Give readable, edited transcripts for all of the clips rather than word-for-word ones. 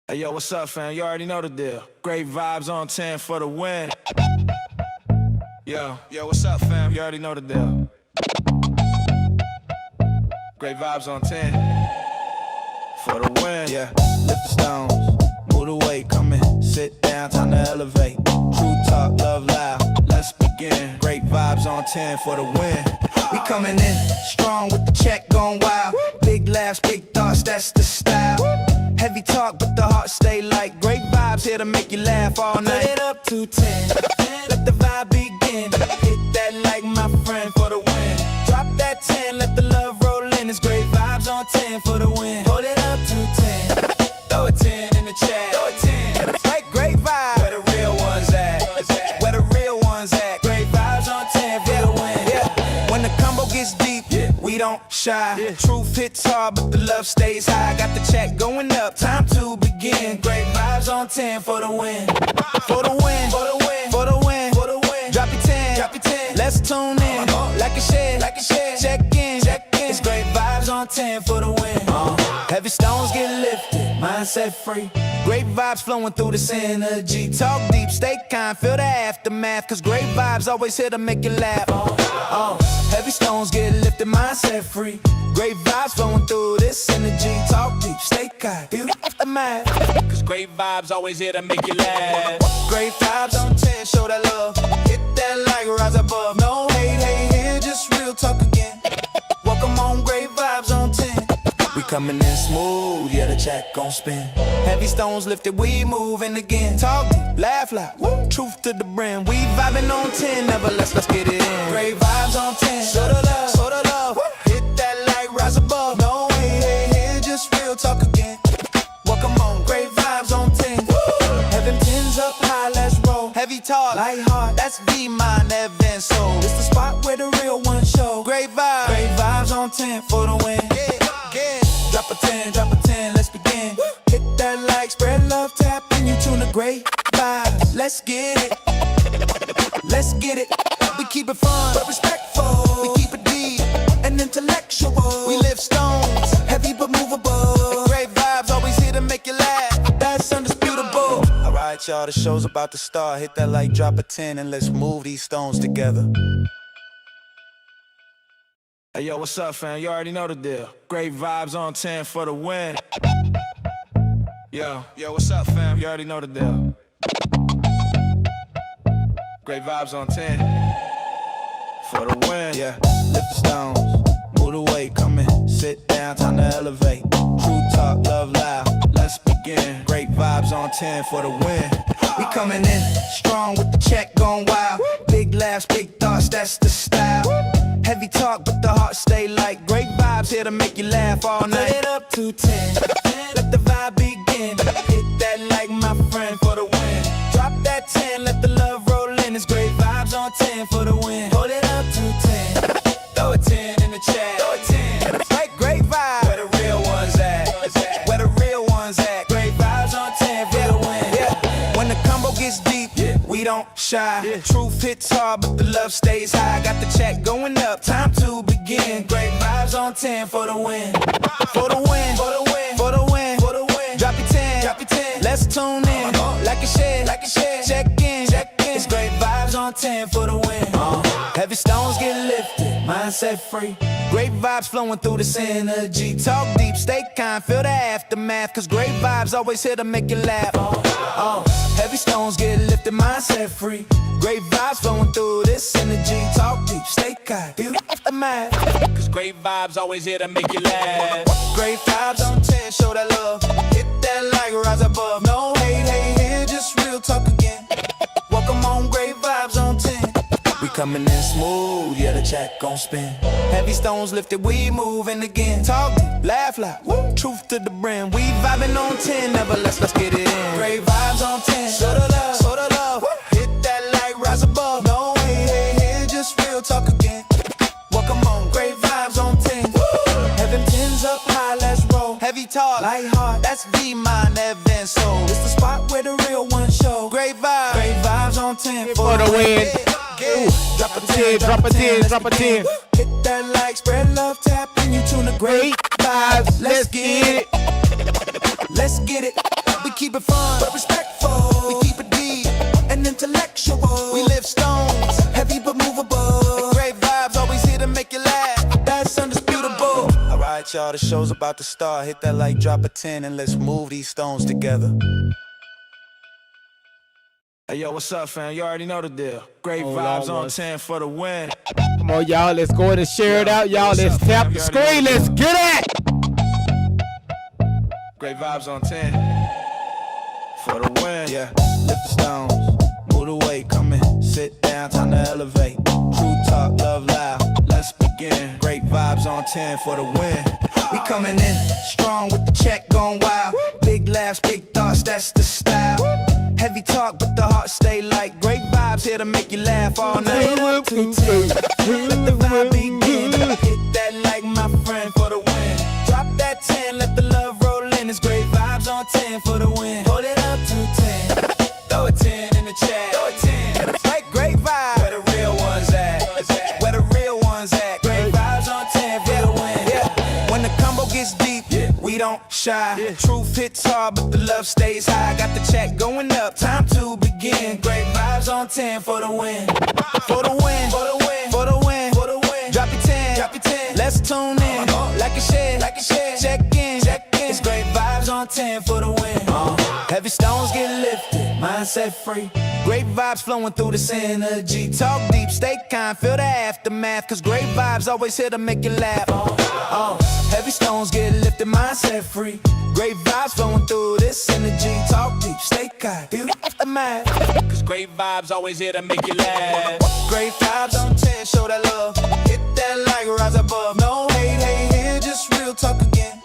Hey, yo, what's up, fam? You already know the deal. Great vibes on 10 for the win. Yo, what's up, fam? You already know the deal. Great vibes on 10 for the win. Yeah, lift the stones, move the weight, come in, sit down, time to elevate. True talk, love loud, let's begin. Great vibes on 10 for the win. We coming in strong with the check going wild. Big laughs, big thoughts, that's the style. Heavy talk, but the heart stay light. Great vibes here to make you laugh all night. Put it up to 10, let the vibe begin. Hit that like my friend for the win. Drop that 10, let the love roll in. It's great vibes on 10 for the win. Hold it up to 10, throw a 10 in the chat. Throw a 10, like great vibes. Where the real ones at? Where the real ones at? Great vibes on 10 for the win. Yeah. When the combo gets deep, we don't shy. Truth hits hard, but the love stays high. Got the check going up, time to begin. Great vibes on 10 for the win. For the win, for the win, for the win, for the win. Drop your 10, drop your 10. Let's tune in, like a share, like a share. Check in, check in. It's great vibes on 10 for the win. Heavy stones get lifted, mindset free. Great vibes flowing through this energy. Talk deep, stay kind, feel the aftermath. Cause great vibes always here to make you laugh. Heavy stones get lifted, mindset free. Great vibes flowing through this energy. Talk deep, stay kind, feel the aftermath. Cause great vibes always here to make you laugh. Great vibes on 10, show that love. Hit that like, rise above. No hate, hate here, just real talk again. Welcome on, great vibes on 10. We coming in smooth, yeah, the check gon' spin. Heavy stones lifted, we moving again. Talk deep, laugh loud, woo. Truth to the brim. We vibing on 10, never let's get it in. Great vibes on 10, show the love, show the love. Woo. Hit that like, rise above. No hate, hate here, just real talk again. Welcome on, great vibes on 10. Woo. Heaven 10's up high, let's roll. Heavy talk, light heart, that's V-Mind, Evan Soul. It's the spot where the real ones show. Great vibes on 10 for the win. Drop a 10, drop a 10, let's begin. Hit that like, spread love, tap in, you tune the great vibes. Let's get it, let's get it. We keep it fun, but respectful. We keep it deep and intellectual. We lift stones, heavy but movable. Great vibes, always here to make you laugh. That's undisputable. Alright, y'all, the show's about to start. Hit that like, drop a 10, and let's move these stones together. Hey, yo, what's up, fam? You already know the deal. Great vibes on 10 for the win. Yo, what's up, fam? You already know the deal. Great vibes on 10 for the win. Yeah, lift the stones, move the weight, come in, sit down, time to elevate. True talk, love loud, let's begin. Great vibes on 10 for the win. We coming in strong with the check going wild. Big laughs, big thoughts, that's the style. Heavy talk, but the heart stay light. Great vibes here to make you laugh all night. Put it up to 10, let the vibe begin. Hit that like my friend for the win. Drop that 10, let the love roll in. It's great vibes on 10 for the win. Hold it up to 10, throw a 10 in the chat. Throw a 10, like great vibes. Where the real ones at? Where the real ones at? Great vibes on 10 for the win. Yeah. When the combo gets deep, we don't shy. Truth hits hard, but the love stays high. Got the check going up, time to begin. Great vibes on 10 for the win. For the win, for the win, for the win, for the win. Drop your 10, drop your 10. Let's tune in, like a share, like a share. Check in, check in. It's great vibes on 10 for the win. Heavy stones get lifted, mindset free. Great vibes flowing through this energy. Talk deep, stay kind, feel the aftermath. Cause great vibes always here to make you laugh. Heavy stones get lifted, mindset free. Great vibes flowing through this energy. Talk deep, stay kind, feel the aftermath. Cause great vibes always here to make you laugh. Great vibes on 10, show that love. Hit that like, rise above. No hate, hate here, just real talk again. Welcome on, great vibes on 10. We coming in smooth, yeah, the check gon' spin. Heavy stones lifted, we moving again. Talk deep, laugh loud, woo. Truth to the brim. We vibing on 10, never let's get it in. Great vibes on 10, show the love, show the love. Woo. Hit that like, rise above. No hate, hate here, just real talk again. Welcome on, great vibes on 10. Woo. Heaven 10's up high, let's roll. Heavy talk, light heart, that's V-Mind, Evan Soul. It's the spot where the real ones show. Great vibes on 10 for the win. Drop a 10, drop a 10, drop a 10. Hit that like, spread love, tap in, you tune the great vibes. Let's get it, let's get it. We keep keep it fun, but respectful. We keep it deep and intellectual. We live stones, heavy but movable. Great vibes, always here to make you laugh. That's undisputable. Alright, y'all, the show's about to start. Hit that like, drop a 10, and let's move these stones together. Hey, yo, what's up, fam? You already know the deal. Great vibes on 10 for the win. Come on, y'all. Let's go ahead and share it out, y'all. Let's tap the screen. Let's get it. Great vibes on 10 for the win. Yeah, lift the stones, move the weight, come in, sit down, time to elevate. True talk, love loud, let's begin. Great vibes on 10 for the win. We coming in strong with the check going wild. Big laughs, big thoughts, that's the style. Heavy talk, but the heart stay light. Great vibes here to make you laugh all night. Let the vibe begin. Hit that like my friend for the win. Drop that 10, let the love roll in. It's great vibes on 10 for the win. Hold it up to 10. Throw a 10 in the chat. Throw a 10. Like great vibes. Where the real ones at? Where the real ones at? Great vibes on 10 for the win. Yeah. When the combo gets deep, we don't shy. Truth hits hard, but the love stays high. Got the check going up, time to begin. Great vibes on 10 for the win. For the win, for the win, for the win, for the win. Drop your 10, drop your 10. Let's tune in. Like a share, like a share. Check in, check in. It's great vibes on 10 for the win. Heavy stones get lifted, mindset free. Great vibes flowing through this energy. Talk deep, stay kind, feel the aftermath. Cause great vibes always here to make you laugh. Heavy stones get lifted, mindset free. Great vibes flowing through this energy. Talk deep, stay kind, feel the aftermath. Cause great vibes always here to make you laugh. Great vibes on 10, show that love. Hit that like, rise above. No hate, hate here, just real talk again.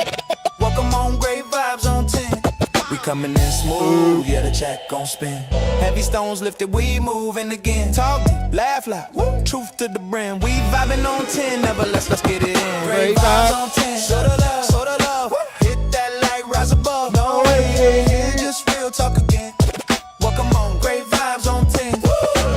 Welcome on, great vibes on 10. We coming in smooth, yeah, the check gon' spin. Heavy stones lifted, we moving again. Talk deep, laugh loud, woo. Truth to the brim. We vibing on 10, never let's get it in. Great vibes on 10, show the love, woo. Hit that like, rise above. No way, yeah, just real talk again. Welcome on, great vibes on 10. Woo.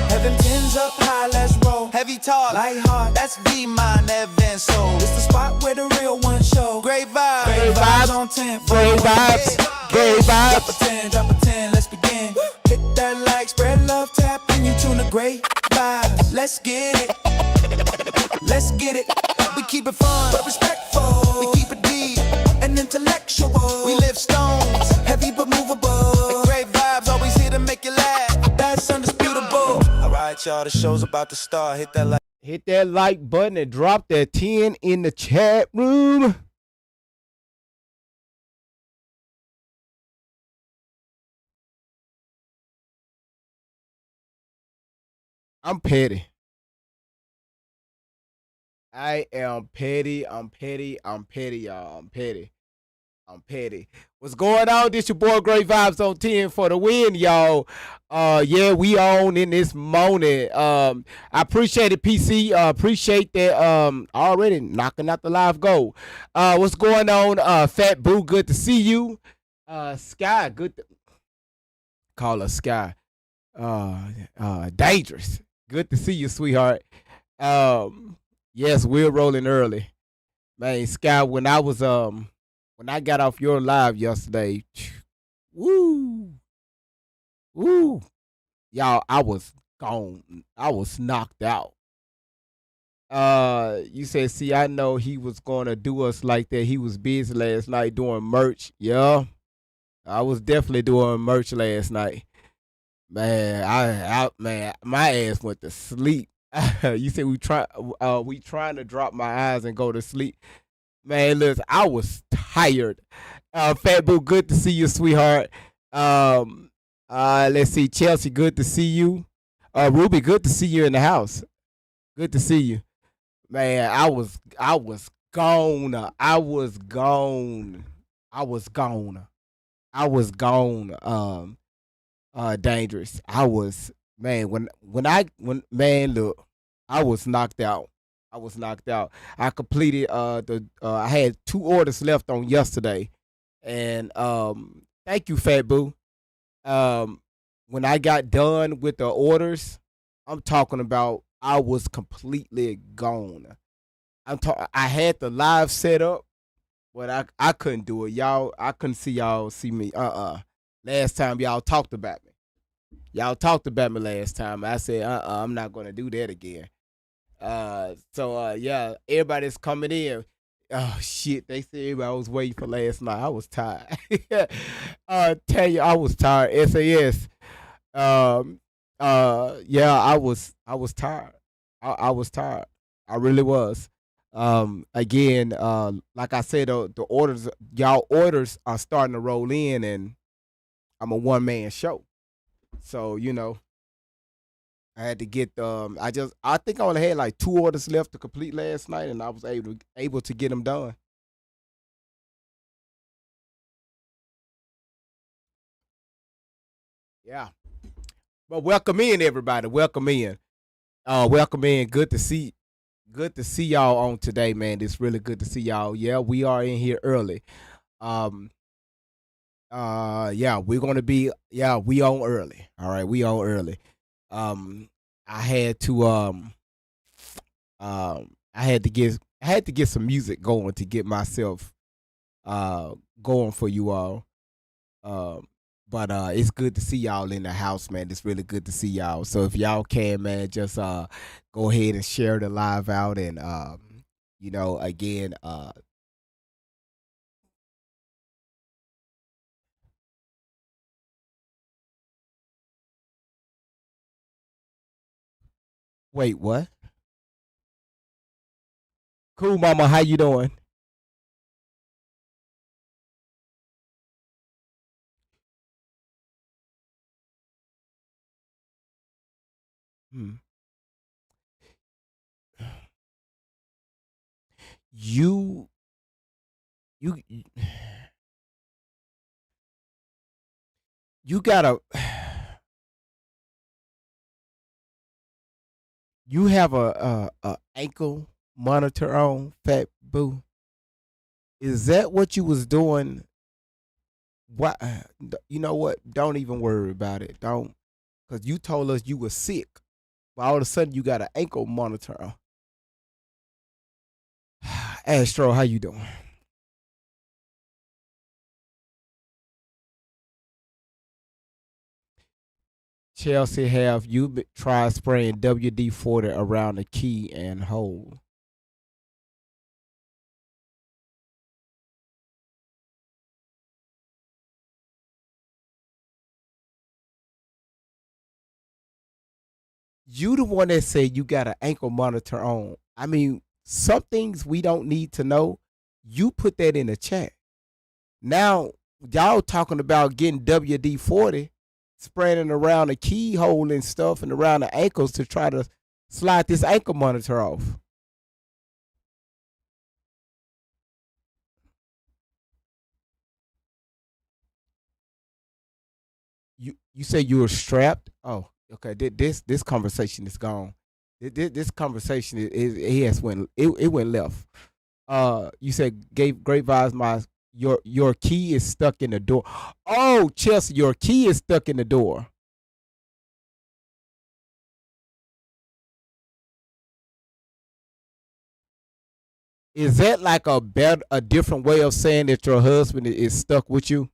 Heaven 10's up high, let's roll. Heavy talk, light heart, that's V-Mind, Evan Soul. It's the spot where the real ones show. Great vibes on 10. Great vibes. Great vibes. Drop a 10, let's begin. Hit that like, spread love, tap in, you tune the great vibes. Let's get it. Let's get it. We keep it fun, but respectful. We keep it deep and intellectual. We live stones, heavy but movable. Great vibes, always here to make you laugh. That's undisputable. Alright, y'all, the show's about to start. Hit that like. Hit that like button and drop that 10 in the chat room. I'm petty. I am petty. I'm petty, y'all. I'm petty. What's going on? This your boy Great Vibes on 10 for the win, y'all. Yeah, we on in this morning. I appreciate it, PC. Appreciate that. Already knocking out the live goal. What's going on? Fat Boo, good to see you. Sky, good to call her Sky. Dangerous. Good to see you, sweetheart. Yes, we're rolling early. Man, Sky, when I got off your live yesterday, woo. Y'all, I was gone. I was knocked out. You said, see, I know he was gonna do us like that. He was busy last night doing merch. Yeah. I was definitely doing merch last night. Man, man, my ass went to sleep. You said we trying to drop my eyes and go to sleep. Man, listen, I was tired. Fat Boo, good to see you, sweetheart. Let's see, Chelsea, good to see you. Ruby, good to see you in the house. Good to see you. Man, I was gone. I was gone. Dangerous. I was, man, man, look, I was knocked out. I completed I had 2 orders left on yesterday. And thank you, Fat Boo. When I got done with the orders, I'm talking about I was completely gone. I had the live set up, but I couldn't do it. Y'all, I couldn't see y'all see me. Last time y'all talked about me. Y'all talked about me last time. I said, I'm not gonna do that again. Yeah, everybody's coming in. Oh shit, they said everybody was waiting for last night. I was tired. Tell you, I was tired. SAS. Um, yeah, I was tired. I was tired. I really was. Again, like I said, the orders, y'all orders are starting to roll in, and I'm a one man show. So I had to get I think I only had like two orders left to complete last night, and I was able to get them done. Yeah. But welcome in everybody. Welcome in. Welcome in. Good to see y'all on today, man. It's really good to see y'all. Yeah, we are in here early. Um yeah, we on early. All right, we on early. Um I had to I had to get some music going to get myself going for you all. Um but it's good to see y'all in the house, man. It's really good to see y'all. So if y'all can, man, just go ahead and share the live out, and again, wait, what? Cool mama, how you doing? Hmm. You you you gotta you have a ankle monitor on, fat boo. Is that what you was doing? What? You know what? Don't even worry about it. Don't, because you told us you were sick, but all of a sudden you got an ankle monitor on. Astro, how you doing? Chelsea, have you tried spraying WD-40 around the key and hole? You the one that said you got an ankle monitor on. I mean, some things we don't need to know. You put that in the chat. Now y'all talking about getting WD-40, spraying it around the keyhole and stuff and around the ankles to try to slide this ankle monitor off. You say you were strapped? Oh, okay. This conversation is gone. This conversation it went left. You said gave great vibes. Your key is stuck in the door. Oh, Chelsea, your key is stuck in the door. Is that like a different way of saying that your husband is stuck with you?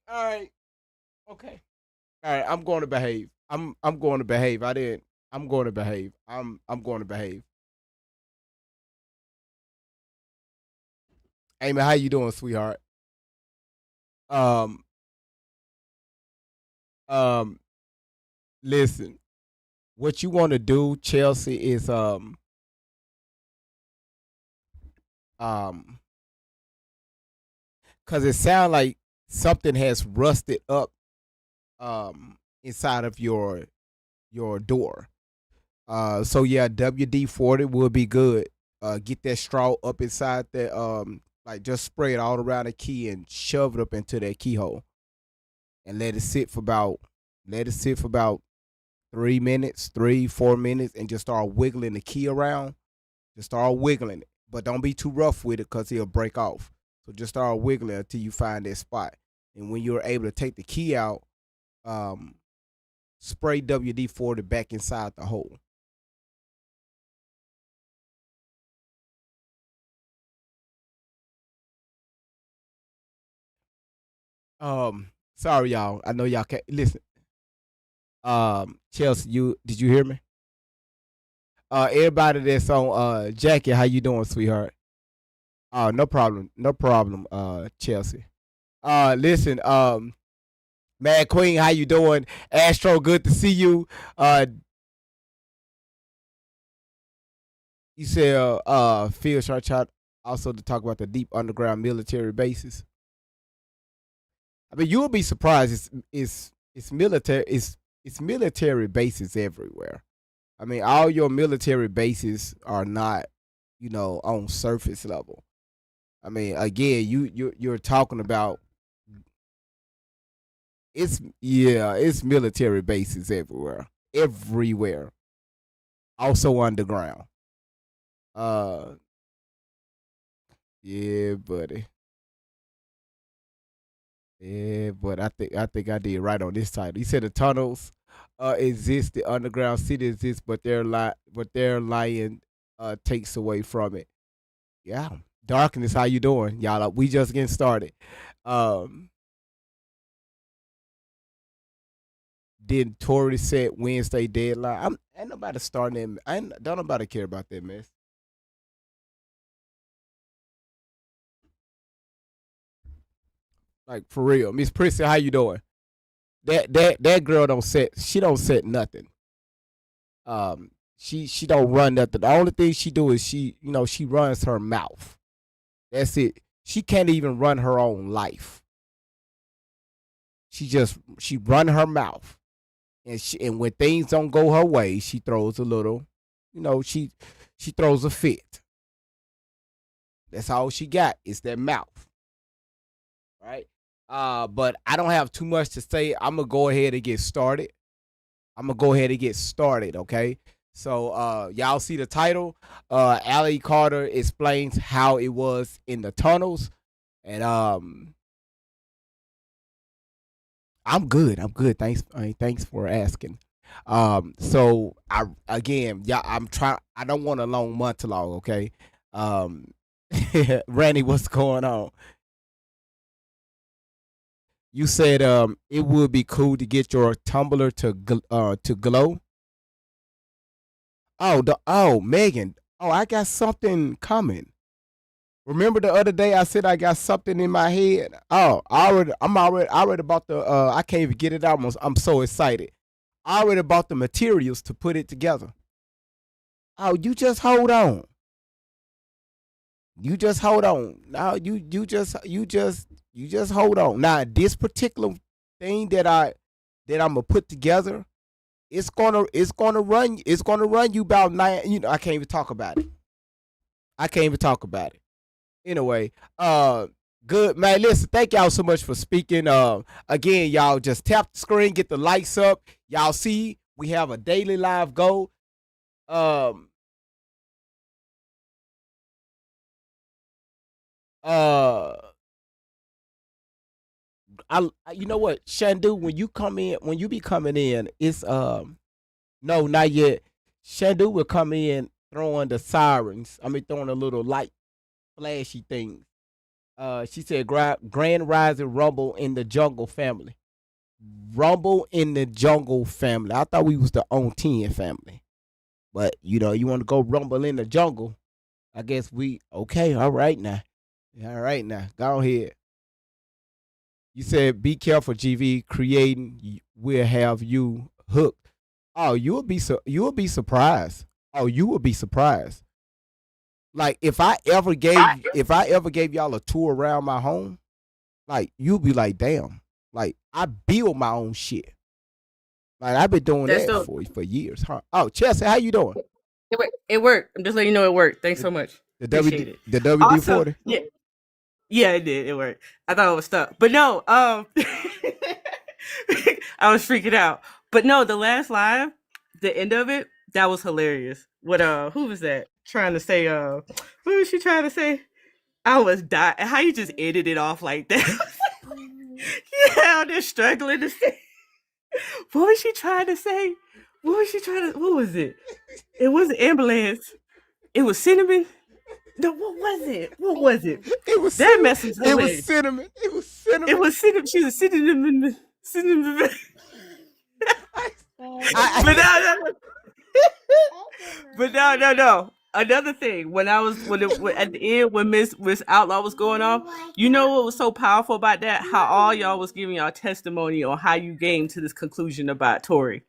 All right. Okay. All right. I'm going to behave. I'm going to behave. I didn't. I'm going to behave. I'm going to behave. Amy, how you doing, sweetheart? Um. Um. Listen. What you want to do, Chelsea, is um because it sounds like something has rusted up inside of your door. So yeah, WD-40 would be good. Get that straw up inside that like just spray it all around the key and shove it up into that keyhole and let it sit for about 3 minutes, 3 4 minutes, and just start wiggling the key around. Just start wiggling it, but don't be too rough with it because it'll break off. So just start wiggling until you find that spot. And when you're able to take the key out, um, spray WD 40 back inside the hole. Sorry y'all. I know y'all can't listen. Chelsea, you did you hear me? Everybody that's on Jackie, how you doing, sweetheart? No problem. No problem, Chelsea. Listen, Mad Queen, how you doing? Astro, good to see you. You said Phil Sharchot also to talk about the deep underground military bases. I mean, you'll be surprised. It's military. It's military bases everywhere. I mean, all your military bases are not, on surface level. I mean, again, you're talking about it's military bases everywhere, everywhere. Also underground. Uh, yeah, buddy. Yeah, but I think I did right on this title. He said the tunnels exist, the underground city exists, but their lying takes away from it. Yeah. Darkness, how you doing? Y'all we just getting started. Um did Tory set Wednesday deadline? Ain't nobody starting that. Don't nobody care about that mess. Like for real. Miss Prissy, how you doing? That girl don't set she don't set nothing. She don't run nothing. The only thing she do is she runs her mouth. That's it. She can't even run her own life. She run her mouth. And when things don't go her way, she throws a little, she throws a fit. That's all she got is that mouth, right? But I don't have too much to say. I'm gonna go ahead and get started. Okay? So y'all see the title. Allie Carter explains how it was in the tunnels. And I'm good. I'm good. Thanks for asking. So I again, yeah, I don't want a long monologue, okay? Um Randy, what's going on? You said it would be cool to get your Tumblr to glow. Oh Megan. Oh, I got something coming. Remember the other day I said I got something in my head? Oh, I already bought the I can't even get it out. I'm so excited. I already bought the materials to put it together. Oh, you just hold on. You just hold on. Now you just hold on. Now this particular thing that I'm gonna put together, it's gonna run you about nine. I can't even talk about it. I can't even talk about it. Anyway, good man. Listen, thank y'all so much for speaking. Again, y'all just tap the screen, get the lights up. Y'all see we have a daily live goal. Um, uh, you know what, Shandu, when you be coming in, it's no, not yet. Shandu will come in throwing the sirens. I mean, throwing a little light, flashy things. She said, "Grand Rising Rumble in the Jungle family. Rumble in the Jungle family. I thought we was the on 10 family, but you want to go rumble in the jungle. I guess we okay. All right now, all right now. Go ahead. You said be careful, GV. Creating will have you hooked. Oh, you'll be surprised. Oh, you will be surprised. Like if I ever gave y'all a tour around my home, like you'll be like, damn. Like I build my own shit. Like I've been doing That's that dope. for years, huh? Oh, Chelsea, how you doing? It worked. I'm just letting you know it worked. Thanks The, so much. the Appreciate WD it. the WD Also, 40. yeah, yeah, it did. It worked. I thought it was stuck, but no. I was freaking out. But no, the last live, the end of it, that was hilarious. What who was that trying to say? What was she trying to say? I was dying. How you just ended it off like that? Yeah, they're struggling to say. What was she trying to say? What was she trying to? What was it? It wasn't ambulance. It was cinnamon. No, what was it? What was it? It was That cinnamon. mess was It was hilarious. cinnamon. It was It cinnamon. was cinnamon. She was cinnamon. Cinnamon. But no. But no. Another thing, when at the end when Miss Outlaw was going off, you know what was so powerful about that? How all y'all was giving y'all testimony on how you came to this conclusion about Tori.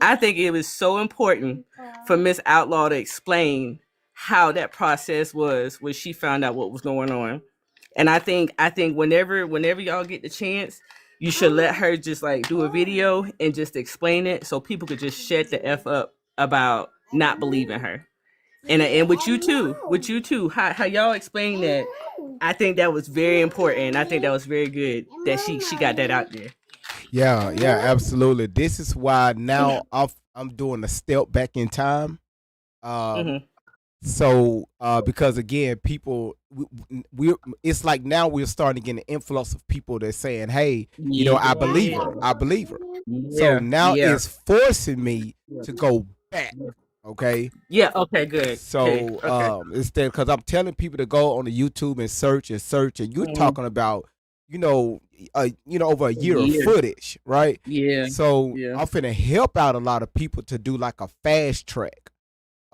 I think it was so important for Miss Outlaw to explain how that process was when she found out what was going on. And I think whenever y'all get the chance, you should let her just like do a video and just explain it so people could just shut the F up about not believing her. And with you too, how y'all explain that. I think that was very important. I think that was very good that she got that out there. Yeah, absolutely. This is why now I'm doing a step back in time. Um, Mm-hmm. so because again, people we it's like now we're starting to get an influx of people that's saying, "Hey, I believe her. I believe her." So now Yeah. it's forcing me to go back. Okay. Yeah. Okay. Good. Okay. So Okay. instead, because I'm telling people to go on the YouTube and search, and you're Mhm. talking about, over a year of Years. footage, right? Yeah. So Yeah. I'm finna help out a lot of people to do like a fast track.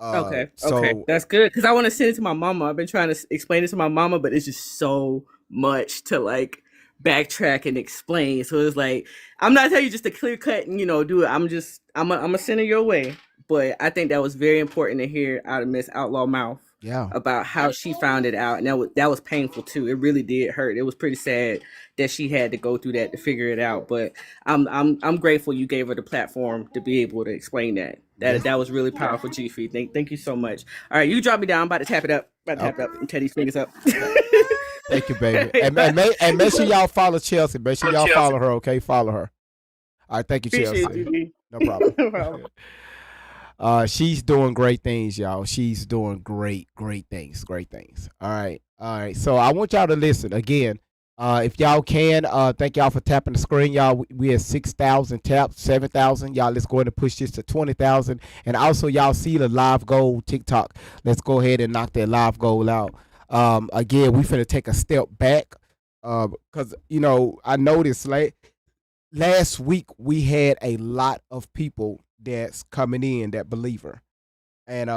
Okay. So That's good because I want to send it to my mama. I've been trying to explain it to my mama, but it's just so much to like backtrack and explain. So it's like I'm not telling you just to clear cut and do it. I'm gonna send it your way. But I think that was very important to hear out of Miss Outlaw mouth yeah, about how she found it out, and that was painful too. It really did hurt. It was pretty sad that she had to go through that to figure it out. But I'm grateful you gave her the platform to be able to explain that. yeah. That was really powerful, G Fee. Thank you so much. All right, you drop me down. I'm about to tap it up. And tell these fingers up. Thank you, baby. And make sure y'all follow Chelsea. Make sure y'all follow her. Okay, follow her. All right, thank you, Appreciate Chelsea. you, G. No problem. No problem. She's doing great things, y'all. She's doing great things. Great things. All right. So I want y'all to listen again. If y'all can, thank y'all for tapping the screen, y'all. We had 6,000 taps, 7,000. Y'all, let's go ahead and push this to 20,000. And also, y'all see the live goal TikTok. Let's go ahead and knock that live goal out. Again, we finna take a step back. Because I noticed last week we had a lot of people that's coming in that believe her, and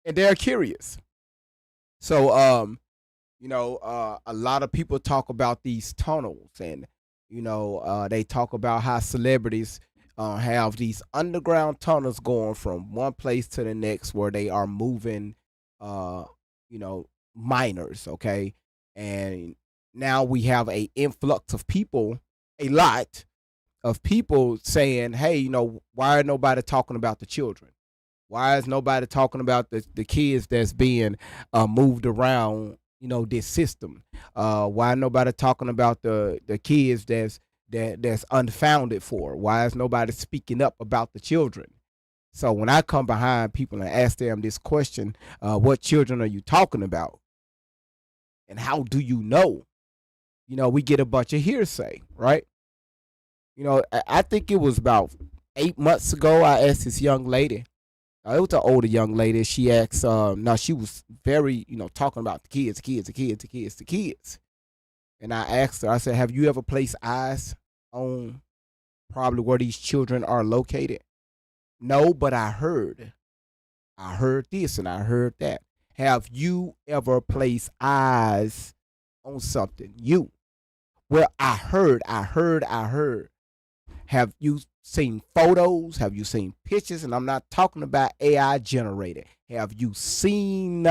they're curious. So a lot of people talk about these tunnels, and they talk about how celebrities have these underground tunnels going from one place to the next where they are moving uh minors, okay? And now we have a influx of people, a lot of people saying, hey, why are nobody talking about the children? Why is nobody talking about the kids that's being moved around, this system? Why nobody talking about the kids that's unfounded for? Why is nobody speaking up about the children? So when I come behind people and ask them this question, what children are you talking about? And how do you know? We get a bunch of hearsay, right? I think it was about 8 months ago. I asked this young lady. It was an older young lady. She asked. Now she was very, talking about the kids. And I asked her. I said, "Have you ever placed eyes on probably where these children are located?" No, but I heard. I heard this and I heard that. Have you ever placed eyes on something? You. Well, I heard. Have you seen photos? Have you seen pictures? And I'm not talking about AI generated. Have you seen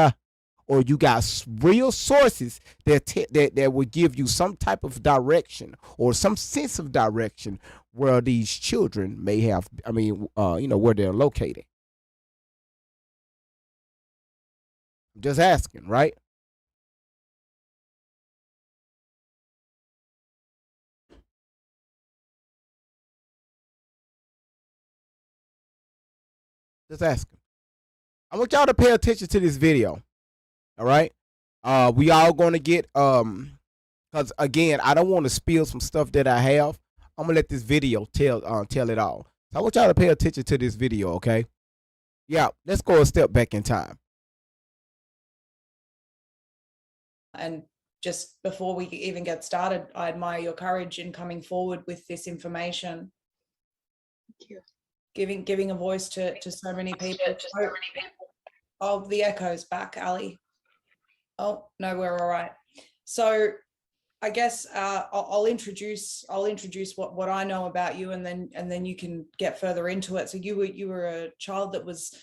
or you got real sources that will give you some type of direction or some sense of direction where these children may have, where they're located? I'm just asking, right? Just asking. I want y'all to pay attention to this video. All right. We all gonna get because again, I don't want to spill some stuff that I have. I'm gonna let this video tell it all. So I want y'all to pay attention to this video, okay? Yeah, let's go a step back in time. And just before we even get started, I admire your courage in coming forward with this information. Thank you. Giving a voice to so many people. Oh, the echo's back, Ali. Oh, no, we're all right. So I guess I'll introduce what I know about you, and then you can get further into it. So you were a child that was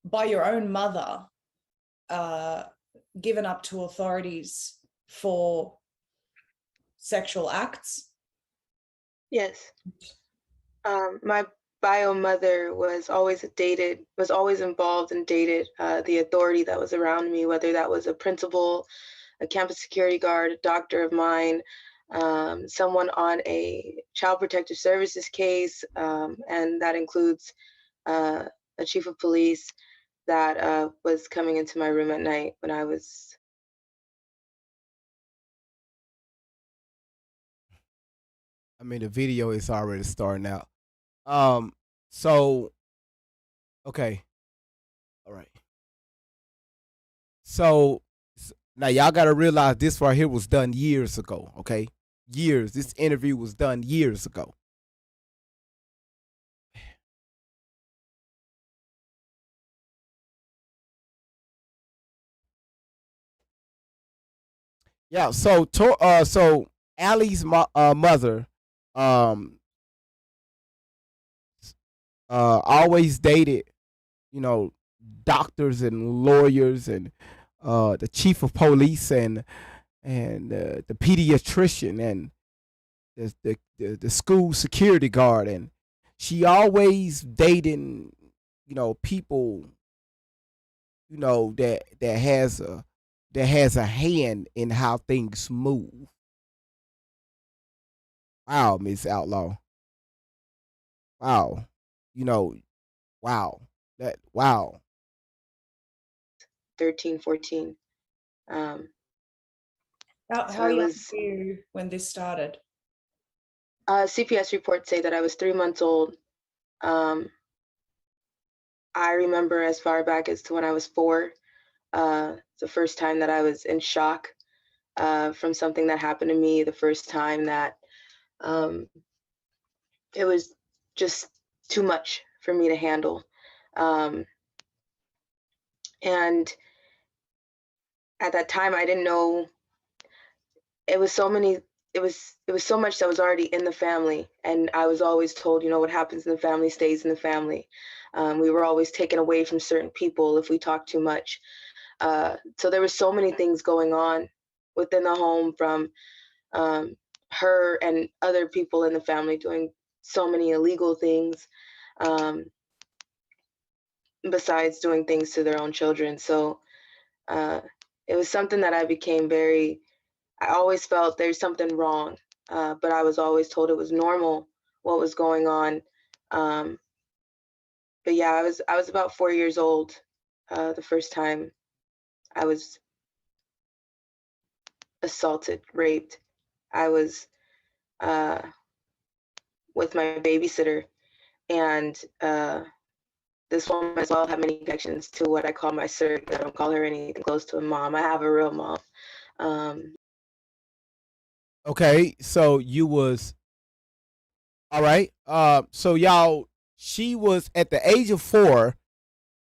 by your own mother given up to authorities for sexual acts. Yes. My bio mother was always involved and dated the authority that was around me, whether that was a principal, a campus security guard, a doctor of mine, someone on a child protective services case, and that includes a chief of police that was coming into my room at night when I was. I mean, the video is already starting out. So, okay. All right. So, now y'all got to realize this right here was done years ago, okay? Years. This interview was done years ago. Yeah, so Allie's mother always dated, doctors and lawyers and the chief of police and the pediatrician and the school security guard, and she always dating, people, that has a hand in how things move. Wow, Miss Outlaw. Wow. Wow. Wow. 13, 14. How So young were you when this started? CPS reports say that I was 3 months old. I remember as far back as to when I was 4, the first time that I was in shock from something that happened to me, the first time that it was just too much for me to handle. And at that time, I didn't know, it was so much that was already in the family. And I was always told, what happens in the family stays in the family. We were always taken away from certain people if we talked too much. So there were so many things going on within the home, from her and other people in the family doing so many illegal things, besides doing things to their own children. So it was something that I always felt there's something wrong, but I was always told it was normal what was going on. But yeah, I was about 4 years old the first time I was assaulted, raped. I was with my babysitter, and this woman as well had many connections to what I call my surrogate. I don't call her anything close to a mom. I have a real mom. Okay, so you was all right. So y'all, she was at the age of 4.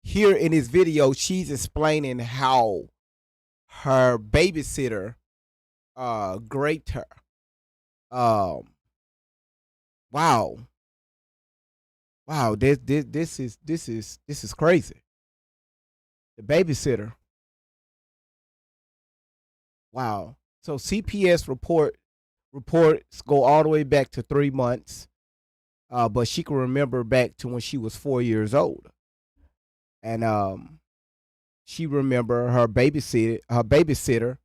Here in this video, she's explaining how her babysitter raped her. Wow. Wow, this is crazy. The babysitter. Wow. So CPS reports go all the way back to 3 months, but she can remember back to when she was 4 years old, and she remember her babysitter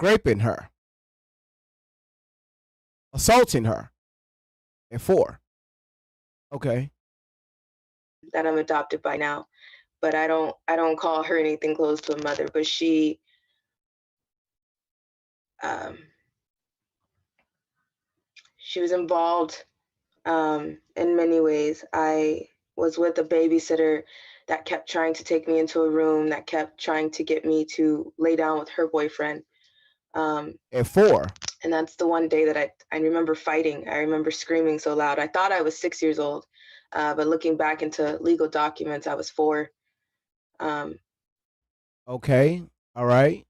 raping her, assaulting her at 4. Okay. That I'm adopted by now, but I don't call her anything close to a mother. But she she was involved in many ways. I was with a babysitter that kept trying to take me into a room, that kept trying to get me to lay down with her boyfriend. At 4. And that's the one day that I remember fighting. I remember screaming so loud. I thought I was 6 years old, but looking back into legal documents, I was 4. Okay. All right.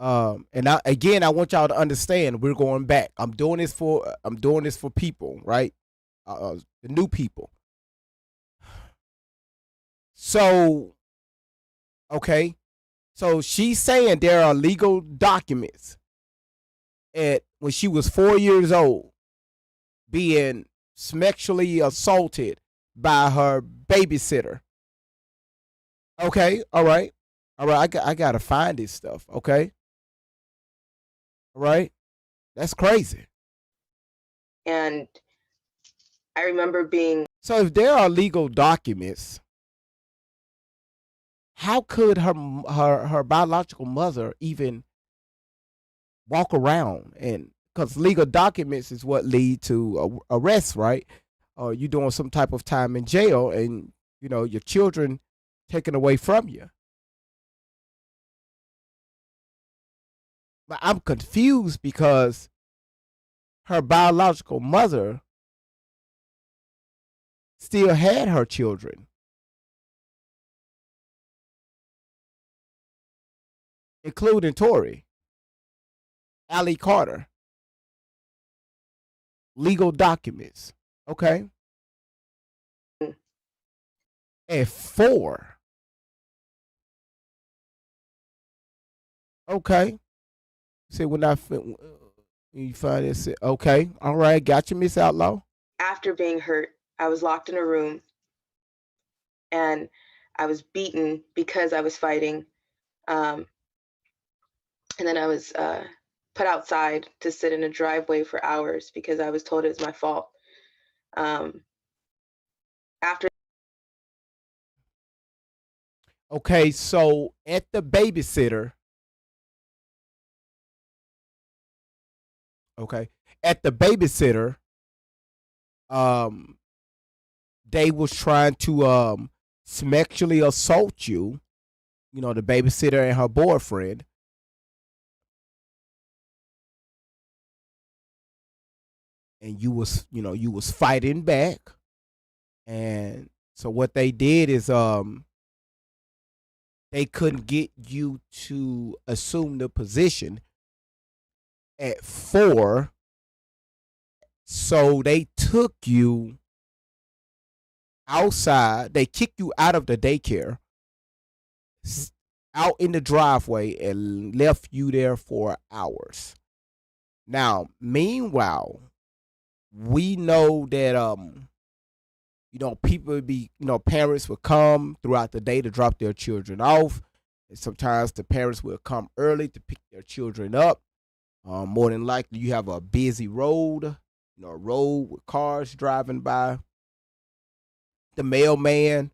And I want y'all to understand, we're going back. I'm doing this for people, right? The new people. So, okay. So she's saying there are legal documents at when she was 4 years old being sexually assaulted by her babysitter. Okay, all right. All right, I gotta find this stuff, okay? All right? That's crazy. And I remember being So if there are legal documents, how could her biological mother even walk around? And because legal documents is what lead to arrest, right? Or you doing some type of time in jail, and your children taken away from you. But I'm confused because her biological mother still had her children, including Tori, Allie Carter. Legal documents. Okay. At 4. Okay. Say when you find this. Okay. All right. Got you, Miss Outlaw. after being hurt, I was locked in a room and I was beaten because I was fighting. And then I was put outside to sit in a driveway for hours because I was told it was my fault. After Okay, so at the babysitter, they was trying to sexually assault you, the babysitter and her boyfriend. And you was fighting back. And so what they did is they couldn't get you to assume the position at 4. So they took you outside. They kicked you out of the daycare, out in the driveway, and left you there for hours. Now, meanwhile, we know that people would be, parents would come throughout the day to drop their children off. And sometimes the parents will come early to pick their children up. More than likely, you have a busy road, a road with cars driving by. The mailman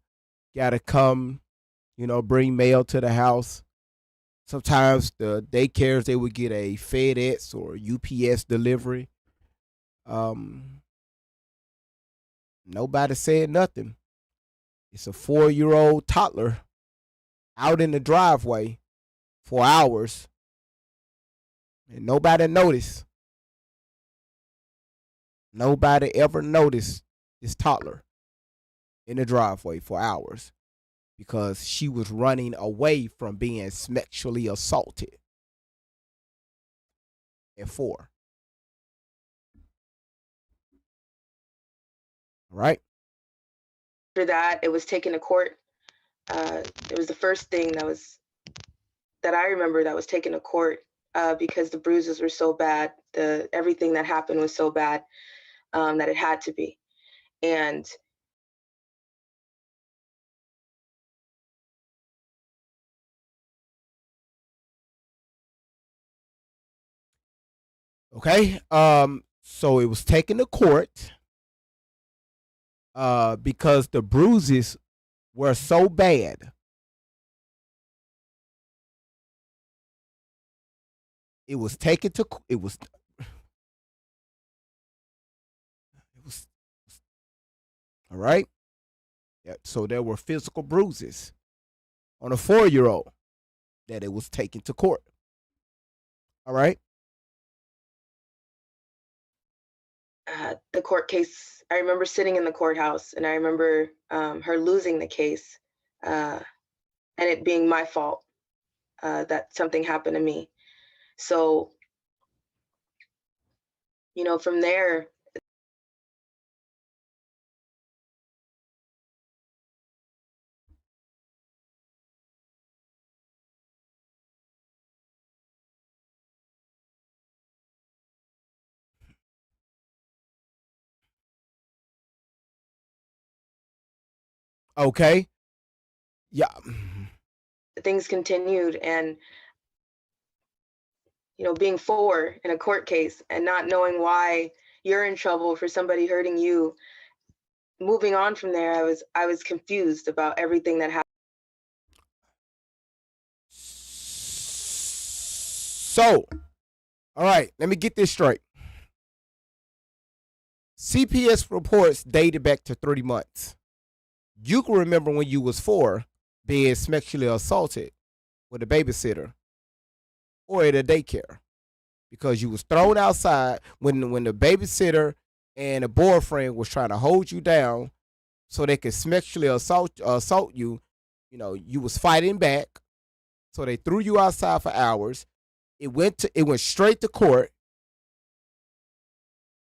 got to come, bring mail to the house. Sometimes the daycares, they would get a FedEx or UPS delivery. Nobody said nothing. It's a 4-year-old toddler out in the driveway for hours, and nobody noticed. Nobody ever noticed this toddler in the driveway for hours because she was running away from being sexually assaulted at 4. Right? after that, it was taken to court. It was the first thing that I remember that was taken to court because the bruises were so bad. Everything that happened was so bad that it had to be. And okay. So it was taken to court because the bruises were so bad. It was taken to it was all right. Yeah, so there were physical bruises on a 4-year-old that it was taken to court. All right. The court case, I remember sitting in the courthouse and I remember her losing the case and it being my fault that something happened to me. So, from there, Okay. Yeah. things continued, and being 4 in a court case and not knowing why you're in trouble for somebody hurting you. Moving on from there, I was confused about everything that happened. So, all right, let me get this straight. CPS reports dated back to 3 months. You can remember when you was 4 being sexually assaulted with a babysitter or at a daycare because you was thrown outside when the babysitter and a boyfriend was trying to hold you down so they could sexually assault you. You was fighting back, so they threw you outside for hours. It went straight to court.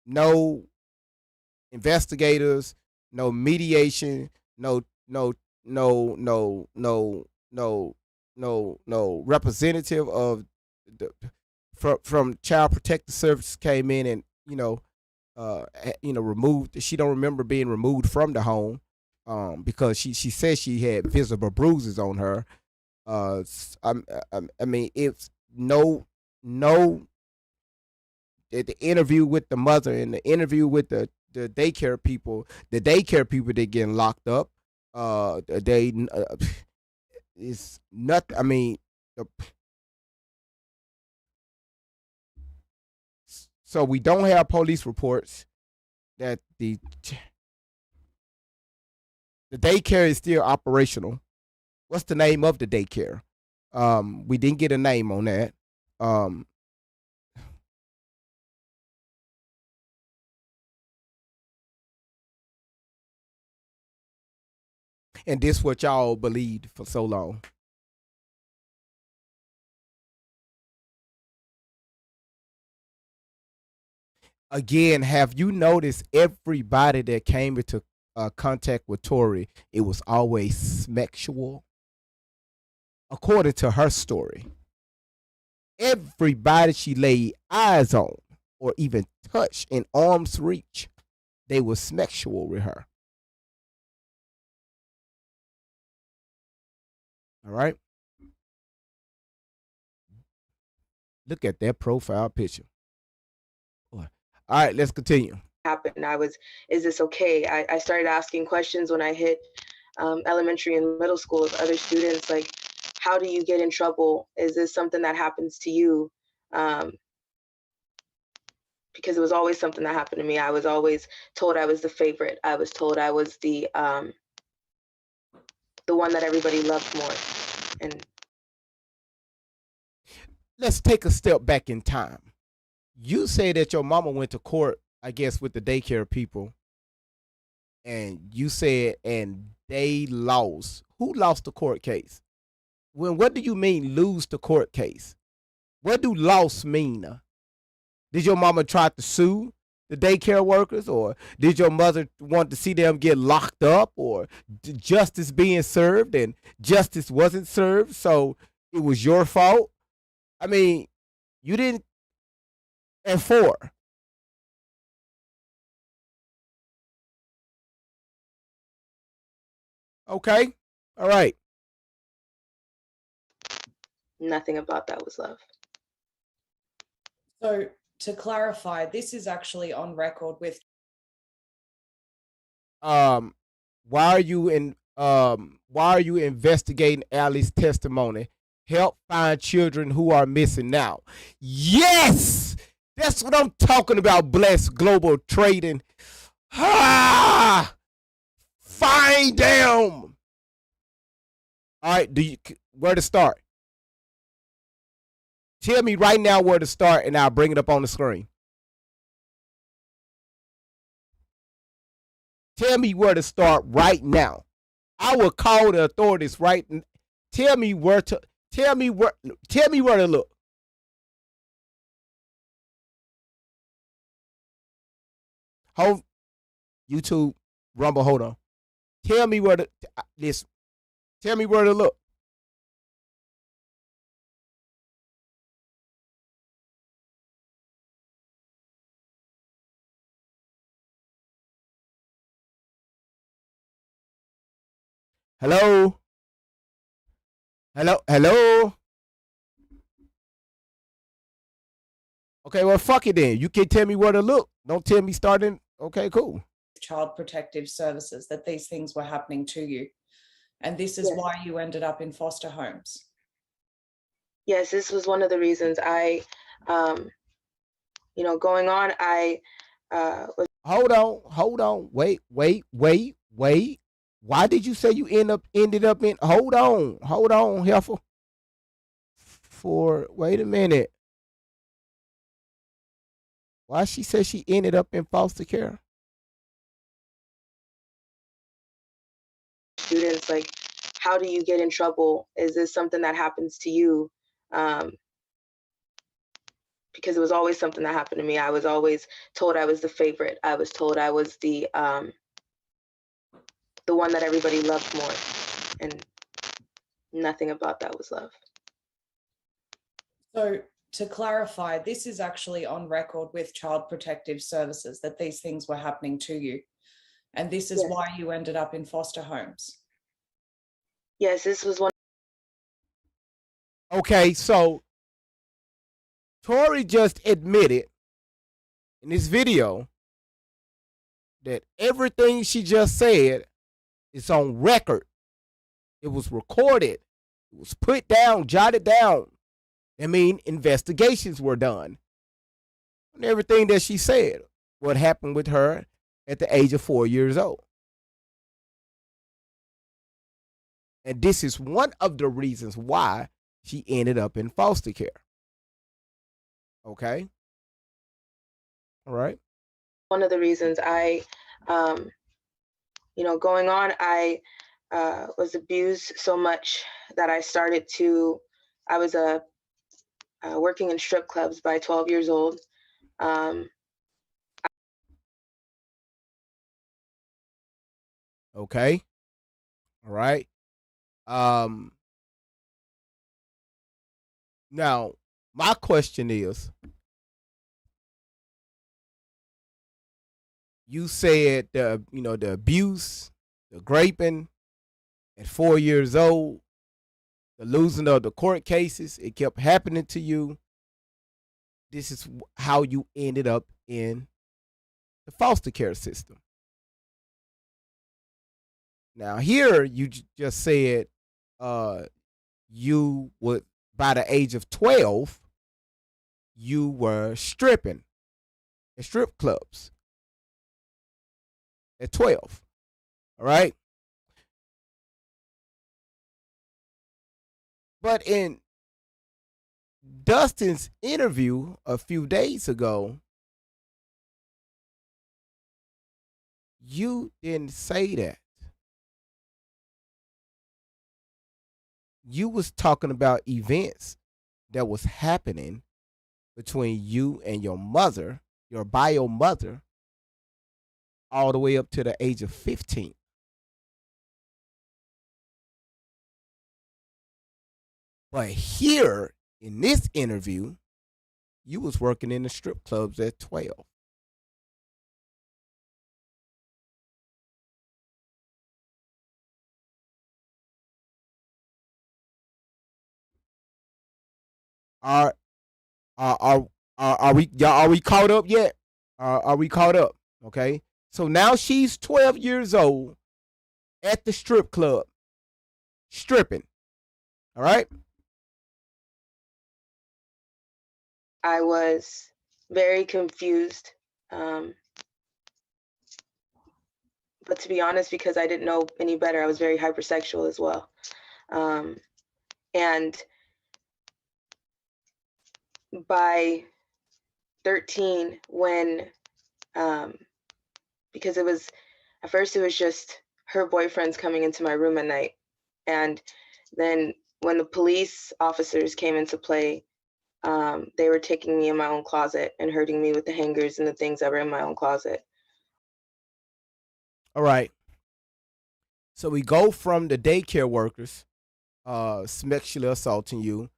No investigators, no mediation, no representative of the from Child Protective Services came in and removed. She don't remember being removed from the home because she says she had visible bruises on her. I mean, it's no the interview with the mother and the interview with the daycare people that getting locked up. It's not. I mean, so we don't have police reports that the daycare is still operational. What's the name of the daycare? We didn't get a name on that. And this what y'all believed for so long. Again, have you noticed everybody that came into contact with Tori, it was always sexual? According to her story, everybody she laid eyes on or even touched in arm's reach, they were sexual with her. All right. Look at that profile picture. All right, let's continue. Happened. Is this okay? I started asking questions when I hit elementary and middle school of other students, like, how do you get in trouble? Is this something that happens to you? Because it was always something that happened to me. I was always told I was the favorite. I was told I was the one that everybody loved more. And let's take a step back in time. You say that your mama went to court, I guess, with the daycare people, and you said, and they lost. Who lost the court case? What do you mean lose the court case? What do loss mean? Did your mama try to sue the daycare workers, or did your mother want to see them get locked up, or justice being served and justice wasn't served, so it was your fault? I mean, you didn't. And 4. Okay. All right. nothing about that was love. So to clarify, this is actually on record with. Why are you investigating Allie's testimony help find children who are missing now. Yes, that's what I'm talking about. Bless Global Trading. Ah, find them. All right, where to start? Tell me right now where to start, and I'll bring it up on the screen. Tell me where to start right now. I will call the authorities right now. Tell me where to look. Hold YouTube, Rumble, hold on. Tell me where to Tell me where to look. Hello? Hello? Okay, well, fuck it then. You can tell me where to look. Don't tell me starting. Okay, cool. Child Protective Services, that these things were happening to you. And this is why you ended up in foster homes. Yes, this was one of the reasons I, going on, I was. Hold on. Wait. Why did you say you ended up in? Hold on, heifer. Wait a minute. Why she said she ended up in foster care? Students, like, how do you get in trouble? Is this something that happens to you? Because it was always something that happened to me. I was always told I was the favorite. I was told I was the one that everybody loved more, and nothing about that was love. So to clarify, this is actually on record with Child Protective Services, that these things were happening to you. And this is why you ended up in foster homes. Yes, this was one. Okay, so Tori just admitted in this video that everything she just said is on record. It was recorded. It was put down, jotted down. I mean, investigations were done on everything that she said, what happened with her at the age of 4 years old. And this is one of the reasons why she ended up in foster care. Okay? All right. One of the reasons I, going on, I was abused so much that I was working in strip clubs by 12 years old. Okay. All right. Now, my question is, you said the abuse, the graping at 4 years old, the losing of the court cases, it kept happening to you. This is how you ended up in the foster care system. Now here you just said you would, by the age of 12, you were stripping at strip clubs at 12. All right. But in Dustin's interview a few days ago, you didn't say that. You was talking about events that was happening between you and your mother, your bio mother, all the way up to the age of 15. But here in this interview, you was working in the strip clubs at 12. Are we caught up yet? Are we caught up? Okay. So now she's 12 years old at the strip club, stripping. All right. I was very confused. But to be honest, because I didn't know any better, I was very hypersexual as well. And by 13, when, because it was, at first it was just her boyfriends coming into my room at night. And then when the police officers came into play, they were taking me in my own closet and hurting me with the hangers and the things that were in my own closet. All right. So we go from the daycare workers sexually assaulting you.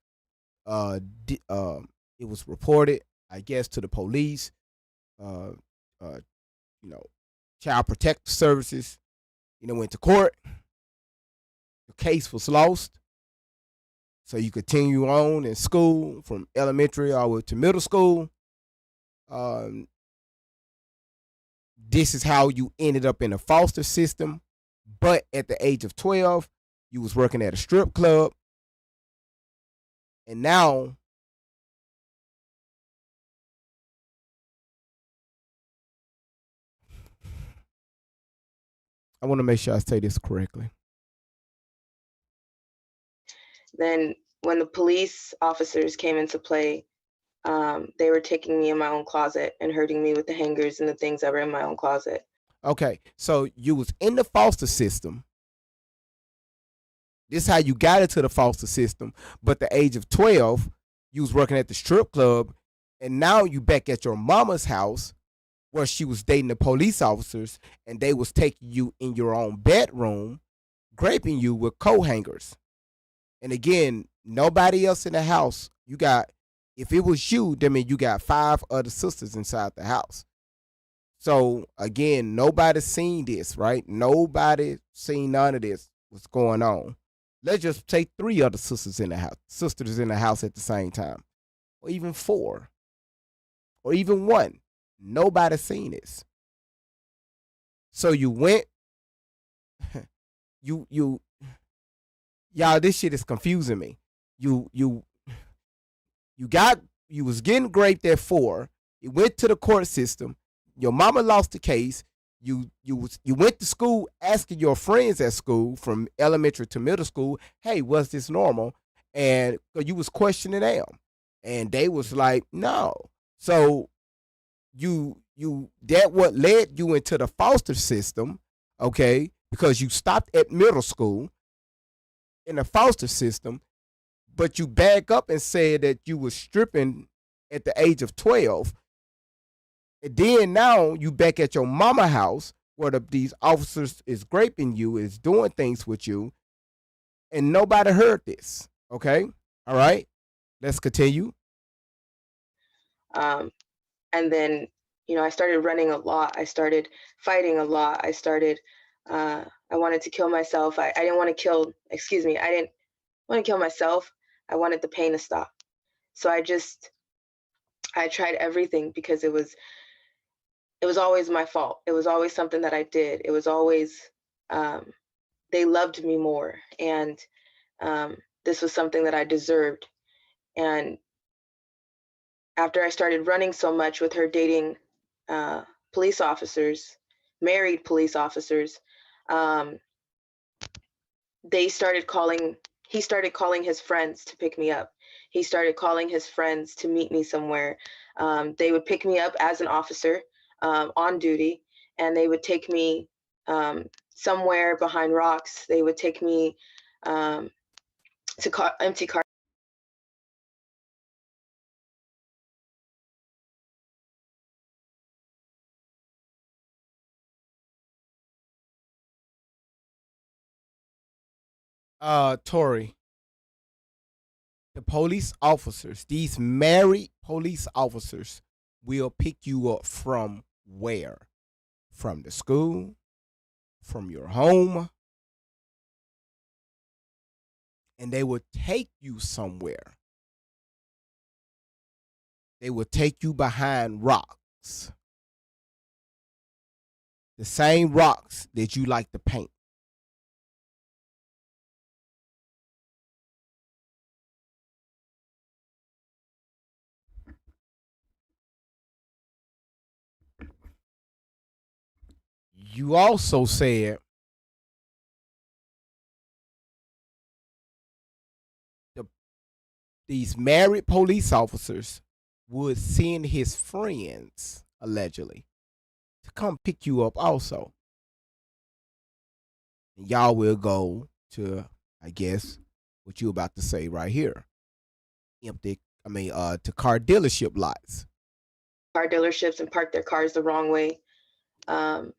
It was reported, I guess, to the police, uh, child protective services. Went to court. The case was lost. So you continue on in school from elementary all the way to middle school. This is how you ended up in a foster system. But at the age of 12, you was working at a strip club. And now I want to make sure I say this correctly. Then when the police officers came into play, they were taking me in my own closet and hurting me with the hangers and the things that were in my own closet. Okay, so you was in the foster system. This is how you got into the foster system. But at the age of 12, you was working at the strip club, and now you back at your mama's house where she was dating the police officers, and they was taking you in your own bedroom, raping you with coat hangers. And again, nobody else in the house. You got, if it was you, that means you got 5 other sisters inside the house. So again, nobody seen this, right? Nobody seen none of this. What's going on? Let's just take 3 other sisters in the house at the same time, or even 4, or even 1. Nobody seen this. So you went, y'all, this shit is confusing me. You was getting raped at 4. You went to the court system. Your mama lost the case. You went to school asking your friends at school from elementary to middle school, hey, was this normal? And you was questioning them. And they was like, no. So that what led you into the foster system, okay? Because you stopped at middle school in the foster system, but you back up and said that you was stripping at the age of 12. And then now you back at your mama house where these officers is raping you, is doing things with you, and nobody heard this. Okay? All right? Let's continue. And then, I started running a lot. I started fighting a lot. I wanted to kill myself. I didn't want to kill, I didn't want to kill myself. I wanted the pain to stop. So I tried everything because it was always my fault. It was always something that I did. It was always, they loved me more. And this was something that I deserved. And after I started running so much with her dating police officers, married police officers, he started calling his friends to pick me up. He started calling his friends to meet me somewhere. They would pick me up as an officer on duty, and they would take me somewhere behind rocks. They would take me to empty cars. Tori, the police officers, these married police officers, will pick you up from where? From the school? From your home? And they will take you somewhere. They will take you behind rocks. The same rocks that you like to paint. you also said the, these married police officers would send his friends, allegedly, to come pick you up also. And y'all will go to, I guess, what you about to say right here. To car dealership lots. Car dealerships and park their cars the wrong way. No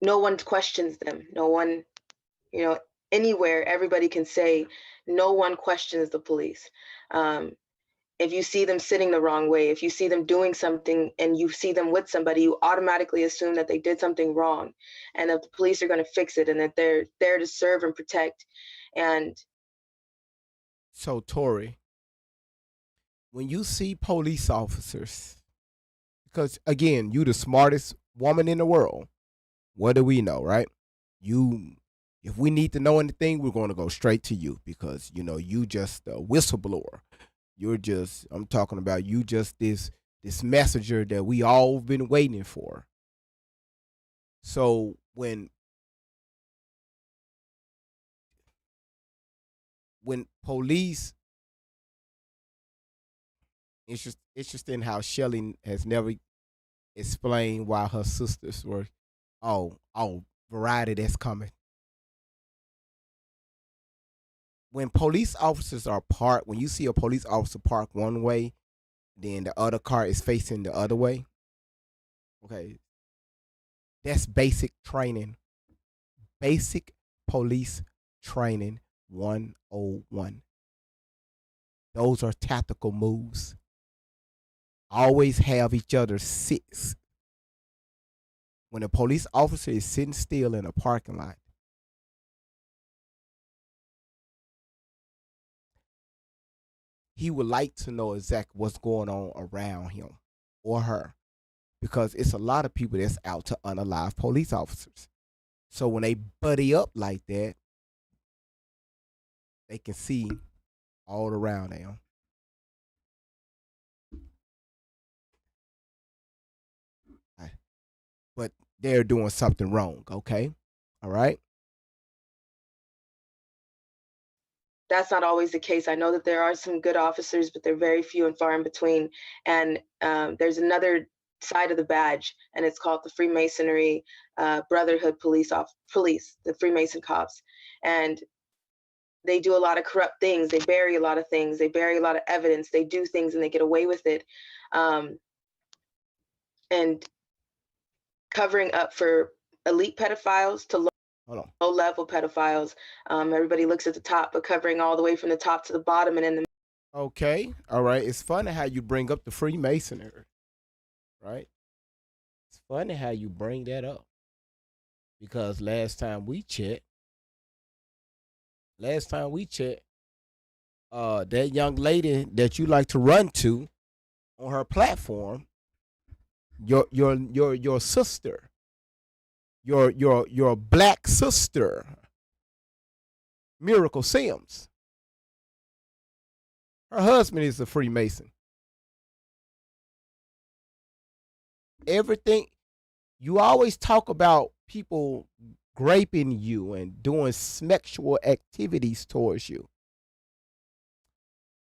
one questions them. No one, anywhere, everybody can say, no one questions the police. If you see them sitting the wrong way, if you see them doing something and you see them with somebody, you automatically assume that they did something wrong and that the police are going to fix it and that they're there to serve and protect. And so, Tori, when you see police officers, because again, you the smartest woman in the world, what do we know, right? If we need to know anything, we're going to go straight to you because, you just a whistleblower. I'm talking about you just this messenger that we all been waiting for. So when police, it's just interesting how Shelly has never explained why her sisters were, variety that's coming. When police officers are parked, when you see a police officer park one way, then the other car is facing the other way. Okay. That's basic training. Basic police training 101. Those are tactical moves. Always have each other sit. When a police officer is sitting still in a parking lot, he would like to know exactly what's going on around him or her because it's a lot of people that's out to unalive police officers. So when they buddy up like that, they can see all around them. But they're doing something wrong, okay? All right? that's not always the case. I know that there are some good officers, but they're very few and far in between. And there's another side of the badge, and it's called the Freemasonry Brotherhood Police, the Freemason cops. And they do a lot of corrupt things. They bury a lot of things. They bury a lot of evidence. They do things and they get away with it. And covering up for elite pedophiles to low-level pedophiles. Everybody looks at the top, but covering all the way from the top to the bottom and in the Okay. All right. It's funny how you bring up the Freemasonry, right? It's funny how you bring that up. Because last time we checked, that young lady that you like to run to on her platform, your sister, your black sister, Miracle Sims. Her husband is a Freemason. Everything you always talk about people graping you and doing sexual activities towards you.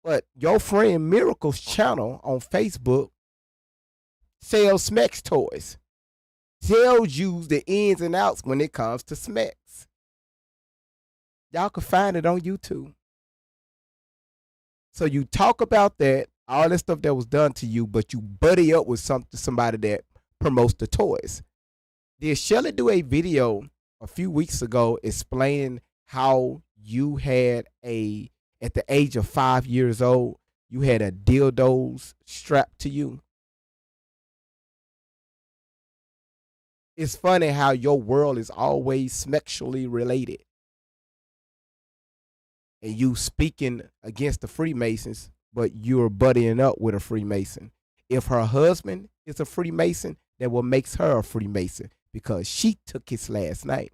But your friend Miracle's channel on Facebook sells Smex toys. Tells you the ins and outs when it comes to Smex. Y'all can find it on YouTube. So you talk about that, all that stuff that was done to you, but you buddy up with somebody that promotes the toys. Did Shelly do a video a few weeks ago explaining how you had at the age of 5 years old, you had a dildos strapped to you? It's funny how your world is always sexually related. And you speaking against the Freemasons, but you're buddying up with a Freemason. If her husband is a Freemason, then what makes her a Freemason? Because she took his last name,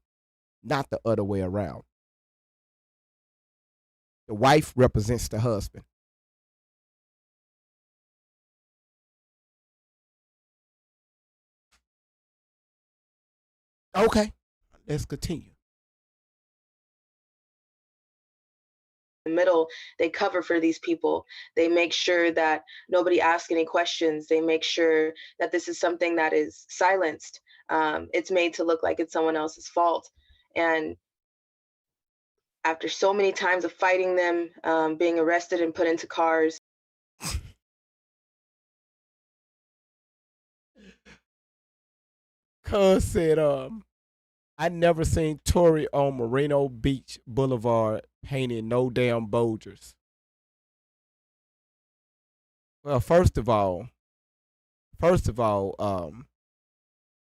not the other way around. The wife represents the husband. Okay, let's continue. The middle, they cover for these people. They make sure that nobody asks any questions. They make sure that this is something that is silenced. It's made to look like it's someone else's fault. And after so many times of fighting them, being arrested and put into cars, Cuz said, I never seen Tory on Moreno Beach Boulevard painting no damn Bolgers. Well,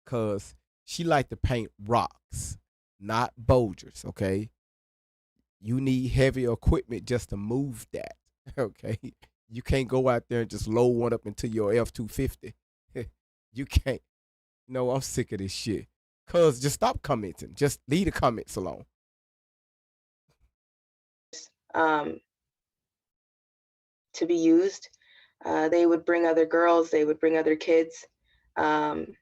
cuz she like to paint rocks, not Bolgers, okay? You need heavy equipment just to move that, okay? You can't go out there and just load one up into your F-250. You can't. No, I'm sick of this shit. Cuz just stop commenting. Just leave the comments alone. um, to be used. They would bring other girls, they would bring other kids. And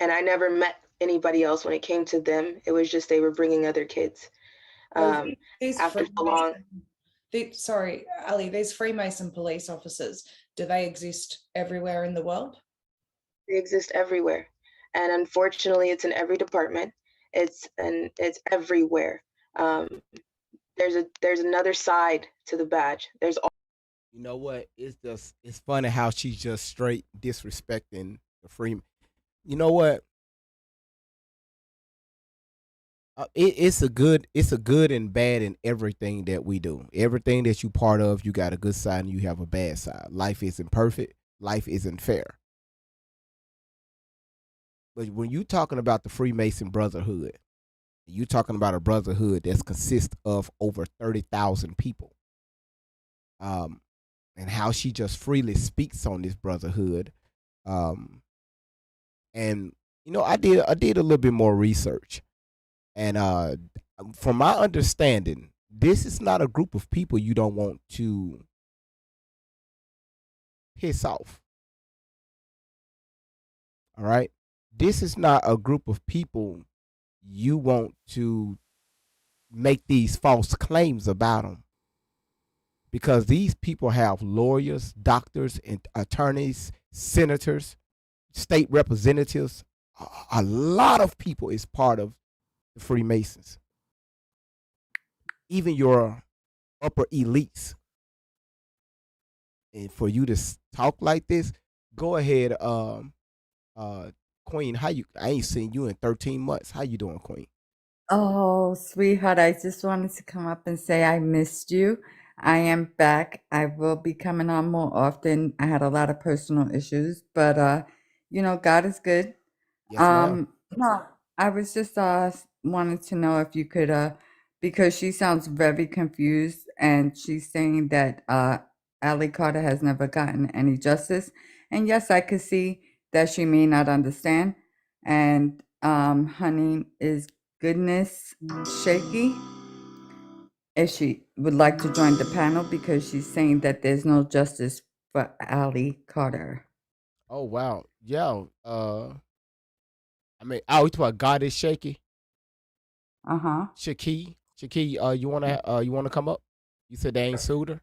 I never met anybody else when it came to them. It was just they were bringing other kids. These After so long. Sorry, Ali, these Freemason police officers, do they exist everywhere in the world? They exist everywhere. And unfortunately, it's in every department. It's everywhere. There's another side to the badge. There's You know what? It's funny how she's just straight disrespecting the free. You know what? It's a good and bad in everything that we do. Everything that you part of, you got a good side and you have a bad side. Life isn't perfect. Life isn't fair. But when you talking about the Freemason Brotherhood, you talking about a brotherhood that consists of over 30,000 people. And how she just freely speaks on this brotherhood. And you know, I did a little bit more research. And from my understanding, this is not a group of people you don't want to piss off. All right? This is not a group of people you want to make these false claims about them. Because these people have lawyers, doctors, and attorneys, senators, state representatives. A lot of people is part of the Freemasons. Even your upper elites. And for you to talk like this, go ahead, Queen. I ain't seen you in 13 months. How you doing, Queen? Oh, sweetheart, I just wanted to come up and say I missed you. I am back. I will be coming on more often. I had a lot of personal issues, but God is good. Yes, ma'am. No, I was just wanted to know if you could because she sounds very confused and she's saying that Ali Carter has never gotten any justice. And yes, I could see that she may not understand. And honey is goodness shaky if she would like to join the panel because she's saying that there's no justice for Ali Carter. Oh wow. Yeah. I mean, oh, we talk about God is shaky. Uh-huh. Shaki, you wanna come up? You said they ain't sued her.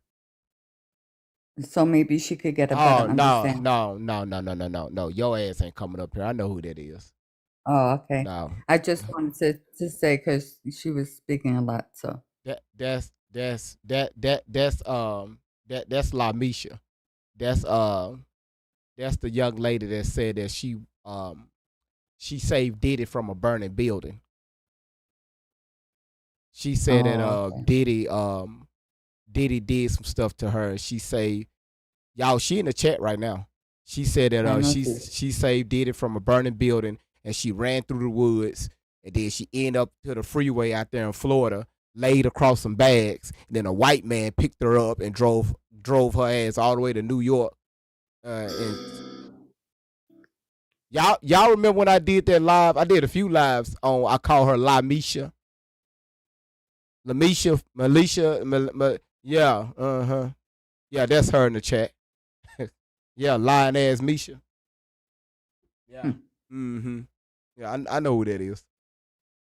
So maybe she could get a Oh better no, understanding. no. Your ass ain't coming up here. I know who that is. Oh, okay. No, I just wanted to say because she was speaking a lot. So that's LaMisha. That's the young lady that said that she saved Diddy from a burning building. She said that okay. Diddy did some stuff to her. She say, y'all, she in the chat right now. She said that I know she saved Diddy from a burning building and she ran through the woods and then she ended up to the freeway out there in Florida, laid across some bags, and then a white man picked her up and drove her ass all the way to New York. And y'all remember when I did that live? I did a few lives on. I call her LaMisha. Melisha, yeah, yeah, that's her in the chat. Yeah, lying ass Misha. Yeah, Mm-hmm. Yeah, I know who that is.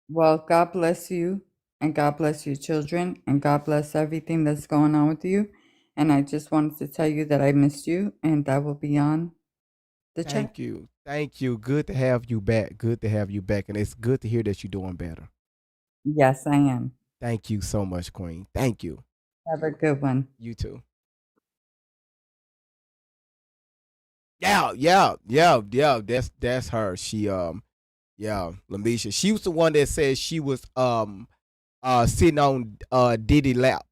Well, God bless you, and God bless your children, and God bless everything that's going on with you. And I just wanted to tell you that I missed you, and that will be on the chat. Thank you. Thank you. Good to have you back. Good to have you back. And it's good to hear that you're doing better. Yes, I am. Thank you so much, Queen. Thank you. Have a good one. You too. Yeah. That's her. She Lamisha. She was the one that said she was sitting on Diddy lap.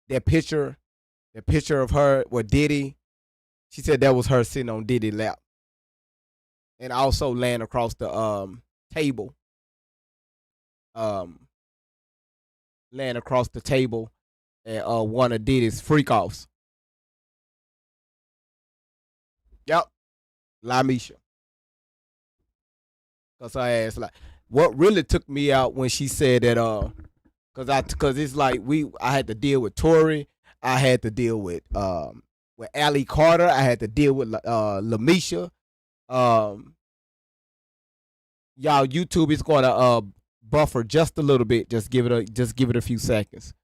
That picture of her with Diddy. She said that was her sitting on Diddy lap. And also laying across the table. Laying across the table at one of Diddy's freak offs. Yep. Lamisha. Cause her ass like what really took me out when she said that cause it's like I had to deal with Tory, I had to deal with Ali Carter, I had to deal with Lamisha. Y'all YouTube is gonna buffer just a little bit. Just give it a few seconds.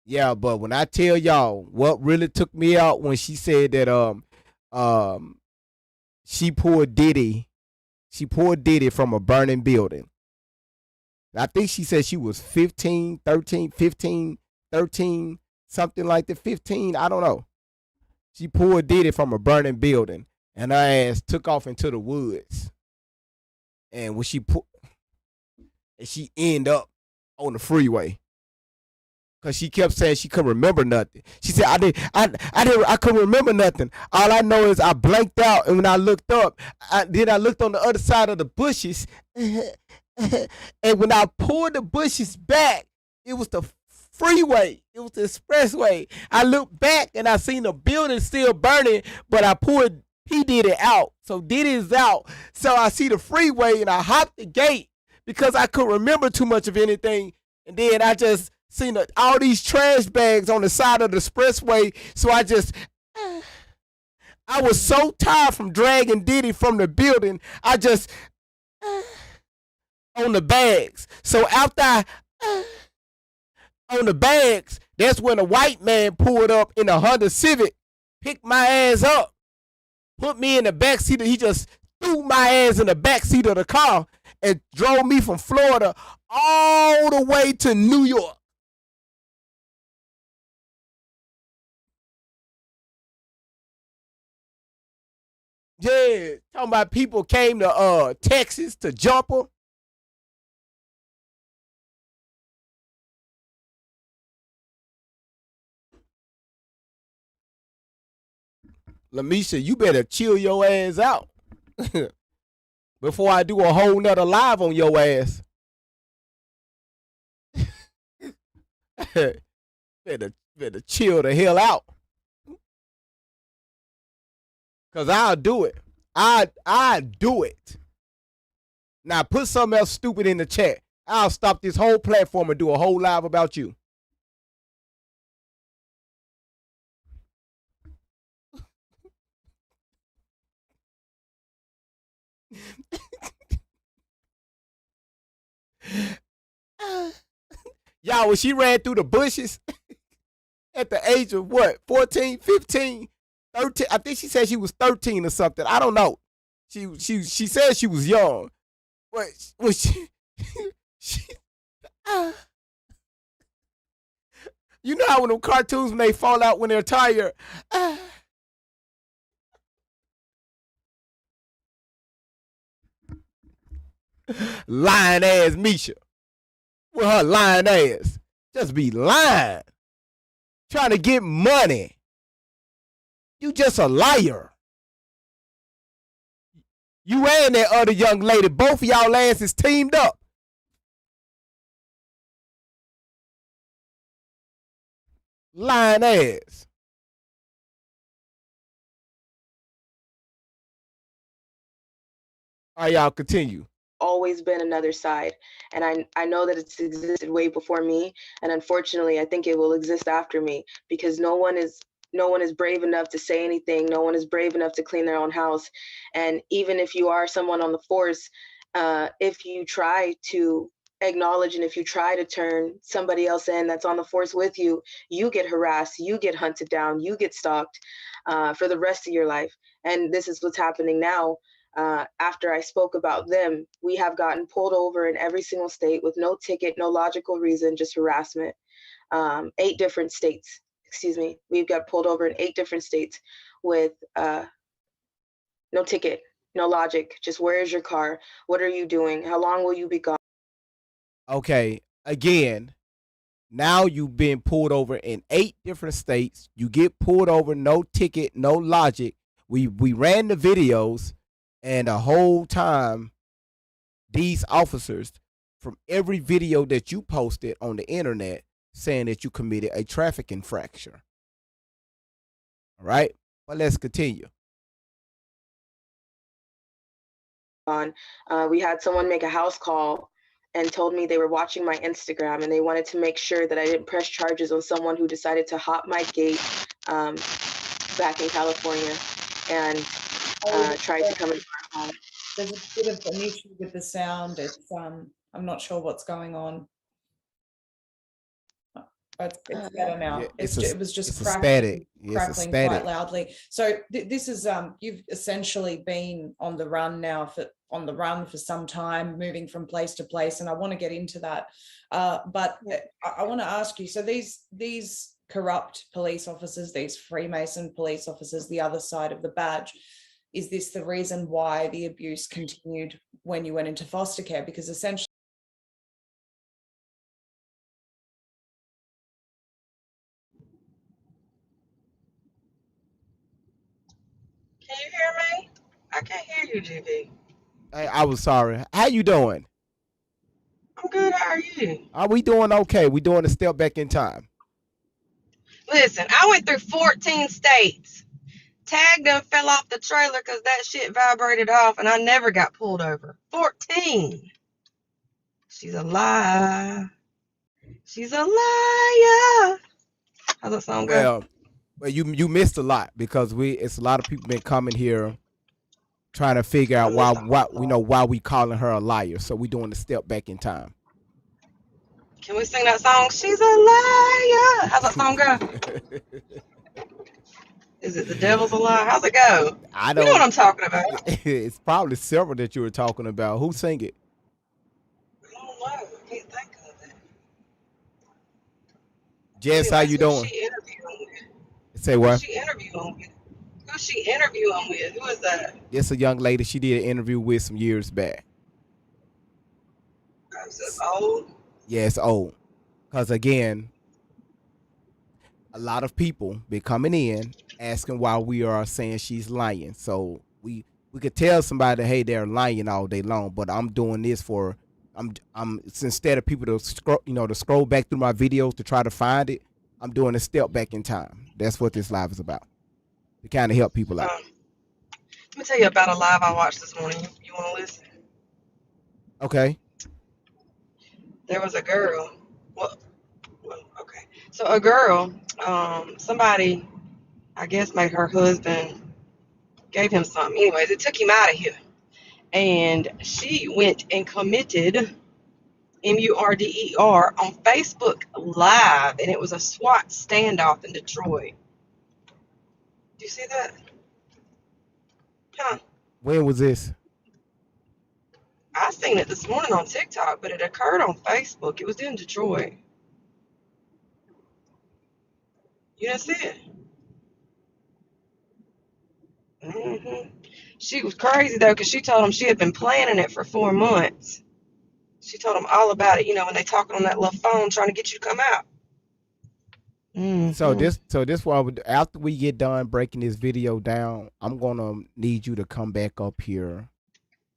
Yeah, but when I tell y'all what really took me out when she said that she pulled Diddy from a burning building. I think she said she was 15, something like that, 15, I don't know. She pulled Diddy from a burning building and her ass took off into the woods. And when she ended up on the freeway. Cause she kept saying she couldn't remember nothing. She said I couldn't remember nothing. All I know is I blanked out, and when I looked up, I looked on the other side of the bushes, and when I pulled the bushes back, it was the freeway. It was the expressway. I looked back and I seen the building still burning, but I pulled P Diddy out. So Diddy is out. So I see the freeway and I hopped the gate because I couldn't remember too much of anything, and then I just seen all these trash bags on the side of the expressway, so I was so tired from dragging Diddy from the building, I just on the bags. So after I on the bags, that's when a white man pulled up in a Honda Civic, picked my ass up, put me in the back seat. He just threw my ass in the back seat of the car and drove me from Florida all the way to New York. Yeah, talking about people came to Texas to jump her. Lamisha, you better chill your ass out before I do a whole nother live on your ass. better chill the hell out. Cause I'll do it. I do it. Now put something else stupid in the chat. I'll stop this whole platform and do a whole live about you. Y'all, when she ran through the bushes at the age of what, 14, 15, 13, I think she said she was 13 or something. I don't know. She said she was young. But when you know how when them cartoons, when they fall out when they're tired. Lying ass Misha. With her lying ass. Just be lying. Trying to get money. You just a liar. You and that other young lady, both of y'all asses teamed up. Lying ass. All right, y'all continue. Always been another side, and I know that it's existed way before me, and unfortunately I think it will exist after me, because no one is no one is brave enough to say anything. No one is brave enough to clean their own house. And even if you are someone on the force, if you try to acknowledge and if you try to turn somebody else in that's on the force with you, you get harassed, you get hunted down, you get stalked for the rest of your life. And this is what's happening now. After I spoke about them, we have gotten pulled over in every single state with no ticket, no logical reason, just harassment. 8 different states, excuse me. We've got pulled over in 8 different states with no ticket, no logic, just where is your car? What are you doing? How long will you be gone? Okay, again, now you've been pulled over in 8 different states. You get pulled over, no ticket, no logic. We ran the videos, and the whole time, these officers from every video that you posted on the internet saying that you committed a traffic infraction. All right, but let's continue. We had someone make a house call and told me they were watching my Instagram and they wanted to make sure that I didn't press charges on someone who decided to hop my gate back in California and tried to come into our home. There's a bit of an issue with the sound. It's I'm not sure what's going on. It's better now. Yeah, It was just it's a crackling, static. Yeah, it's a crackling static. quite loudly. So this is you've essentially been on the run now for some time, moving from place to place, and I want to get into that. But I want to ask you. So these corrupt police officers, these Freemason police officers, the other side of the badge. Is this the reason why the abuse continued when you went into foster care? Because essentially. Can you hear me? I can't hear you, GB. Hey, I was sorry. How you doing? I'm good. How are you? Are we doing okay? We doing a step back in time. Listen, I went through 14 states. Tag done fell off the trailer because that shit vibrated off and I never got pulled over. 14. She's a liar. She's a liar. How's that song go? Well, you missed a lot because it's a lot of people been coming here trying to figure out why we calling her a liar. So we doing a step back in time. Can we sing that song? She's a liar. How's that song go? Is it The Devil's a Lie? How's it go? I don't You know what I'm talking about. It's probably several that you were talking about. Who sang it? I don't know. I can't think of it. Jess, how you doing? Who's she interviewing with? Say what? Who's she interviewing with? Who's she interviewing with? Who is that? It's a young lady she did an interview with some years back. Is it old? Yeah, it's old. Because again, a lot of people be coming in asking why we are saying she's lying. So we could tell somebody, hey, they're lying all day long, but I'm doing this for instead of people to scroll back through my videos to try to find it, I'm doing a step back in time. That's what this live is about. To kind of help people out. Let me tell you about a live I watched this morning. You want to listen? Okay. There was a girl. Well, okay. So a girl, somebody, I guess, made her husband, gave him something. Anyways, it took him out of here. And she went and committed MURDER on Facebook Live. And it was a SWAT standoff in Detroit. Do you see that? Huh. When was this? I seen it this morning on TikTok, but it occurred on Facebook. It was in Detroit. You didn't see it? She was crazy, though, because she told him she had been planning it for 4 months. She told him all about it, when they talking on that little phone trying to get you to come out. So this one, after we get done breaking this video down, I'm gonna need you to come back up here,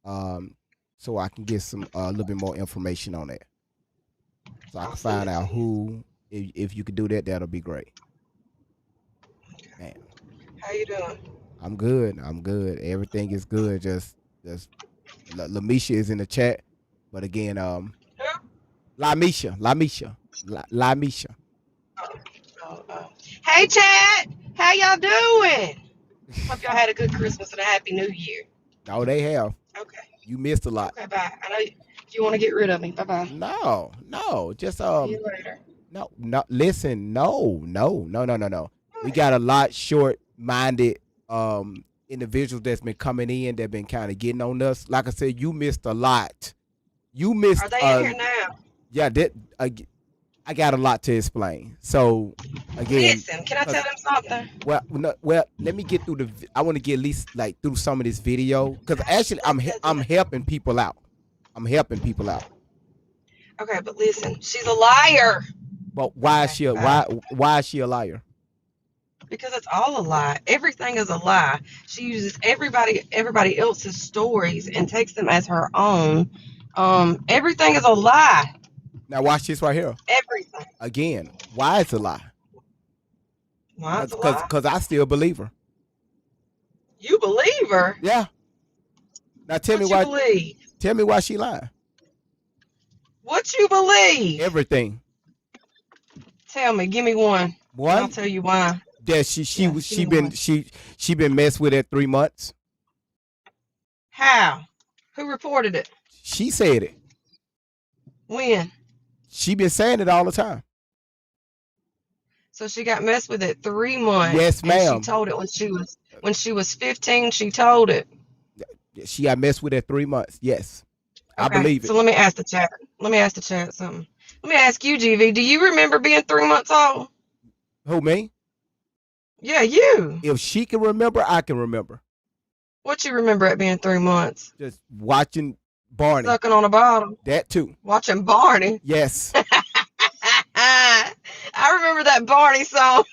so I can get some a little bit more information on it, so I can find out who. If you could do that, that'll be great. Man, How you doing? I'm good. Everything is good. Just Lamisha is in the chat, but again, Lamisha. Hey, Chad. How y'all doing? Hope y'all had a good Christmas and a happy New Year. No, they have. Okay. You missed a lot. Okay, bye. I know you want to get rid of me. Bye bye. No. Just See you later. no. Listen, no. We got a lot short-minded individuals that's been coming in that been kind of getting on us. Like I said, you missed a lot. You missed. Are they in here now? Yeah, I got a lot to explain. So again, Listen, can I tell them something? well, let me get through I want to get at least like through some of this video because actually I'm helping people out. Okay, but listen, she's a liar. But why is she why is she a liar? Because it's all a lie. Everything is a lie. She uses everybody else's stories and takes them as her own. Everything is a lie. Now watch this right here. Everything. Again, why it's a lie? Why it's a lie? Because I still believe her. You believe her? Yeah. Now tell me What you why. believe? Tell me why she lying. What you believe? Everything. Tell me. Give me one. One. I'll tell you why. That she been messed with at 3 months. How? Who reported it? She said it. When? She been saying it all the time. So she got messed with it 3 months. Yes, and ma'am. she told it when she was 15. She told it. She got messed with at 3 months. Yes, I Okay, believe it. So let me ask the chat something. Let me ask you, GV. Do you remember being 3 months old? Who, me? Yeah, you. If she can remember, I can remember. What you remember at being 3 months? Just watching Barney. Sucking on a bottle. That too. Watching Barney. Yes. I remember that Barney song.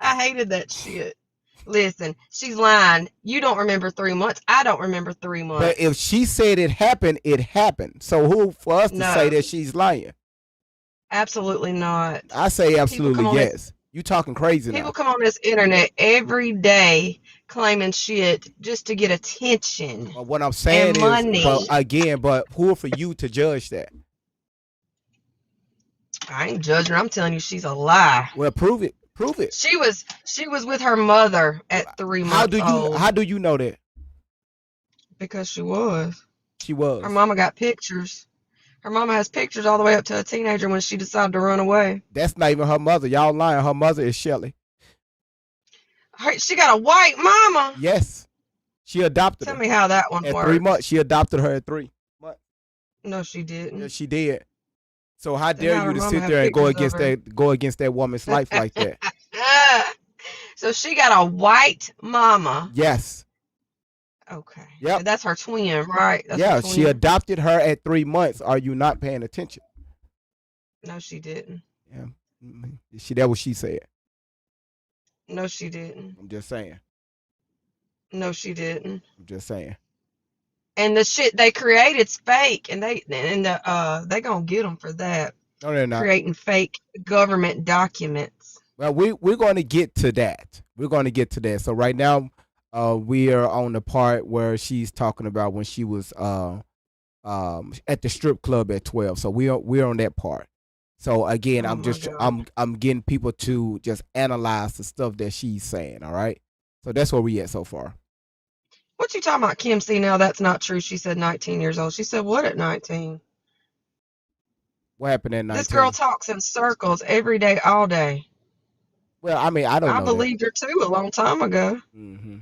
I hated that shit. Listen, she's lying. You don't remember 3 months. I don't remember 3 months. But if she said it happened, it happened. So who for us to No. say that she's lying? Absolutely not. I say absolutely come on yes. You talking crazy People now. come on this internet every day claiming shit just to get attention. But what I'm saying And is, money. but who are for you to judge that? I ain't judging her. I'm telling you, she's a lie. Well, prove it. Prove it. She was with her mother at 3 months old. How do you know that? Because she was. She was. Her mama got pictures. Her mama has pictures all the way up to a teenager when she decided to run away. That's not even her mother. Y'all lying. Her mother is Shelly. She got a white mama. Yes. She adopted Tell her. me how that one At works. 3 months. She adopted her at 3 months. No, she didn't. Yes, she did. So how Then how dare you her to mama sit have there and go pictures of against that woman's life like that? So she got a white mama. Yes. Okay. Yep. So that's her twin, right? That's Yeah, her she twin. adopted her at 3 months. Are you not paying attention? No, she didn't. Yeah. That what she said. No, she didn't. I'm just saying. No, she didn't. I'm just saying. And the shit they created's fake, and they gonna get them for that. No, they're not. Creating fake government documents. Well, we're going to get to that. We're going to get to that. So right now, we are on the part where she's talking about when she was at the strip club at 12. So we're on that part. So again, Oh I'm my just God. I'm getting people to just analyze the stuff that she's saying. All right. So that's where we at so far. What you talking about, Kim C? Now that's not true. She said 19 years old. She said what at 19? What happened at 19? This girl talks in circles every day, all day. Well, I mean, I don't know. I believed her too a long time ago. Mm-hmm.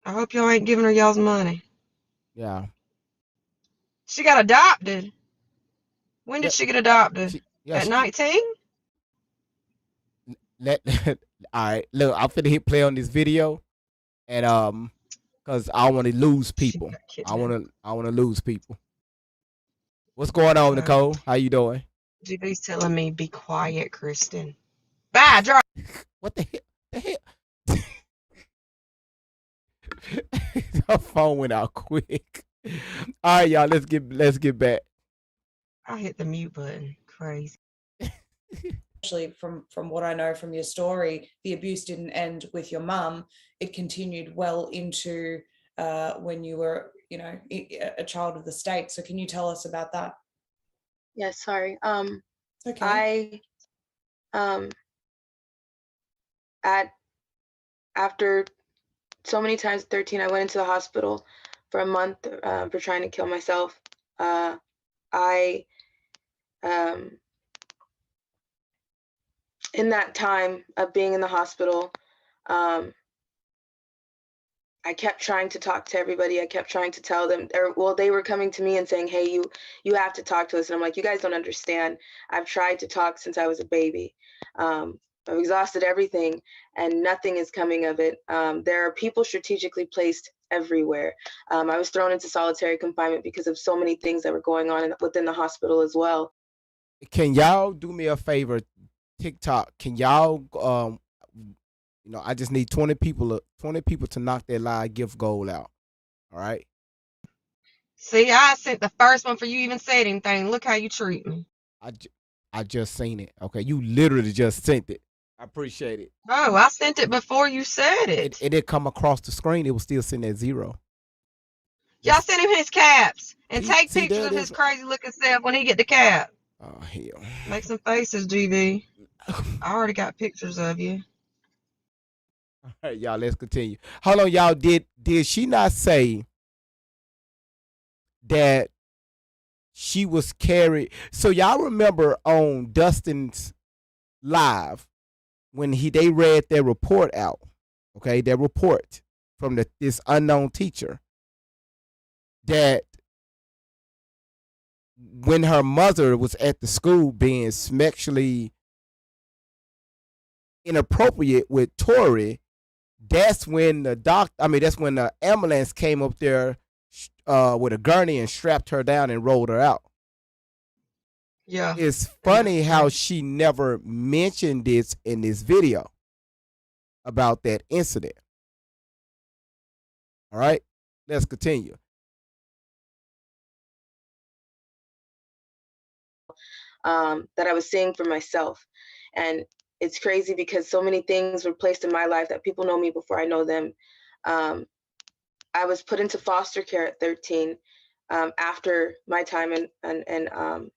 I hope y'all ain't giving her y'all's money. Yeah. She got adopted. When did Yeah. she get adopted? At 19? All right. Look, I'm finna hit play on this video, and cause I want to lose people. I want to lose people. What's going on, Okay. Nicole? How you doing? GB's telling me be quiet, Kristen. Bye, drop. What the hell? Her phone went out quick. All right, y'all. Let's get back. I hit the mute button. Crazy. Actually, from what I know from your story, the abuse didn't end with your mum. It continued well into when you were, a child of the state. So can you tell us about that? Yes, sorry. It's okay. after so many times at 13, I went into the hospital for a month for trying to kill myself. I in that time of being in the hospital, I kept trying to talk to everybody. I kept trying to tell them, they were coming to me and saying, hey, you have to talk to us. And I'm like, you guys don't understand. I've tried to talk since I was a baby. I've exhausted everything and nothing is coming of it. There are people strategically placed everywhere. I was thrown into solitary confinement because of so many things that were going on within the hospital as well. Can y'all do me a favor? TikTok, can y'all I just need 20 people to knock that live gift goal out. All right. See, I sent the first one for you even said anything. Look how you treat me. I just seen it. Okay, you literally just sent it. I appreciate it. Oh, I sent it before you said it. It didn't come across the screen. It was still sitting at 0. Y'all send him his caps and See- take see, pictures there of it his is. crazy looking self when he get the cap. Oh hell. Make some faces, GB. I already got pictures of you. All right, y'all. Let's continue. Hold on, y'all. Did she not say that she was carried? So y'all remember on Dustin's live when they read their report out, okay, their report from this unknown teacher, that when her mother was at the school being sexually inappropriate with Tori, that's when the ambulance came up there with a gurney and strapped her down and rolled her out. Yeah. It's funny how she never mentioned this in this video about that incident. All right, let's continue. That I was seeing for myself. And it's crazy because so many things were placed in my life that people know me before I know them. I was put into foster care at 13 after my time and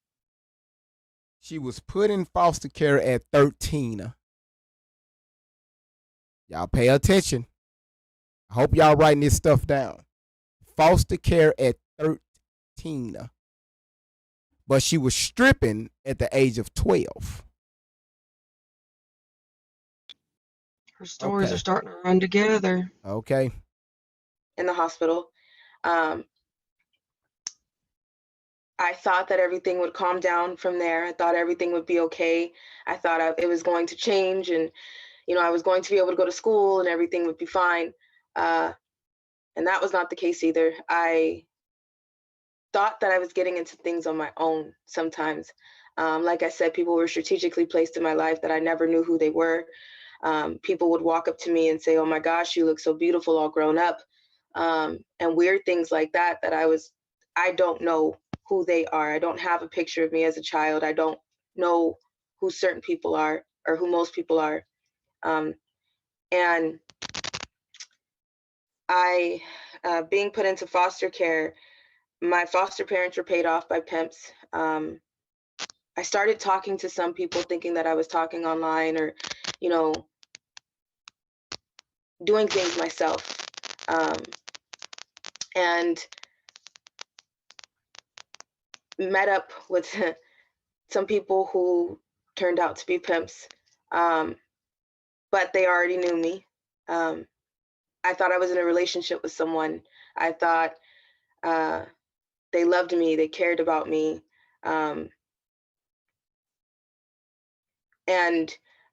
She was put in foster care at 13. Y'all pay attention. I hope y'all writing this stuff down. Foster care at 13. But she was stripping at the age of 12. Her stories Okay. are starting to run together. Okay. in the hospital. I thought that everything would calm down from there. I thought everything would be okay. I thought it was going to change and, I was going to be able to go to school and everything would be fine. And that was not the case either. I thought that I was getting into things on my own sometimes. Like I said, people were strategically placed in my life that I never knew who they were. People would walk up to me and say, oh my gosh, you look so beautiful all grown up. And weird things like that I don't know who they are. I don't have a picture of me as a child. I don't know who certain people are or who most people are. And I, being put into foster care, my foster parents were paid off by pimps. I started talking to some people thinking that I was talking online or, doing things myself. And met up with some people who turned out to be pimps, but they already knew me. I thought I was in a relationship with someone. I thought they loved me, they cared about me. And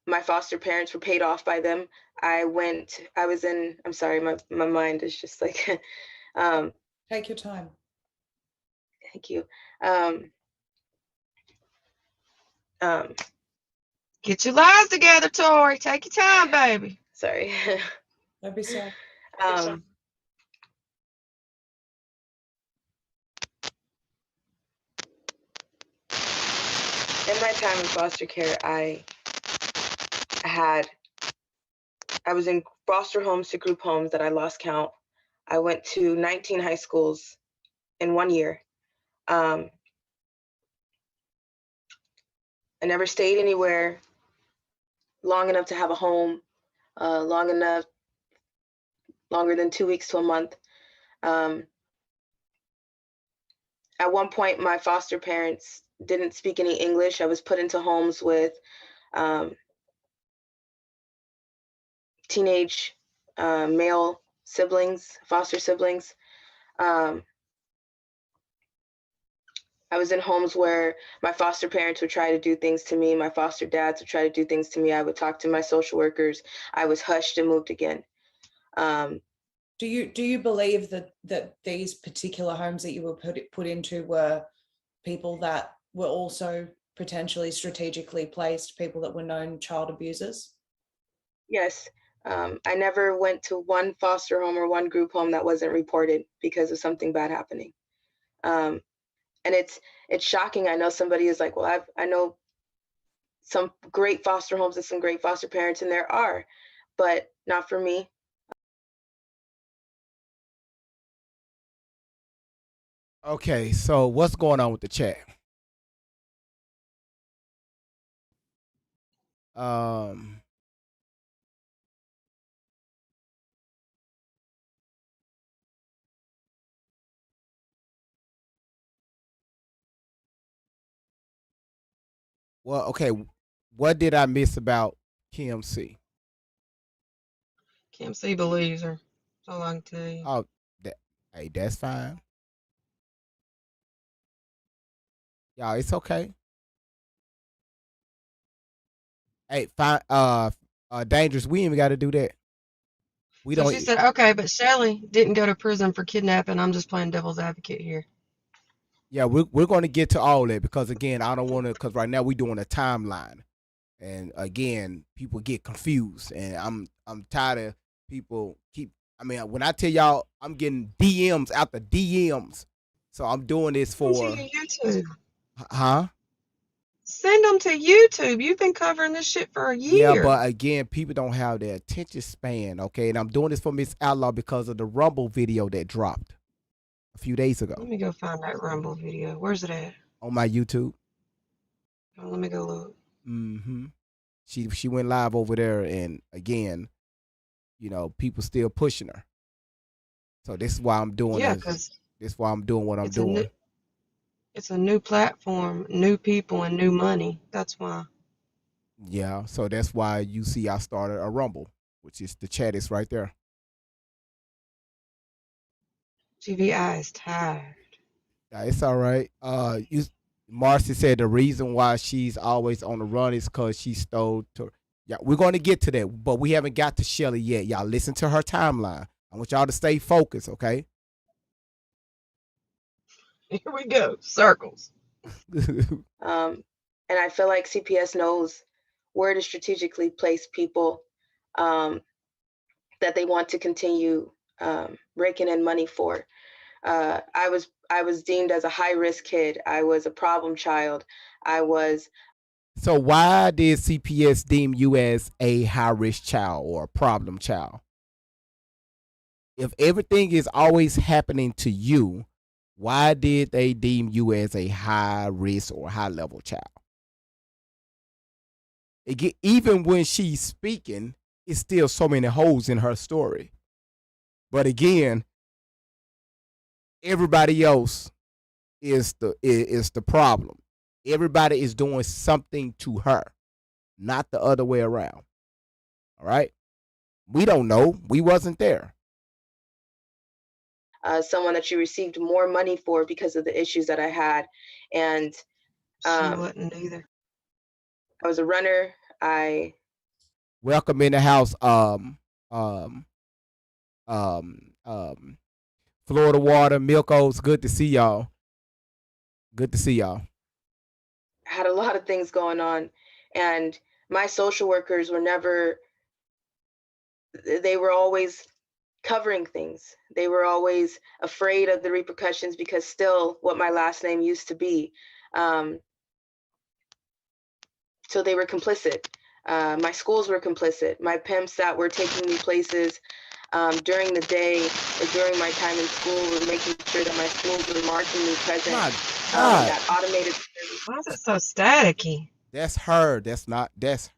my foster parents were paid off by them. I'm sorry, my mind is just like, Take your time. thank you. Get your lives together, Tori. Take your time, baby. Sorry. Don't be sorry. In my time in foster care, I was in foster homes to group homes that I lost count. I went to 19 high schools in 1 year. I never stayed anywhere long enough to have a home. longer than 2 weeks to a month. At one point, my foster parents didn't speak any English. I was put into homes with teenage male siblings, foster siblings. I was in homes where my foster parents would try to do things to me. My foster dads would try to do things to me. I would talk to my social workers. I was hushed and moved again. Do you believe that these particular homes that you were put into were people that were also potentially strategically placed, people that were known child abusers? Yes. I never went to one foster home or one group home that wasn't reported because of something bad happening. And it's shocking. I know somebody is like, well, I know some great foster homes and some great foster parents, and there are, but not for me. Okay, so what's going on with the chat? Well, okay, what did I miss about Kim C? Kim C believes her. That's all I can tell you. Oh, hey, that's fine. Y'all, it's okay. Hey, fine. Dangerous. We ain't even got to do that. We So don't. she said, okay, but Shelly didn't go to prison for kidnapping. I'm just playing devil's advocate here. Yeah, we're going to get to all that because again, I don't want to. Because right now we're doing a timeline, and again, people get confused, and I'm tired of people keep. I mean, when I tell y'all, I'm getting DMs after DMs, so I'm doing this Send for. them to YouTube. Huh? Send them to YouTube. You've been covering this shit for a Yeah, year. but again, people don't have their attention span, okay? And I'm doing this for Miss Outlaw because of the Rumble video that dropped a few days ago Let me go find that Rumble video. Where's it at? on my YouTube. Oh, let me go look. Mm-hmm. She went live over there, and again, people still pushing her. So this is why I'm doing Yeah, this. because This is why I'm doing what I'm doing. it's a new platform, new people, and new money. That's why. Yeah, so that's why you see I started a Rumble, which is the chat is right there. GVI is tired. Yeah, it's all right. Marcy said the reason why she's always on the run is because she stole. Yeah, we're going to get to that, but we haven't got to Shelly yet. Y'all listen to her timeline. I want y'all to stay focused, okay? Here we go. Circles. And I feel like CPS knows where to strategically place people that they want to continue raking in money for. I was deemed as a high-risk kid. I was a problem child. So why did CPS deem you as a high-risk child or a problem child? If everything is always happening to you, why did they deem you as a high-risk or high-level child? Even when she's speaking, it's still so many holes in her story. But again, everybody else is the problem. Everybody is doing something to her, not the other way around. All right? We don't know. We wasn't there. Someone that you received more money for because of the issues that I had. And She wasn't either. I was a runner. Welcome in the house. Florida Water, Milk Oats. Good to see y'all. Good to see y'all. Had a lot of things going on, and my social workers they were always covering things. They were always afraid of the repercussions because still what my last name used to be. So they were complicit. My schools were complicit. My pimps that were taking me places during the day or during my time in school were making sure that my schools were marking me present. My God. That automated. Why is it so staticky? That's her. That's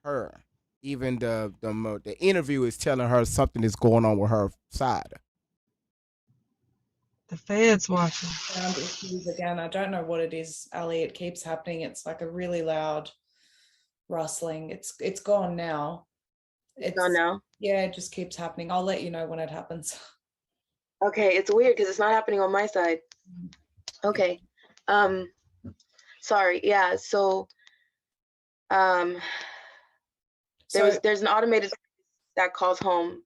her. Even the interview is telling her something is going on with her side. The feds watching. Sound issues again. I don't know what it is, Ali. It keeps happening. It's like a really loud rustling. It's gone now. It's gone now. Yeah, it just keeps happening. I'll let you know when it happens. Okay, it's weird because it's not happening on my side. Okay. Sorry. Yeah. So, there's an automated that calls home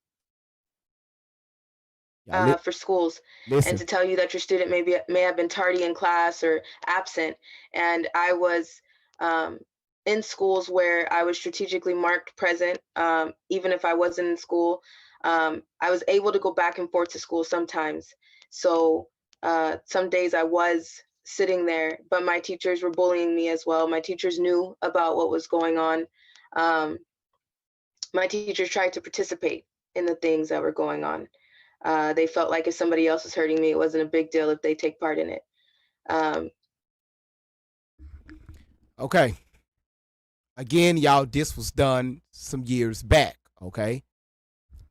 for schools and to tell you that your student may have been tardy in class or absent. And I was in schools where I was strategically marked present, even if I wasn't in school. I was able to go back and forth to school sometimes. So some days I was sitting there, but my teachers were bullying me as well. My teachers knew about what was going on. My teachers tried to participate in the things that were going on. They felt like if somebody else was hurting me, it wasn't a big deal if they take part in it. Okay. Again, y'all, this was done some years back. Okay.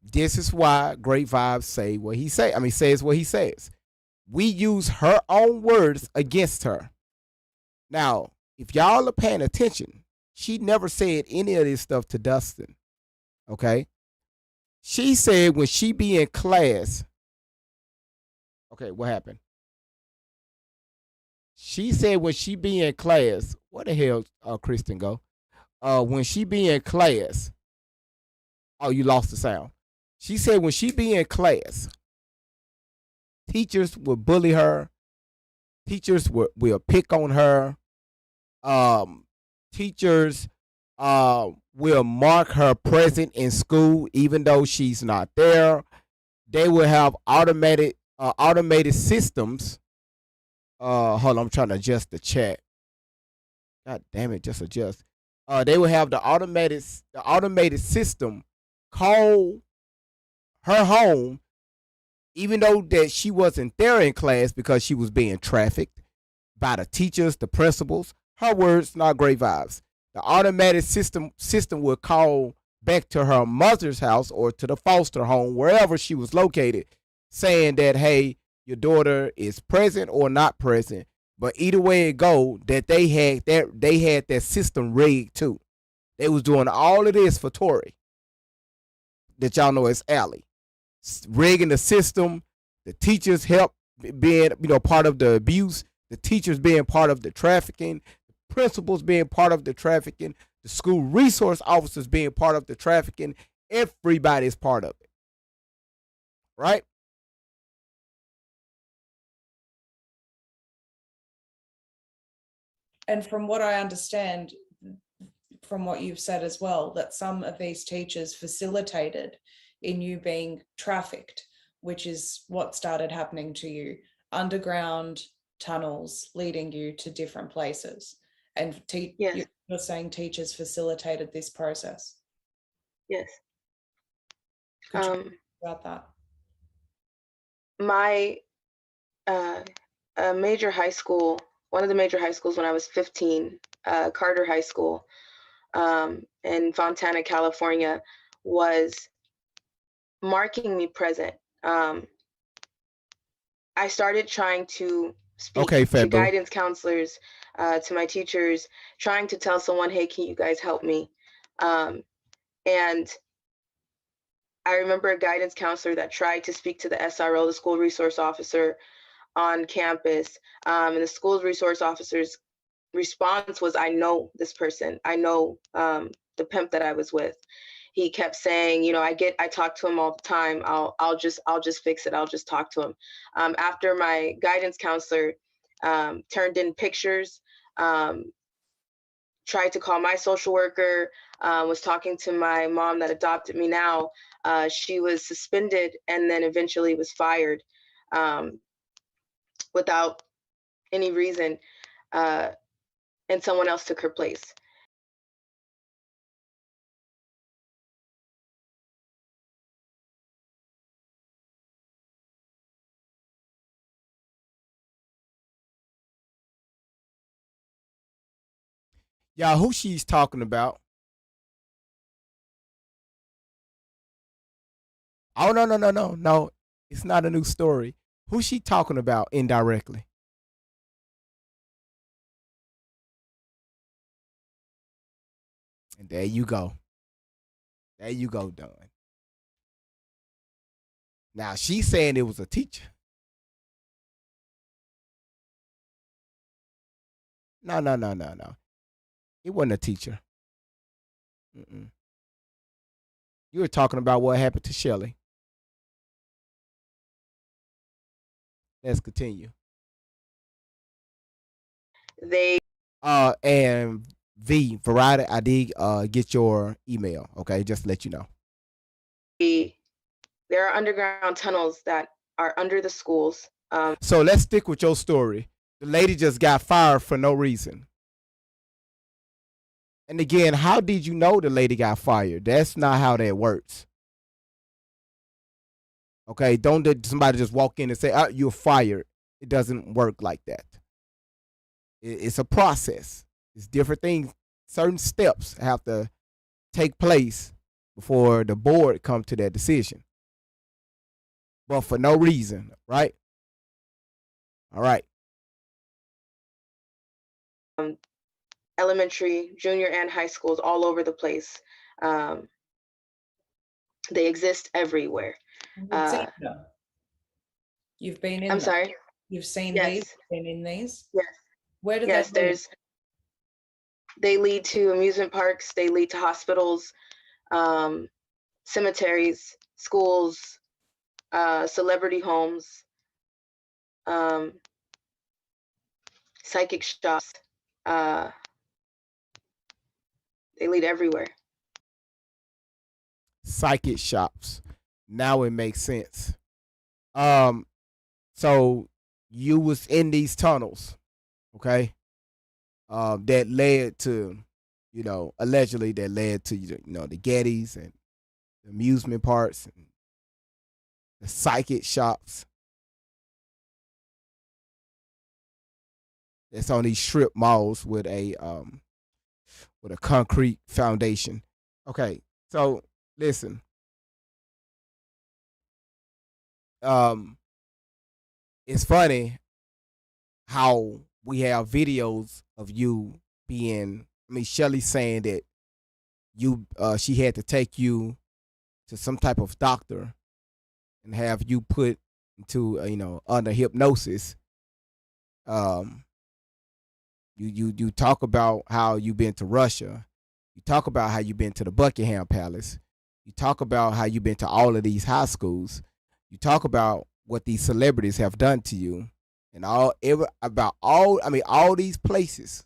This is why Great Vibes say what he say. I mean, says what he says. We use her own words against her. Now, if y'all are paying attention, she never said any of this stuff to Dustin. Okay. She said when she be in class. Okay, what happened? She said when she be in class. Where the hell Kristen go? When she be in class. Oh, you lost the sound. She said when she be in class, teachers will bully her. Teachers will pick on her. Teachers will mark her present in school even though she's not there. They will have automated systems. Hold on, I'm trying to adjust the chat. God damn it, just adjust. They will have the automated system call her home, even though that she wasn't there in class because she was being trafficked by the teachers, the principals. Her words, not Great Vibes. The automated system will call back to her mother's house or to the foster home, wherever she was located, saying that, hey, your daughter is present or not present. But either way it go, that they had that system rigged too. They was doing all of this for Tori, that y'all know as Allie, rigging the system. The teachers help being part of the abuse. The teachers being part of the trafficking. The principals being part of the trafficking. The school resource officers being part of the trafficking. Everybody is part of it, right? And from what I understand, from what you've said as well, that some of these teachers facilitated in you being trafficked, which is what started happening to you. Underground tunnels leading you to different places. And Yes. You're saying teachers facilitated this process. Yes. Could you talk about that? My major high school, one of the major high schools when I was 15, Carter High School in Fontana, California, was marking me present. I started trying to speak to guidance counselors, to my teachers, trying to tell someone, hey, can you guys help me? And I remember a guidance counselor that tried to speak to the SRO, the school resource officer on campus. And the school resource officer's response was, I know this person. I know the pimp that I was with. He kept saying, I talk to him all the time. I'll just fix it. I'll just talk to him. After my guidance counselor turned in pictures, tried to call my social worker, was talking to my mom that adopted me now. She was suspended and then eventually was fired without any reason, and someone else took her place. Y'all, who she's talking about Oh no. It's not a new story. Who's she talking about indirectly? And there you go. There you go, Don. Now she's saying it was a teacher. No. It wasn't a teacher. Mm-mm. You were talking about what happened to Shelly. Let's continue. They And V Variety, I did get your email. Okay, just to let you know. there are underground tunnels that are under the schools. So let's stick with your story. The lady just got fired for no reason. And again, how did you know the lady got fired? That's not how that works. Okay, don't let somebody just walk in and say, "Oh, you're fired." It doesn't work like that. It's a process. It's different things. Certain steps have to take place before the board come to that decision. But for no reason, right? All right. Elementary, junior, and high schools all over the place. They exist everywhere. You've seen them. You've been in I'm them. sorry. You've seen Yes. these, been in these. Yes. Where do Yes, they lead? they lead to amusement parks, they lead to hospitals, cemeteries, schools, celebrity homes, psychic shops. They lead everywhere. Psychic shops. Now it makes sense. So you was in these tunnels, okay? That led to, allegedly that led to the Gettys and the amusement parks and the psychic shops. That's on these strip malls with a concrete foundation. Okay, so listen. It's funny how we have videos of you being. I mean, Shelly saying that she had to take you to some type of doctor and have you put into under hypnosis. You talk about how you've been to Russia. You talk about how you've been to the Buckingham Palace. You talk about how you've been to all of these high schools. You talk about what these celebrities have done to you, and all these places,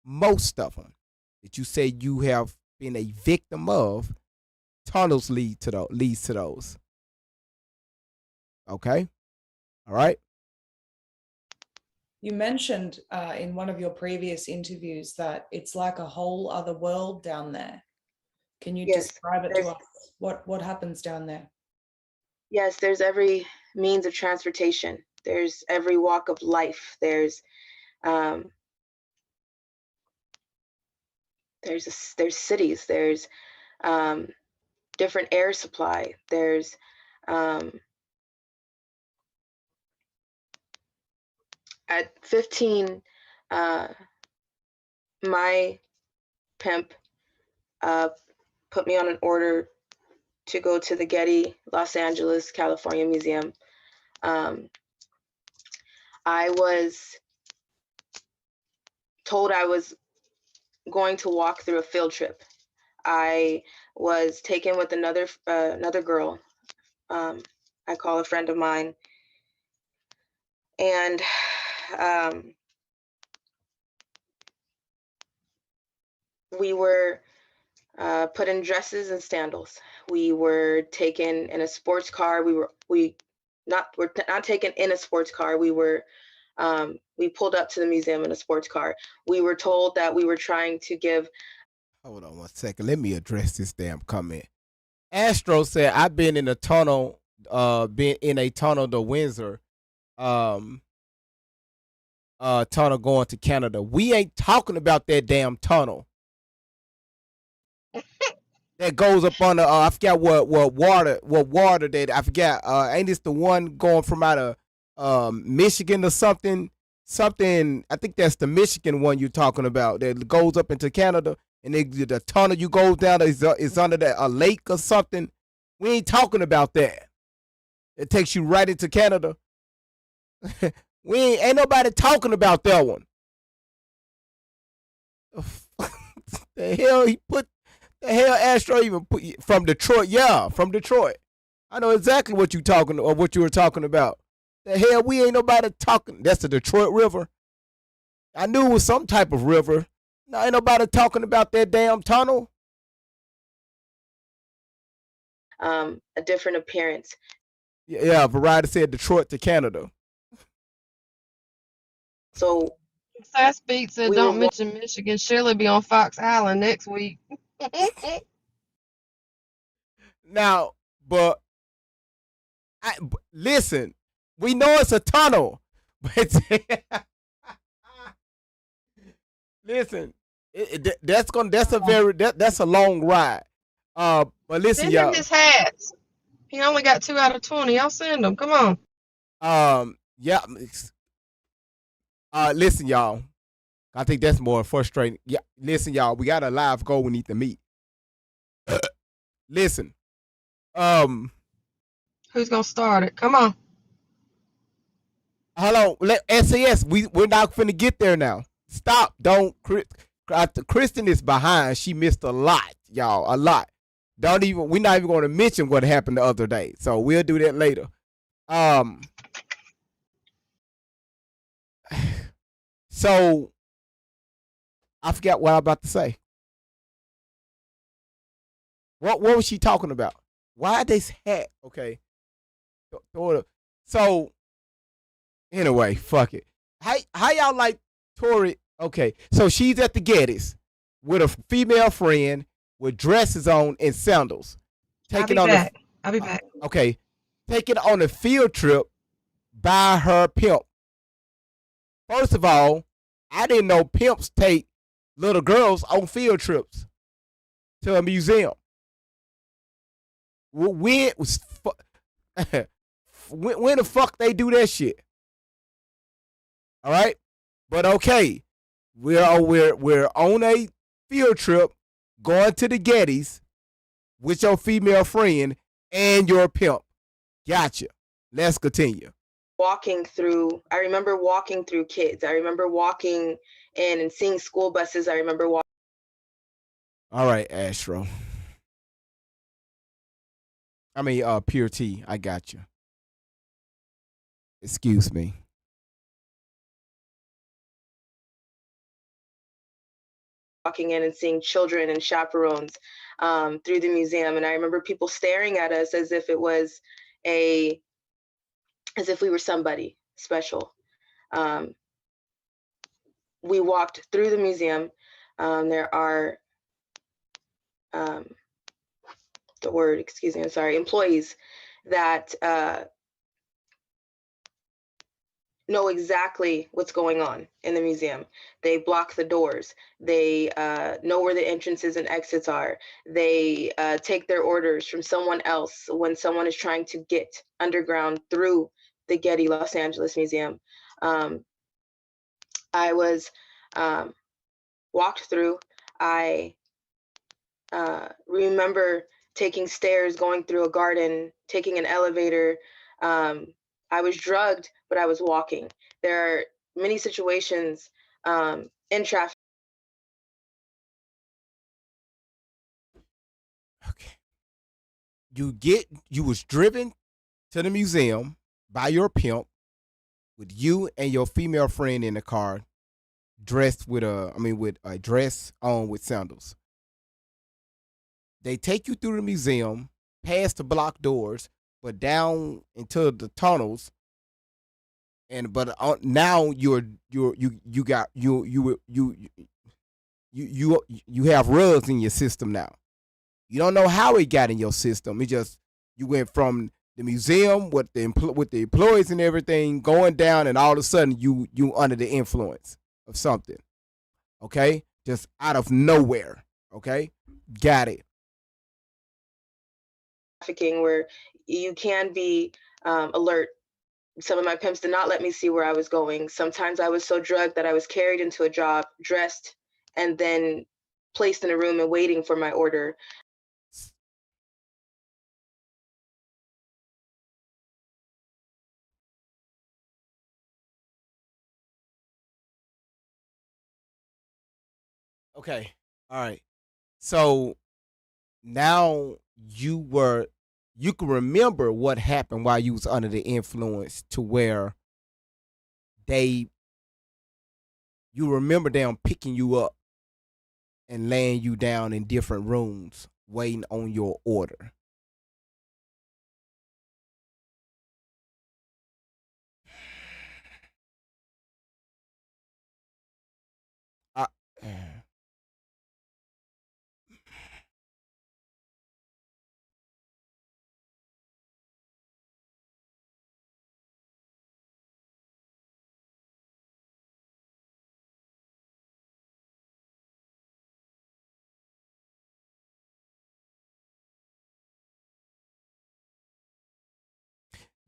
most of them that you say you have been a victim of, tunnels leads to those. Okay, all right. You mentioned in one of your previous interviews that it's like a whole other world down there. Can you Yes, describe it to us? What happens down there? Yes, there's every means of transportation. There's every walk of life. There's cities. There's different air supply. There's at 15, my pimp put me on an order to go to the Getty Los Angeles, California Museum. I was told I was going to walk through a field trip. I was taken with another girl. I call a friend of mine, and we were put in dresses and sandals. We were taken in a sports car. We're not taken in a sports car. We pulled up to the museum in a sports car. We were told that we were trying to give. Hold on one second. Let me address this damn comment. Astro said, "I've been in a tunnel. Been in a tunnel to Windsor. Tunnel going to Canada. We ain't talking about that damn tunnel." that goes up on the I forgot what water that I forgot. Ain't this the one going from out of Michigan or something? Something I think that's the Michigan one you're talking about that goes up into Canada, and the tunnel you go down is under a lake or something. We ain't talking about that. It takes you right into Canada. Ain't nobody talking about that one. The hell he put the hell Astro even put from Detroit? Yeah, from Detroit. I know exactly what you were talking about. The hell, we ain't nobody talking. That's the Detroit River. I knew it was some type of river. No, ain't nobody talking about that damn tunnel. A different appearance. Yeah, Variety said Detroit to Canada. So Sass Beat said, We don't were- mention Michigan. Shirley be on Fox Island next week. Now, but listen, we know it's a tunnel, but listen, that's a long ride. But listen, Send y'all. him his hats. He only got 2 out of 20. I'll send him. Come on. Yeah. Listen, y'all. I think that's more frustrating. Yeah, listen, y'all. We got a live goal we need to meet. Listen. Who's gonna start it? Come on. Hold on. SAS. We're not finna get there now. Stop. Don't. Kristen is behind. She missed a lot, y'all. A lot. We're not even going to mention what happened the other day. So we'll do that later. So I forgot what I was about to say. What was she talking about? Why this hat? Okay. So anyway, fuck it. How y'all like Tori? Okay, so she's at the Gettys with a female friend with dresses on and sandals. I'll be back. Okay, taking on a field trip by her pimp. First of all, I didn't know pimps take little girls on field trips to a museum. When the fuck they do that shit? All right, but okay, we're on a field trip going to the Gettys with your female friend and your pimp. Gotcha. Let's continue. I remember walking through kids. I remember walking in and seeing school buses. I remember walking. All right, Astro. I mean, Pure T, I got you. Excuse me. Walking in and seeing children and chaperones through the museum, and I remember people staring at us as if we were somebody special. We walked through the museum. There are employees that know exactly what's going on in the museum. They block the doors. They know where the entrances and exits are. They take their orders from someone else when someone is trying to get underground through the Getty Los Angeles Museum. I was walked through. I remember taking stairs, going through a garden, taking an elevator. I was drugged, but I was walking. There are many situations in traffic. Okay. You was driven to the museum by your pimp with you and your female friend in the car, dressed with a dress on with sandals. They take you through the museum, past the blocked doors, but down into the tunnels. But now you have rugs in your system now. You don't know how it got in your system. It just you went from the museum with the employees and everything going down, and all of a sudden you under the influence of something. Okay, just out of nowhere. Okay, got it. trafficking where you can be alert. Some of my pimps did not let me see where I was going. Sometimes I was so drugged that I was carried into a job, dressed, and then placed in a room and waiting for my order. Okay. All right. So now you can remember what happened while you was under the influence to where they you remember them picking you up and laying you down in different rooms waiting on your order. I,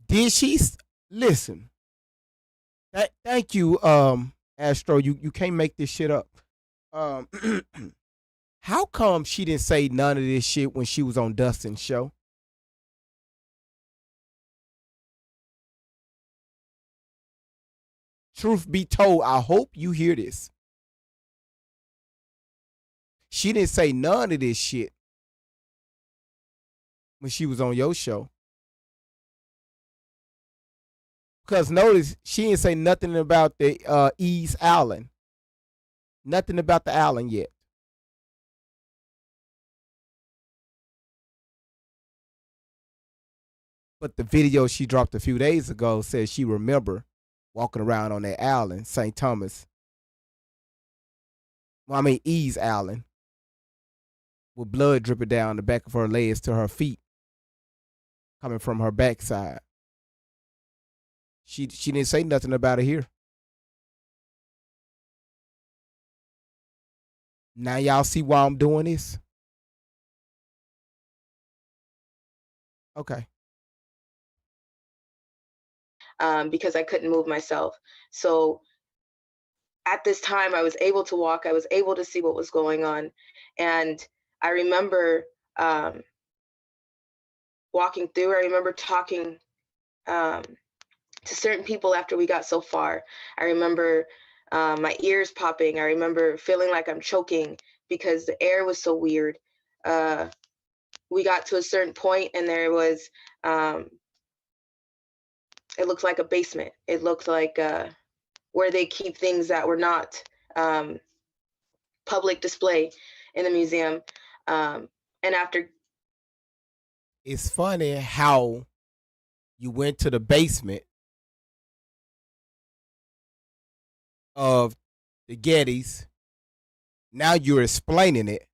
did she listen? Thank you, Astro. You can't make this shit up. Um, how come she didn't say none of this shit when she was on Dustin's show? Truth be told, I hope you hear this. She didn't say none of this shit when she was on your show. Because notice she didn't say nothing about the East Allen. Nothing about the Allen yet. But the video she dropped a few days ago says she remember walking around on that Allen, St. Thomas. Well, I mean East Allen, with blood dripping down the back of her legs to her feet, coming from her backside. She didn't say nothing about it here. Now y'all see why I'm doing this? Okay. Because I couldn't move myself. So at this time, I was able to walk. I was able to see what was going on. And I remember walking through. I remember talking to certain people after we got so far. I remember my ears popping. I remember feeling like I'm choking because the air was so weird. We got to a certain point and there was, it looked like a basement. It looked like where they keep things that were not public display in the museum. And after, It's funny how you went to the basement of the Gettys. Now you're explaining it,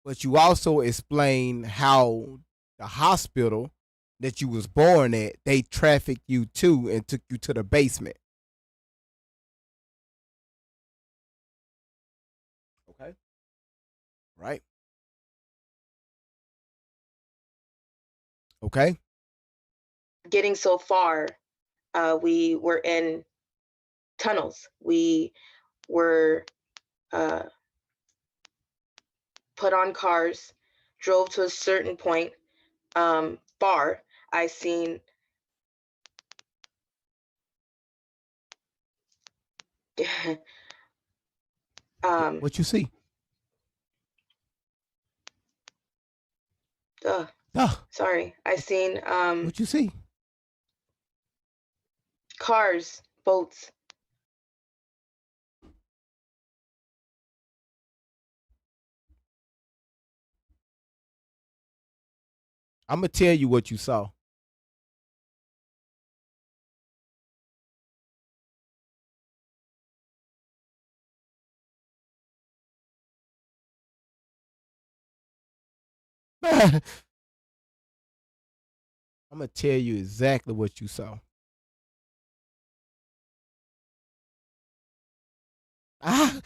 but you also explain how the hospital that you was born at, they trafficked you to and took you to the basement. Okay. Right. Okay. getting so far, we were in tunnels. We were put on cars, drove to a certain point, far. I seen What you see? sorry. I seen What you see? cars, boats. I'm gonna tell you what you saw. I'm gonna tell you exactly what you saw. Ah,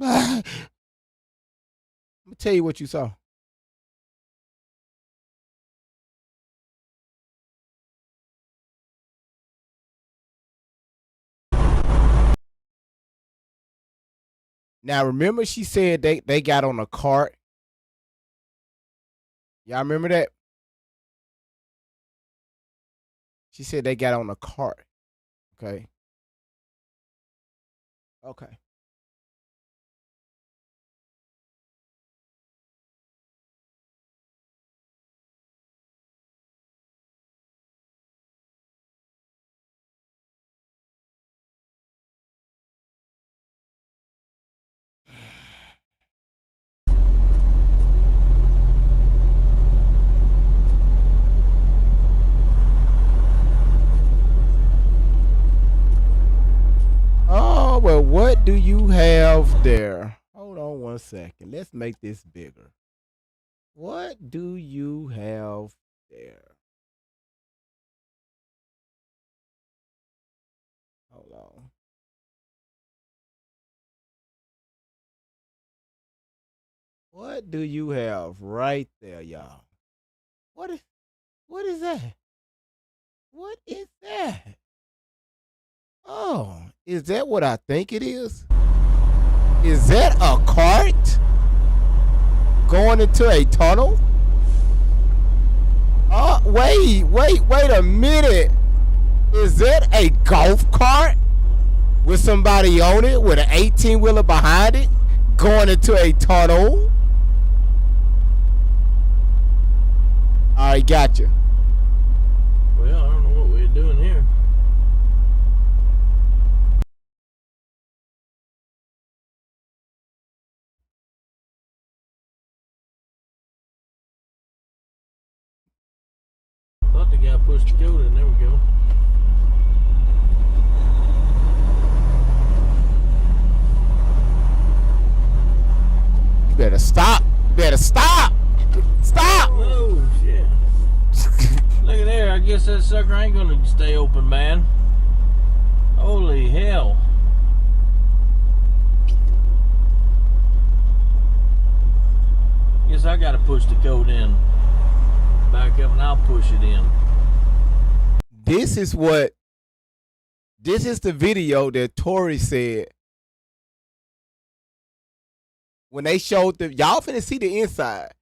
I'm gonna tell you what you saw. Now remember she said they got on a cart. Y'all remember that? She said they got on a cart. Okay. Okay. Oh, well, what do you have there? Hold on one second. Let's make this bigger. What do you have there? Hold on. What do you have right there, y'all? What is that? What is that? Oh, is that what I think it is? Is that a cart going into a tunnel? Oh, wait a minute. Is that a golf cart with somebody on it with an 18-wheeler behind it going into a tunnel? All right, gotcha. Well, I don't know what we're doing here. Thought the guy pushed the code in. There we go. You better stop. You better stop. Stop. Oh, shit. Look at there. I guess that sucker ain't gonna stay open, man. Holy hell. Guess I gotta push the code in. Back up and I'll push it in. This is the video that Tori said when they showed y'all finna see the inside.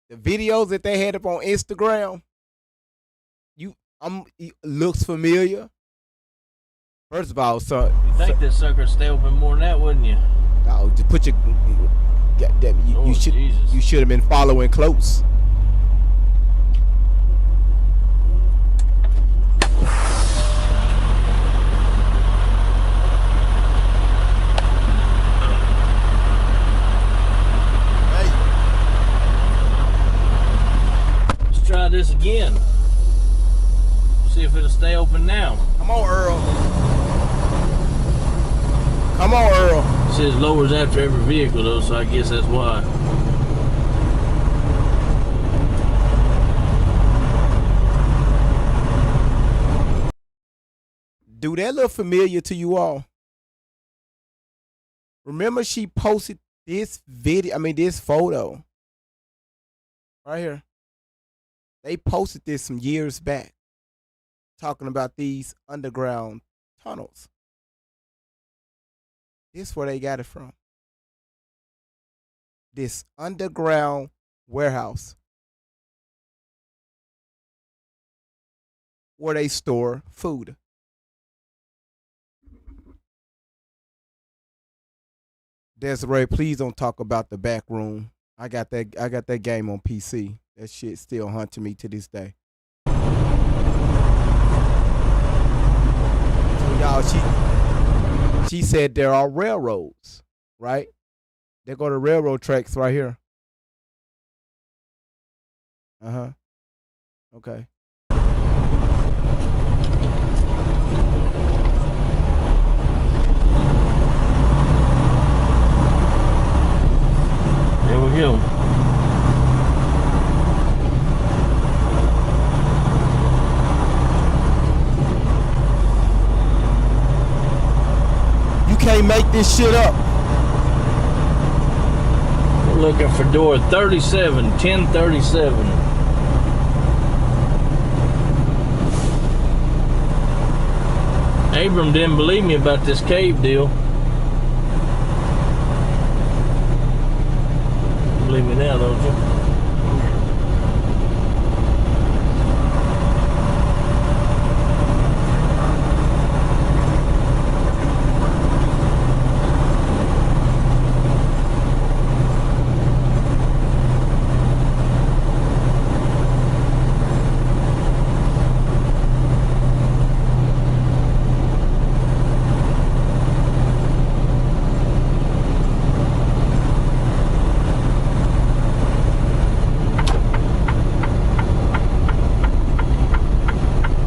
The videos that they had up on Instagram. It looks familiar. First of all, son, You think that sucker stay open more than that, wouldn't you? no, just put your Oh, Jesus. you should have been following close. Let's try this again. See if it'll stay open now. Come on, Earl. Come on, Earl. It says lowers after every vehicle though, so I guess that's why. Do that look familiar to you all? Remember she posted this this photo right here. They posted this some years back talking about these underground tunnels. This is where they got it from. This underground warehouse where they store food. Desiree, please don't talk about the back room. I got that game on PC. That shit still haunting me to this day. So y'all, she said there are railroads, right? They go to railroad tracks right here. Uh-huh. Okay. There we go. You can't make this shit up. Looking for door 37, 1037. Abram didn't believe me about this cave deal. Believe me now, don't you?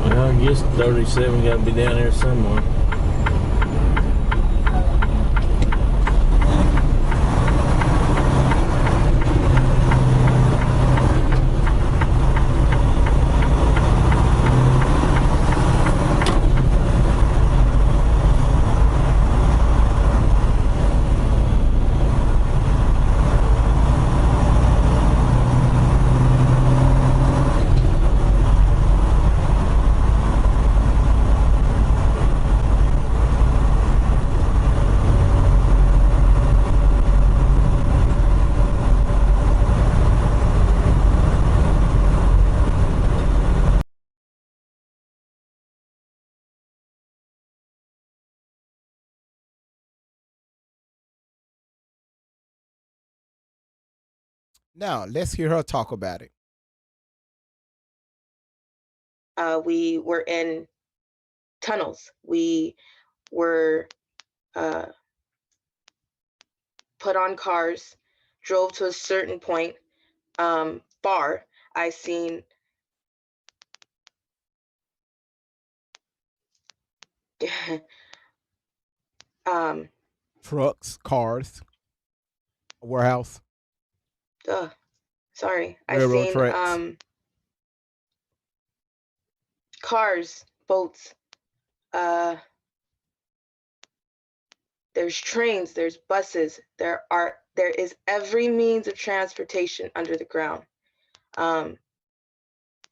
Well, I guess 37 got to be down there somewhere. Now let's hear her talk about it. We were in tunnels. We were put on cars, drove to a certain point, bar. I seen Trucks, cars, a warehouse, sorry. I railroad seen tracks. cars, boats, there's trains, there's buses, there is every means of transportation under the ground.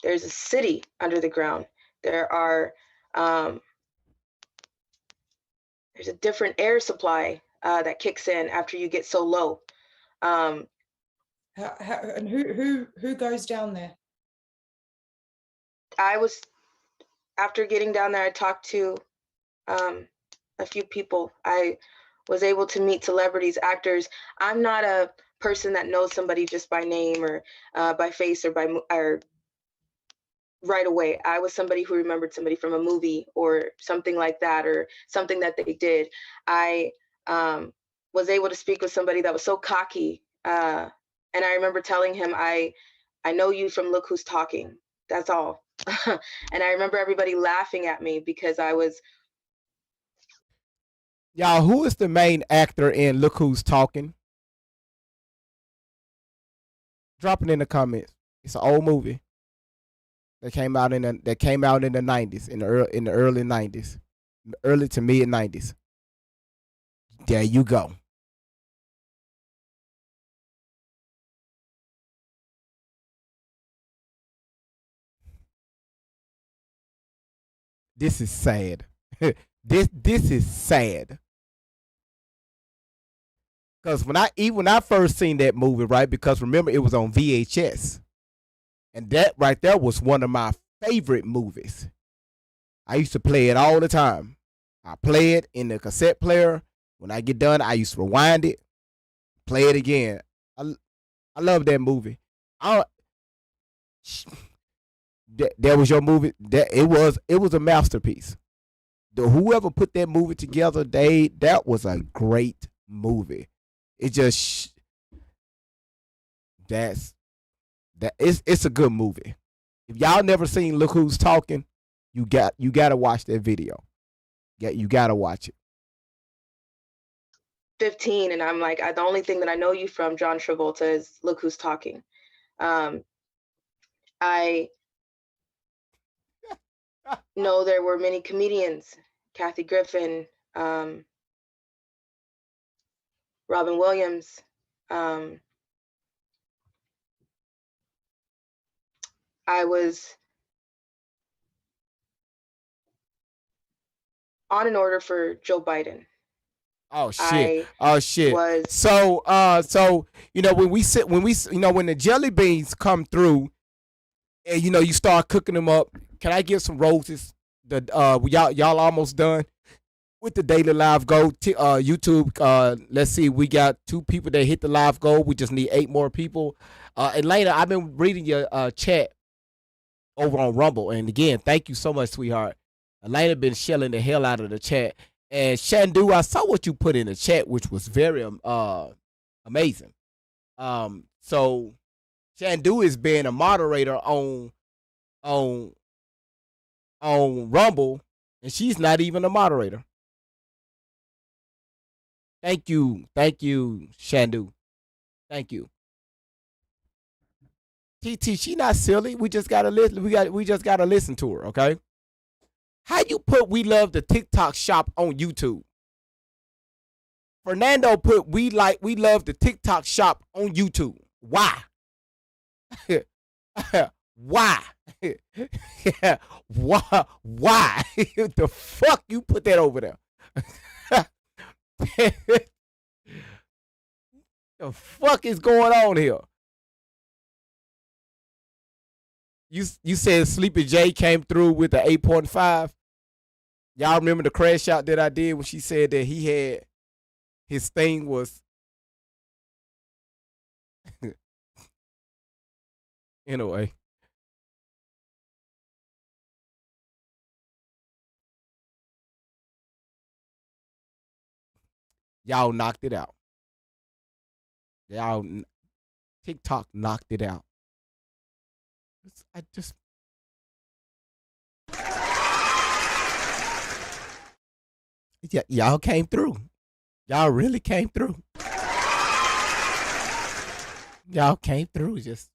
There's a city under the ground. There are there's a different air supply that kicks in after you get so low. And who goes down there? After getting down there, I talked to a few people. I was able to meet celebrities, actors. I'm not a person that knows somebody just by name or by face or right away. I was somebody who remembered somebody from a movie or something like that, or something that they did. I was able to speak with somebody that was so cocky, and I remember telling him, I know you from Look Who's Talking. That's all. And I remember everybody laughing at me because I was. Y'all, who is the main actor in Look Who's Talking? Drop it in the comments. It's an old movie that came out in the 90s, in the early 90s, early to mid 90s. There you go. This is sad. This is sad. Because when I first seen that movie, right? Because remember, it was on VHS, and that right there was one of my favorite movies. I used to play it all the time. I play it in the cassette player. When I get done, I used to rewind it, play it again. I love that movie. That was your movie. It was a masterpiece. Whoever put that movie together, that was a great movie. It just it's a good movie. If y'all never seen Look Who's Talking, you gotta watch that video. You gotta watch it. 15, and I'm like, the only thing that I know you from, John Travolta, is Look Who's Talking. I know there were many comedians, Kathy Griffin, Robin Williams, I was on an order for Joe Biden. Oh shit. I Oh shit. was So you know when when the jelly beans come through and you know you start cooking them up, can I get some roses? The y'all almost done with the daily live goal. YouTube. Let's see, we got 2 people that hit the live goal. We just need 8 more people. Elena, I've been reading your chat over on Rumble, and again, thank you so much, sweetheart. Elena been shelling the hell out of the chat. And Shandu, I saw what you put in the chat, which was very amazing. So Shandu is being a moderator on Rumble, and she's not even a moderator. Thank you, Shandu. Thank you. TT, she not silly. We just gotta listen. We just gotta listen to her, okay? How you put "We Love the TikTok Shop" on YouTube? Fernando put "We love the TikTok Shop" on YouTube. Why? Why? Why? Why? The fuck you put that over there? The fuck is going on here? You said Sleepy J came through with the 8.5. Y'all remember the crash out that I did when she said that he had his thing was anyway. Y'all knocked it out. Y'all TikTok knocked it out. I just y'all came through. Y'all really came through. Y'all came through. Just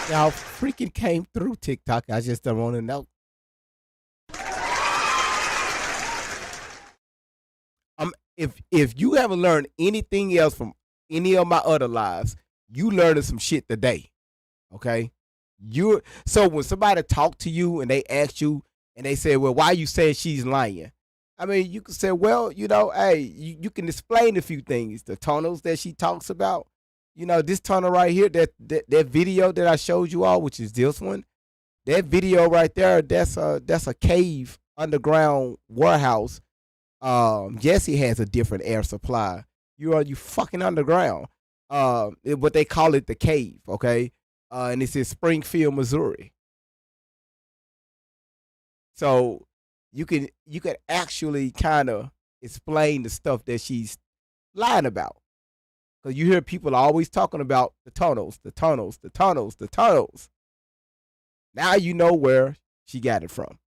y'all freaking came through TikTok. I just don't want to know. If you haven't learned anything else from any of my other lives, you learning some shit today. Okay? So when somebody talk to you and they ask you and they say, well, why you saying she's lying? I mean, you can say, well, you know, hey, you can explain a few things. The tunnels that she talks about, you know, this tunnel right here, that video that I showed you all, which is this one, that video right there, that's a cave underground warehouse. Jesse has a different air supply. You fucking underground. What they call it, the cave, okay? And it's in Springfield, Missouri. So you can actually kind of explain the stuff that she's lying about. Because you hear people always talking about the tunnels, the tunnels, the tunnels, the tunnels. Now you know where she got it from.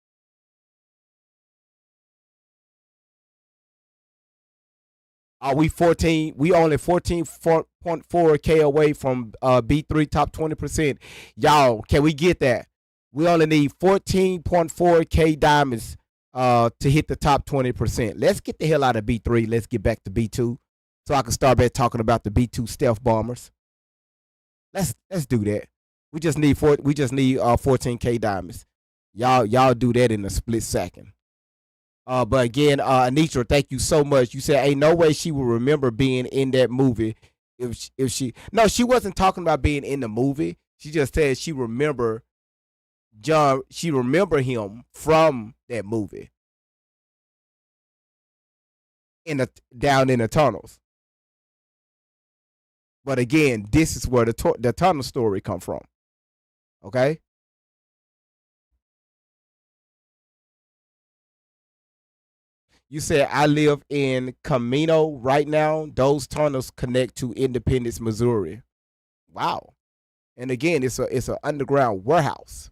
Are we 14? We only 14.4K away from B3 top 20%. Y'all, can we get that? We only need 14.4K diamonds to hit the top 20%. Let's get the hell out of B3. Let's get back to B2 so I can start back talking about the B2 stealth bombers. Let's do that. We just need 14K diamonds. Y'all do that in a split second. But again, Anitra, thank you so much. You said, ain't no way she will remember being in that movie if she. No, she wasn't talking about being in the movie. She just said she remember John. She remember him from that movie down in the tunnels. But again, this is where the tunnel story come from. Okay. You said I live in Camino right now. Those tunnels connect to Independence, Missouri. Wow. And again, it's an underground warehouse.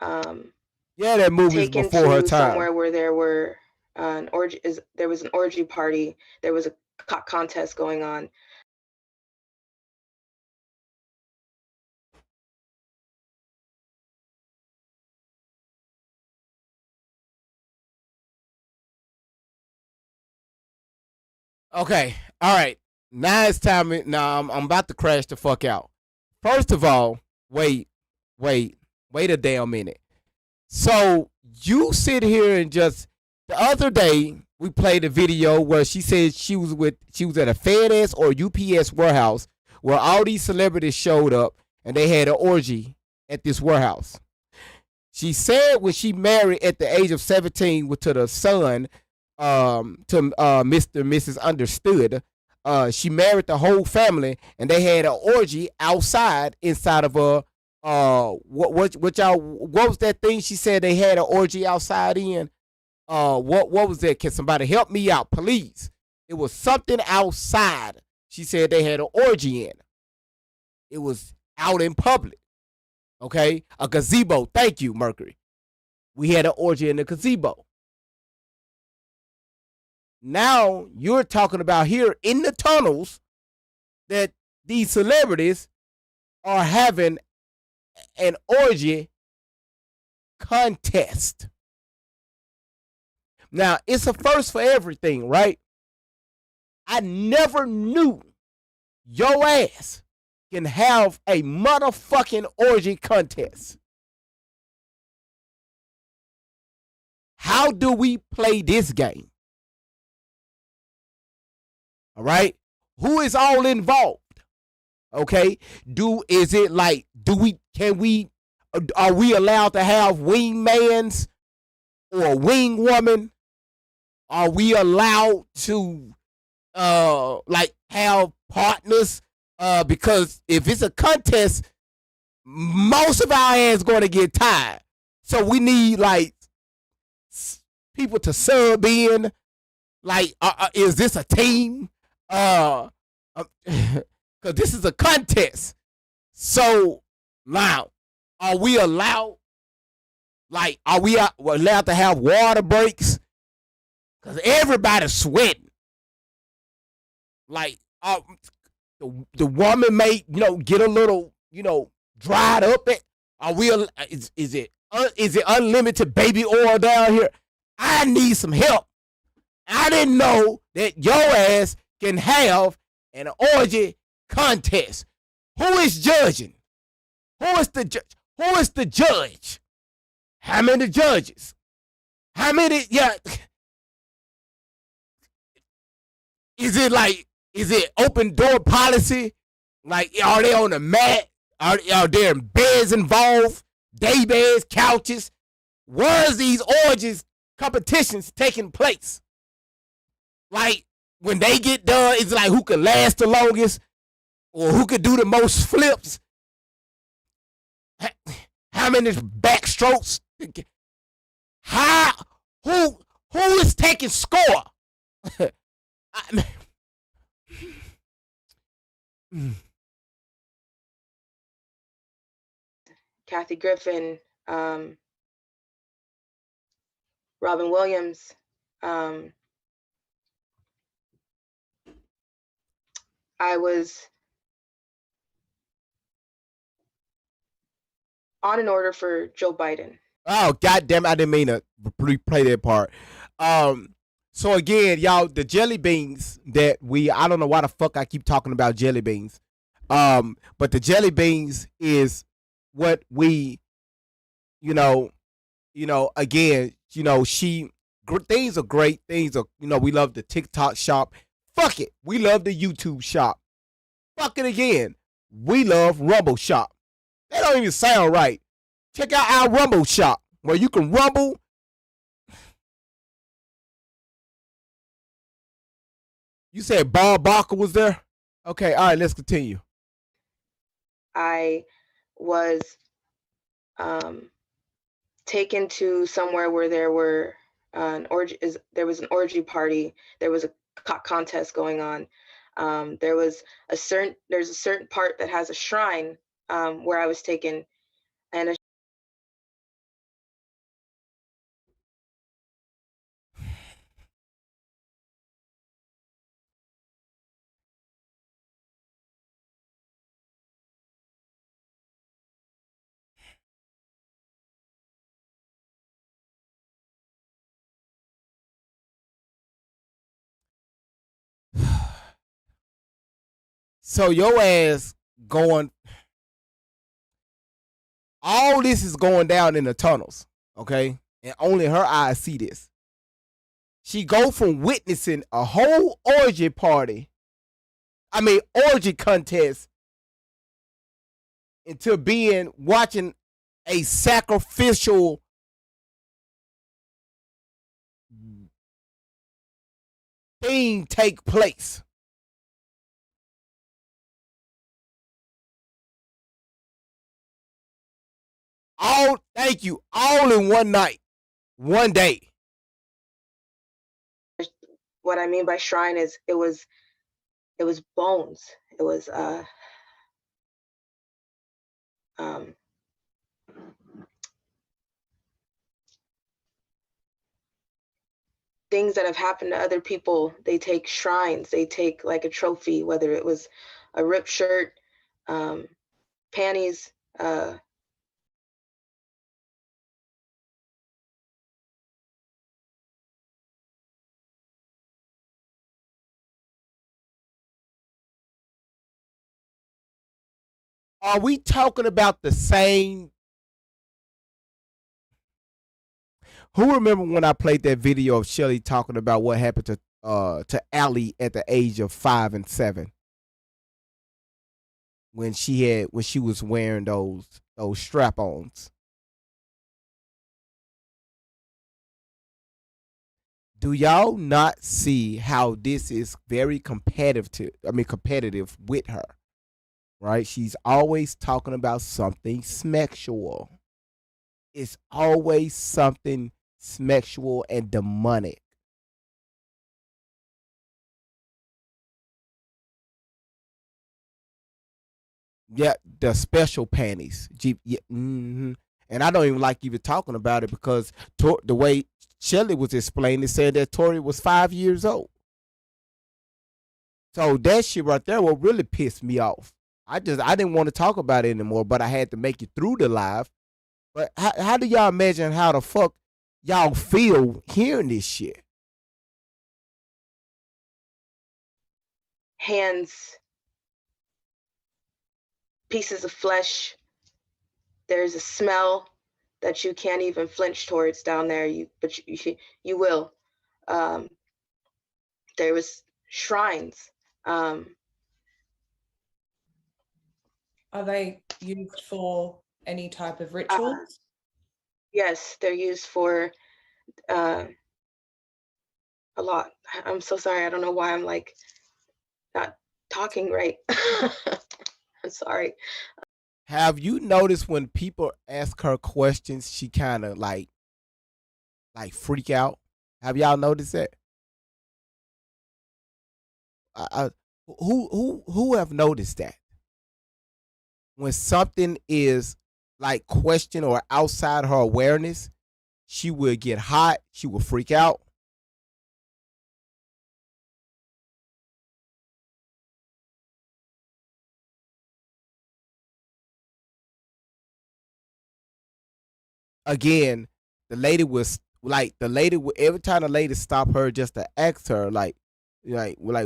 Yeah, that movie's taken before her to time. somewhere where there were there was an orgy party. There was a contest going on. Okay. All right. Now it's time. Now I'm about to crash the fuck out. First of all, wait a damn minute. So you sit here and just the other day we played a video where she said she was at a FedEx or UPS warehouse where all these celebrities showed up and they had an orgy at this warehouse. She said when she married at the age of 17 to the son, to Mr. and Mrs. Understood, she married the whole family and they had an orgy outside inside of a what was that thing she said they had an orgy outside in? What was that? Can somebody help me out, please? It was something outside. She said they had an orgy in. It was out in public. Okay? A gazebo. Thank you, Mercury. We had an orgy in the gazebo. Now you're talking about here in the tunnels that these celebrities are having an orgy contest. Now, it's a first for everything, right? I never knew your ass can have a motherfucking orgy contest. How do we play this game? All right? Who is all involved? Okay? Are we allowed to have wingmans or wing woman? Are we allowed to have partners? Because if it's a contest, most of our ass going to get tired. So we need people to sub in. Is this a team? Because this is a contest. So now, are we allowed? Are we allowed to have water breaks? Because everybody's sweating. The woman may, get a little, dried up. Are we? Is it unlimited baby oil down here? I need some help. I didn't know that your ass can have an orgy contest. Who is judging? Who is the judge? Who is the judge? How many judges? How many? Yeah. Is it open door policy? Are they on the mat? Are there beds involved? Day beds, couches? Where is these orgies competitions taking place? When they get done, it's who can last the longest or who can do the most flips? How many backstrokes? Who is taking score? Kathy Griffin, Robin Williams, I was on an order for Joe Biden. Oh, goddamn, I didn't mean to replay that part. So again, y'all, the jelly beans that I don't know why the fuck I keep talking about jelly beans. But the jelly beans is what we, again, things are great. Things are, we love the TikTok shop. Fuck it. We love the YouTube shop. Fuck it again. We love Rumble shop. That don't even sound right. Check out our Rumble shop where you can rumble. You said Bob Barker was there? Okay, all right, let's continue. I was taken to somewhere where there were there was an orgy party. There was a contest going on. There's a certain part that has a shrine where I was taken, and So your ass going, all this is going down in the tunnels, okay? And only her eyes see this. She go from witnessing a whole orgy contest, into watching a sacrificial thing take place. Thank you, all in one night, one day. What I mean by shrine is it was bones. It was things that have happened to other people. They take shrines. They take like a trophy, whether it was a ripped shirt, panties. Are we talking about the same? Who remember when I played that video of Shelly talking about what happened to Allie at the age of 5 and 7 when she was wearing those strap-ons? Do y'all not see how this is very competitive with her? Right? She's always talking about something sexual. It's always something sexual and demonic. Yeah, the special panties. And I don't even like even talking about it because the way Shelly was explaining it said that Tori was 5 years old. So that shit right there will really piss me off. I didn't want to talk about it anymore, but I had to make it through the live. But how do y'all imagine how the fuck y'all feel hearing this shit? Hands, pieces of flesh. There's a smell that you can't even flinch towards down there. You will. There was shrines. Are they used for any type of rituals? Yes, they're used for a lot. I'm so sorry. I don't know why I'm like not talking right. I'm sorry. Have you noticed when people ask her questions, she kind of like freak out? Have y'all noticed that? Who have noticed that? When something is like question or outside her awareness, she will get hot. She will freak out. Again, the lady was like, every time the lady stopped her just to ask her, like, can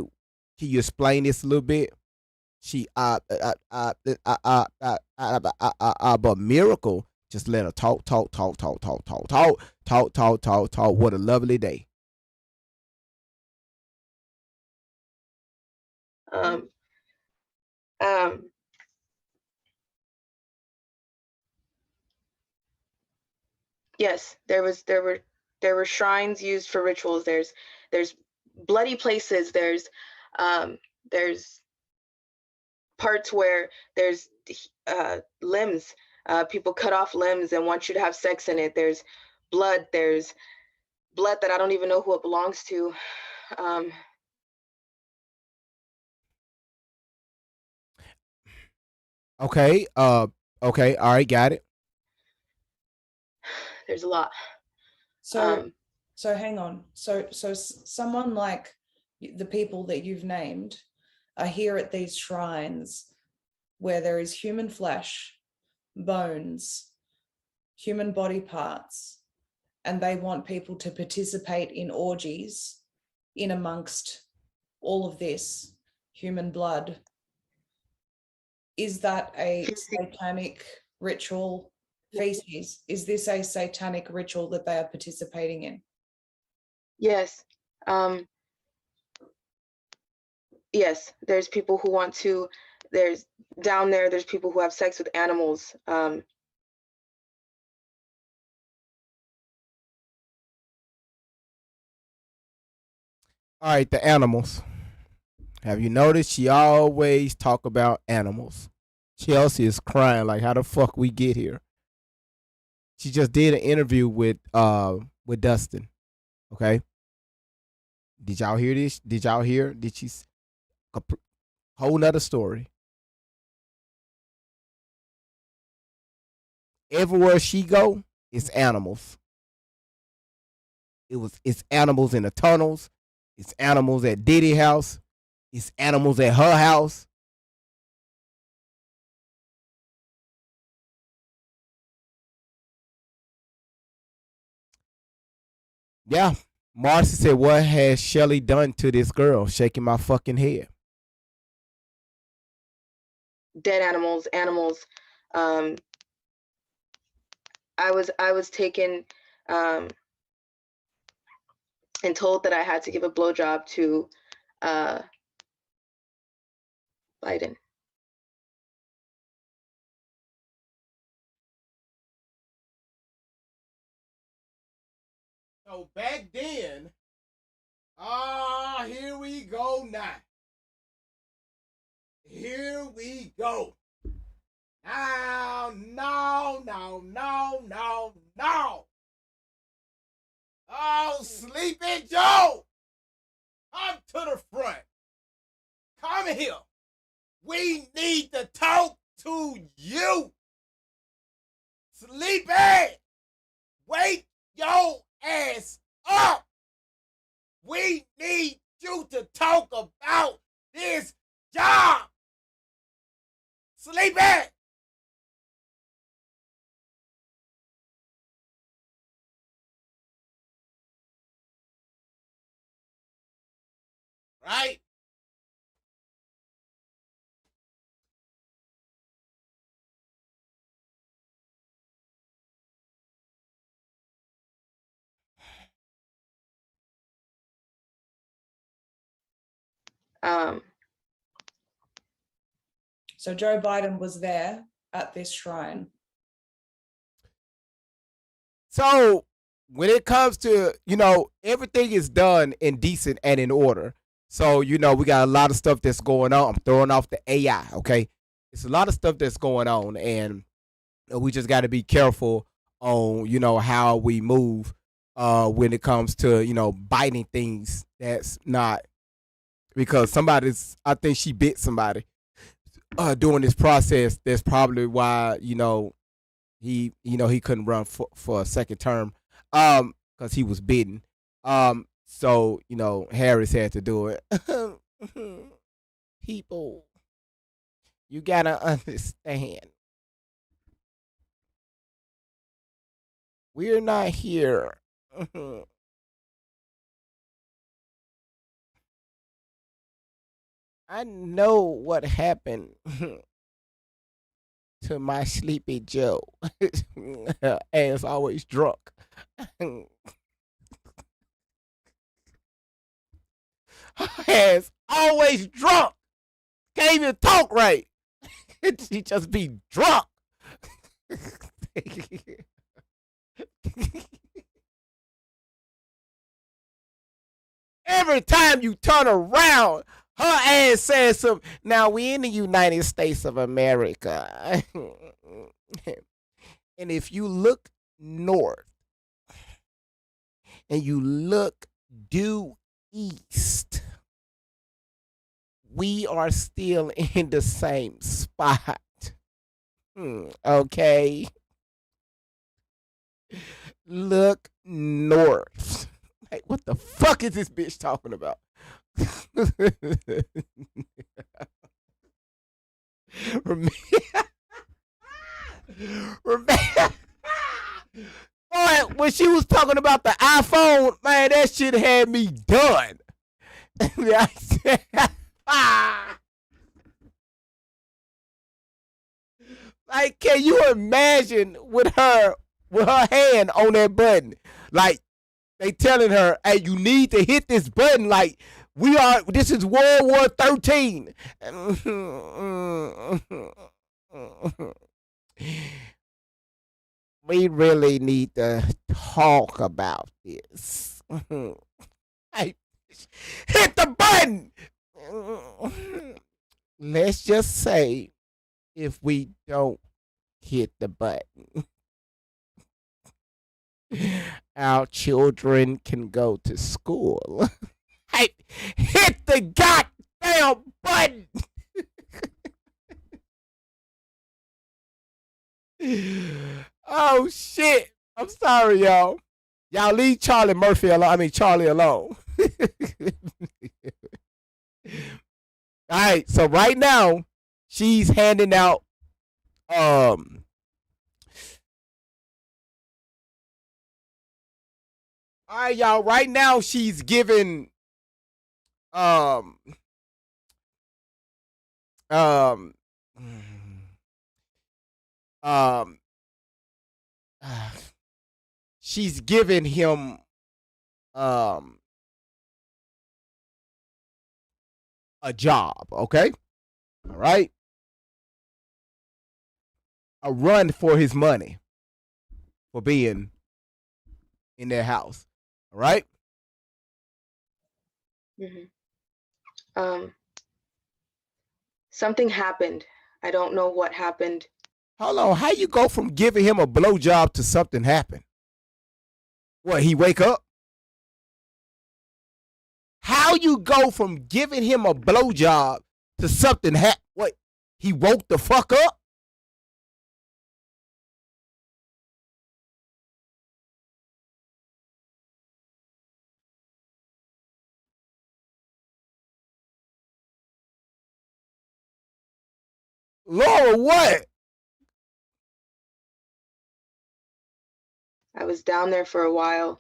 you explain this a little bit? She but Miracle just let her talk. What a lovely day. Yes, there were shrines used for rituals. There's bloody places. There's parts where there's limbs. People cut off limbs and want you to have sex in it. There's blood. There's blood that I don't even know who it belongs to. Okay. Okay. All right. Got it. There's a lot. So hang on. So someone like the people that you've named are here at these shrines where there is human flesh, bones, human body parts, and they want people to participate in orgies in amongst all of this human blood is that a satanic ritual feces? Is this a satanic ritual that they are participating in? Yes. Yes, there's people who want to, there's people who have sex with animals. All right, the animals. Have you noticed she always talk about animals? Chelsea is crying like, how the fuck we get here? She just did an interview with Dustin. Okay. Did y'all hear this? Did y'all hear? Did she? Whole nother story. Everywhere she go, it's animals. It's animals in the tunnels. It's animals at Diddy house. It's animals at her house. Yeah. Marcy said, what has Shelly done to this girl? Shaking my fucking head. Dead animals. I was taken and told that I had to give a blowjob to Biden. So back then, here we go now. Here we go. No. Oh, Sleepy Joe. Come to the front. Come here. We need to talk to you. Sleepy. Wake your ass up. We need you to talk about this job. Sleepy. Right? So Joe Biden was there at this shrine. So when it comes to, everything is done in decent and in order. So, we got a lot of stuff that's going on. I'm throwing off the AI, okay? It's a lot of stuff that's going on, and we just got to be careful on, how we move when it comes to, biting things that's not, because I think she bit somebody during this process. That's probably why, he couldn't run for a second term because he was bitten. So, Harris had to do it. People, you gotta understand. We're not here. I know what happened to my Sleepy Joe. Ass always drunk. Ass always drunk. Can't even talk right. She just be drunk. Every time you turn around, her ass says something. Now we in the United States of America. And if you look north and you look due east, we are still in the same spot. Okay. Look north. Like, what the fuck is this bitch talking about? Boy, when she was talking about the iPhone, man, that shit had me done. Like, can you imagine with her hand on that button? Like, they telling her, hey, you need to hit this button. Like, this is World War 13. We really need to talk about this. Hey, hit the button. Let's just say if we don't hit the button, our children can go to school. Hey, hit the goddamn button. Oh shit. I'm sorry, y'all. Y'all leave Charlie Murphy alone. I mean Charlie alone. All right, so right now she's handing out all right, y'all, right now she's giving um um um she's giving him a job, okay? All right? A run for his money for being in their house. All right? Something happened. I don't know what happened. Hold on. How you go from giving him a blowjob to something happen? What, he wake up? How you go from giving him a blowjob to something happen? What, he woke the fuck up? Laura, what? I was down there for a while.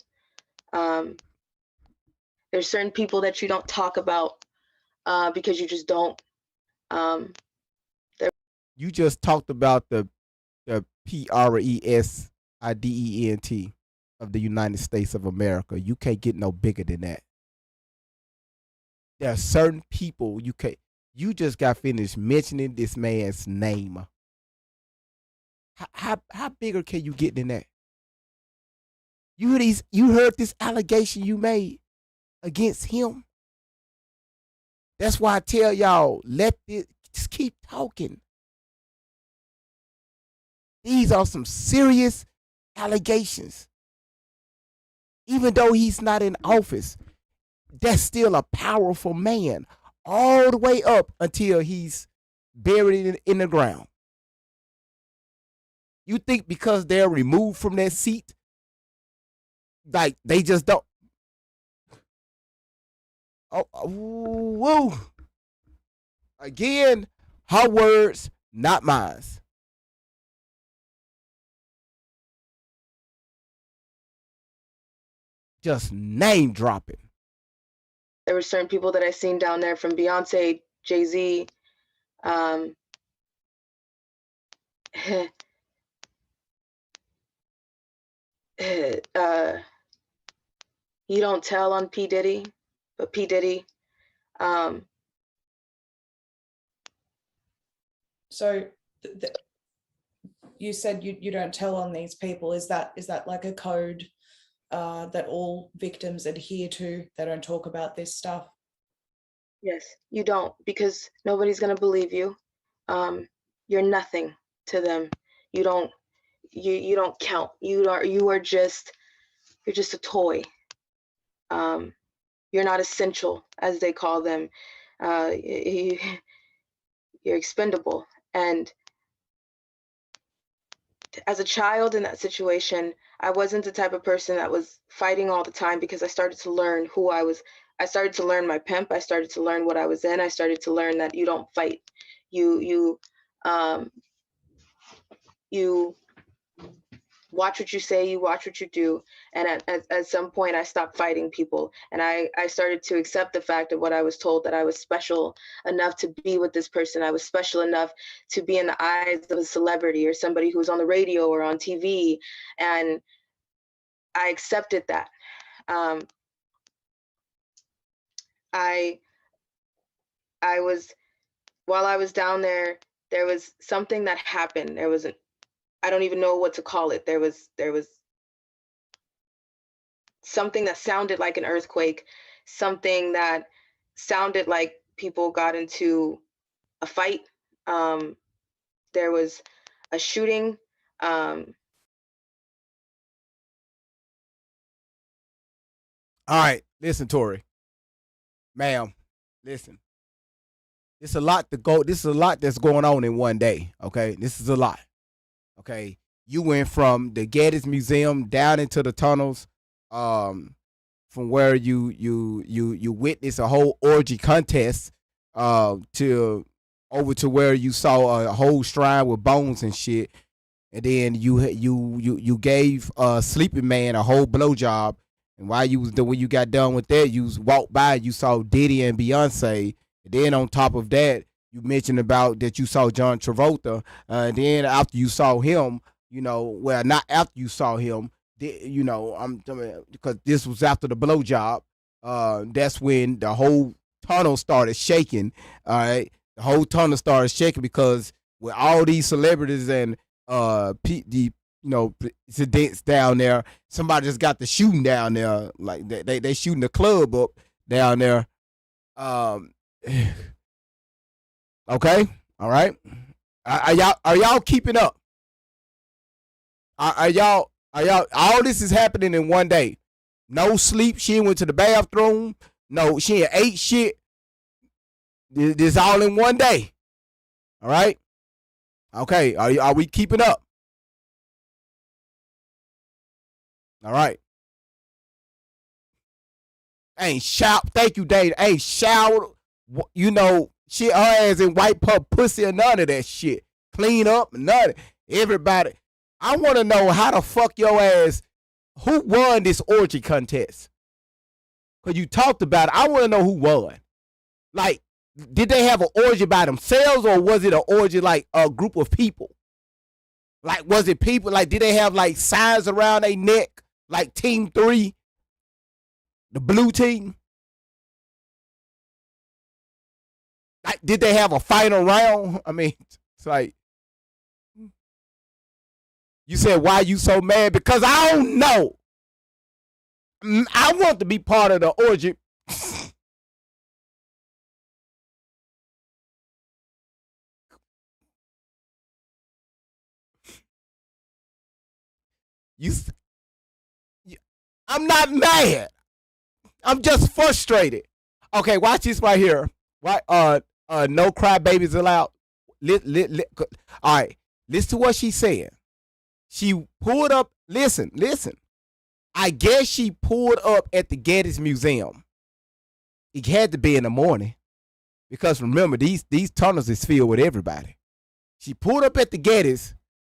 There's certain people that you don't talk about because you just don't. You just talked about the president of the United States of America. You can't get no bigger than that. There are certain people you can't. You just got finished mentioning this man's name. How bigger can you get than that? You heard this allegation you made against him. That's why I tell y'all, just keep talking. These are some serious allegations. Even though he's not in office, that's still a powerful man all the way up until he's buried in the ground. You think because they're removed from that seat, like they just don't. Oh, whoa. Again, her words, not mine. Just name dropping. There were certain people that I seen down there, from Beyonce, Jay-Z. You don't tell on P. Diddy, but P. Diddy. So you said you don't tell on these people. Is that like a code that all victims adhere to? They don't talk about this stuff? Yes, you don't, because nobody's gonna believe you. You're nothing to them. You don't count. You're just a toy. You're not essential, as they call them. You're expendable. And as a child in that situation, I wasn't the type of person that was fighting all the time, because I started to learn who I was. I started to learn my pimp. I started to learn what I was in. I started to learn that you don't fight. You watch what you say, you watch what you do. And at some point I stopped fighting people, and I started to accept the fact of what I was told, that I was special enough to be with this person. I was special enough to be in the eyes of a celebrity or somebody who's on the radio or on TV. And I accepted that. I was, while I was down there was something that happened. There was I don't even know what to call it. There was something that sounded like an earthquake, something that sounded like people got into a fight. There was a shooting. All right, listen, Tori, ma'am, listen. It's a lot to go. This is a lot that's going on in one day. Okay, this is a lot. Okay, you went from the Geddes Museum down into the tunnels, from where you witnessed a whole orgy contest, to over to where you saw a whole shrine with bones and shit, and then you gave a sleeping man a whole blowjob, and when you got done with that, you walked by, you saw Diddy and Beyonce. And then on top of that, you mentioned about that you saw John Travolta. And then after you saw him, well, not after you saw him, because this was after the blowjob. That's when the whole tunnel started shaking. All right, the whole tunnel started shaking because with all these celebrities and incidents down there, somebody just got the shooting down there. Like they shooting the club up down there. Okay, all right. Are y'all keeping up? Are y'all? All this is happening in one day. No sleep. She ain't went to the bathroom. No, she ain't ate shit. This all in one day. All right. Okay. Are we keeping up? All right. Ain't shout. Thank you, Dave. Ain't showered. Shit, her ass in white pussy or none of that shit. Clean up, none. Everybody. I want to know how the fuck your ass, who won this orgy contest? Because you talked about it. I want to know who won. Like, did they have an orgy by themselves, or was it an orgy like a group of people? Like, was it people, like, did they have like signs around their neck, like Team 3, the blue team? Like, did they have a final round? I mean, it's like, you said, why you so mad? Because I don't know. I want to be part of the orgy. I'm not mad. I'm just frustrated. Okay, watch this right here. Right? No cry babies allowed. All right, listen to what she's saying. She pulled up. Listen. I guess she pulled up at the Geddes Museum. It had to be in the morning, because remember, these tunnels is filled with everybody. She pulled up at the Geddes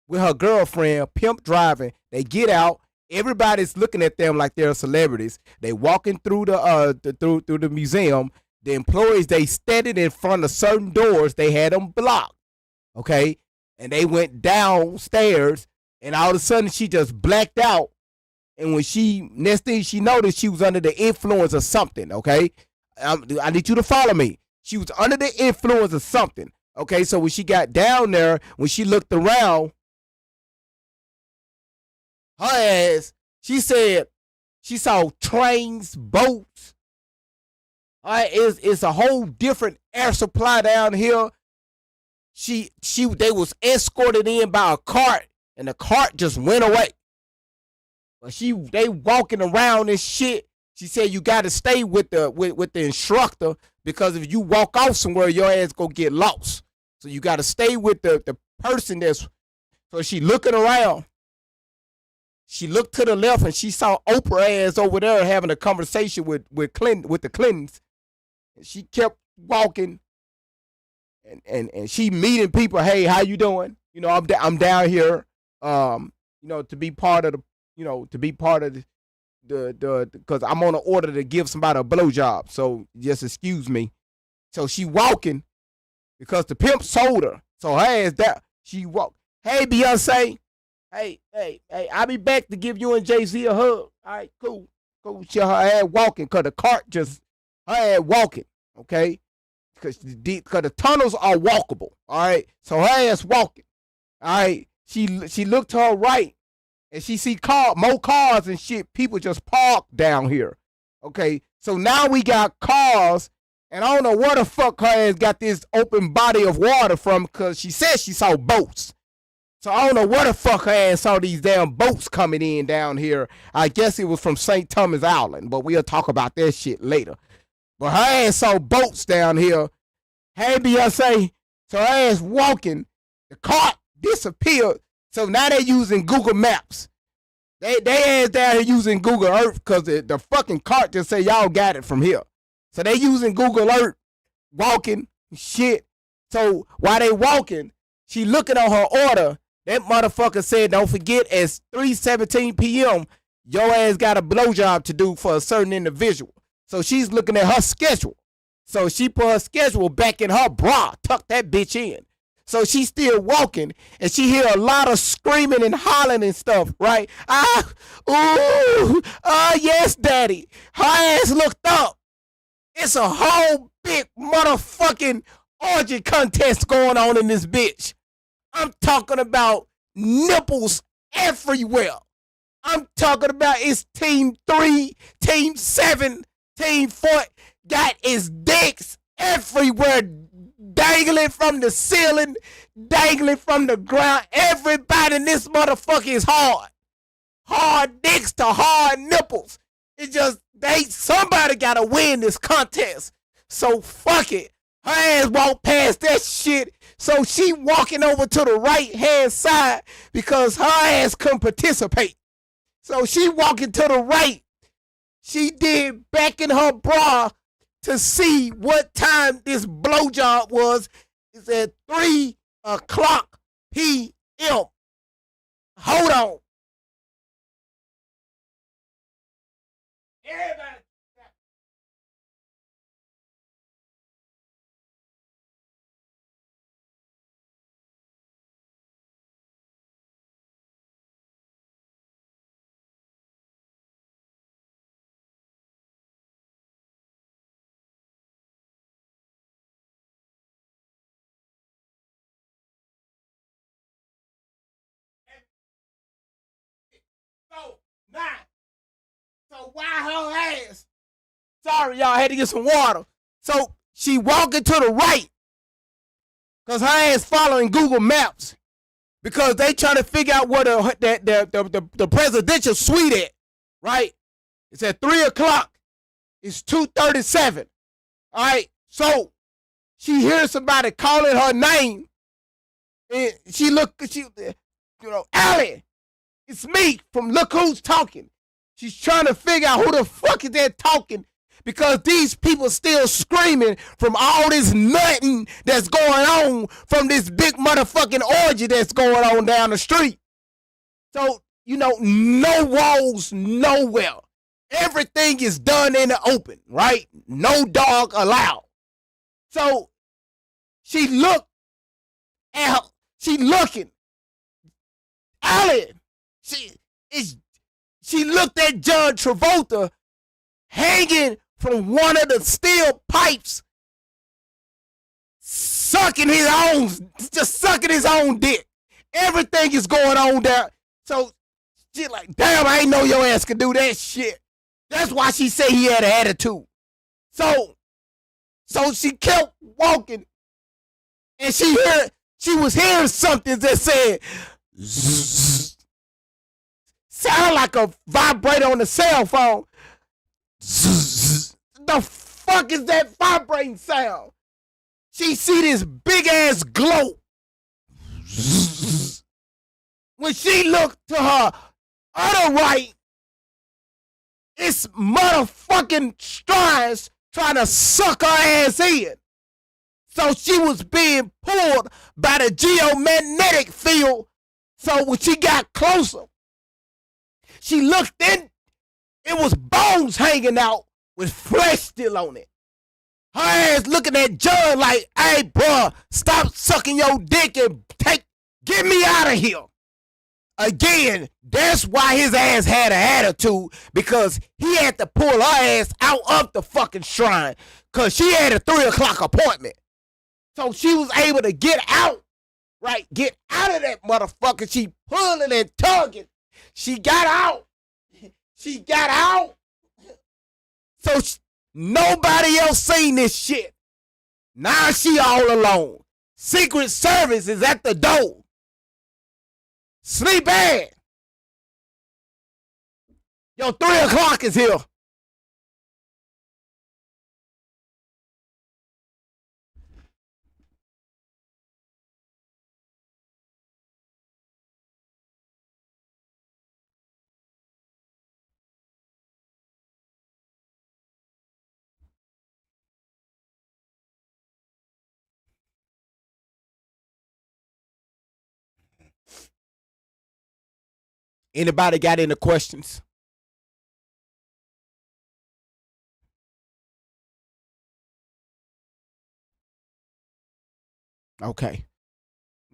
with her girlfriend, pimp driving. They get out. Everybody's looking at them like they're celebrities. They walking through through the museum. The employees, they standing in front of certain doors. They had them blocked. Okay, and they went downstairs, and all of a sudden she just blacked out. And when next thing she noticed, she was under the influence of something. Okay, I need you to follow me. She was under the influence of something. Okay, so when she got down there, when she looked around, her ass, she said she saw trains, boats. All right, it's a whole different air supply down here. They was escorted in by a cart, and the cart just went away. But they walking around and shit. She said you got to stay with the instructor, because if you walk off somewhere, your ass gonna get lost. So you got to stay with the person that's. So she looking around. She looked to the left and she saw Oprah ass over there having a conversation with the Clintons. And she kept walking, and she meeting people. Hey, how you doing? I'm down here. to be part of the because I'm on an order to give somebody a blowjob. So just excuse me. So she walking because the pimp sold her. So her ass that she walk. Hey Beyonce, hey, I'll be back to give you and Jay-Z a hug. All right, cool. She her ass walking because the cart just her ass walking. Okay, because the tunnels are walkable. All right, so her ass walking. All right, she looked to her right. And she see more cars and shit. People just park down here. Okay, so now we got cars, and I don't know where the fuck her ass got this open body of water from, because she said she saw boats. So I don't know where the fuck her ass saw these damn boats coming in down here. I guess it was from St. Thomas Island, but we'll talk about that shit later. But her ass saw boats down here. Hey, Beyonce. So her ass walking. The cart disappeared. So now they're using Google Maps. They ass down here using Google Earth because the fucking cart just say y'all got it from here. So they using Google Earth, walking, shit. So while they walking, she looking on her order. That motherfucker said, don't forget, at 3:17 p.m., your ass got a blowjob to do for a certain individual. So she's looking at her schedule. So she put her schedule back in her bra, tuck that bitch in. So she's still walking, and she hear a lot of screaming and hollering and stuff, right? Yes, daddy. Her ass looked up. It's a whole big motherfucking orgy contest going on in this bitch. I'm talking about nipples everywhere. I'm talking about it's team 3, team 7, team 4, got its dicks everywhere, dangling from the ceiling, dangling from the ground. Everybody in this motherfucker is hard. Hard dicks to hard nipples. It just, somebody gotta win this contest. So fuck it. Her ass walked past that shit. So she walking over to the right hand side because her ass couldn't participate. So she walking to the right. She did back in her bra to see what time this blowjob was. It's at 3 o'clock p.m. Hold on. Everybody. So, now, so why her ass? Sorry, y'all, I had to get some water. So she walking to the right because her ass following Google Maps because they trying to figure out where the presidential suite at, right? It's at 3 o'clock. It's 2:37. All right, so she hears somebody calling her name, and she Allie. It's me from Look Who's Talking. She's trying to figure out who the fuck is that talking because these people still screaming from all this nutting that's going on from this big motherfucking orgy that's going on down the street. So, no walls nowhere. Everything is done in the open, right? No dog allowed. So she looked at her. She looking. Allie. She looked at John Travolta hanging from one of the steel pipes, sucking his own dick. Everything is going on there. So she like, damn, I ain't know your ass could do that shit. That's why she said he had an attitude. So she kept walking, and she was hearing something that said, zzz. Sound like a vibrator on the cell phone. The fuck is that vibrating sound? She see this big ass glow. When she looked to her other right, it's motherfucking Strides trying to suck her ass in. So she was being pulled by the geomagnetic field. So when she got closer, She looked in. It was bones hanging out with flesh still on it. Her ass looking at John like, hey, bruh, stop sucking your dick and get me out of here. Again, that's why his ass had an attitude, because he had to pull her ass out of the fucking shrine because she had a 3 o'clock appointment. So she was able to get out, right? Get out of that motherfucker. She pulling and tugging. She got out. She got out. So nobody else seen this shit. Now she all alone. Secret Service is at the door. Sleep bad. Yo, 3 o'clock is here. Anybody got any questions? Okay,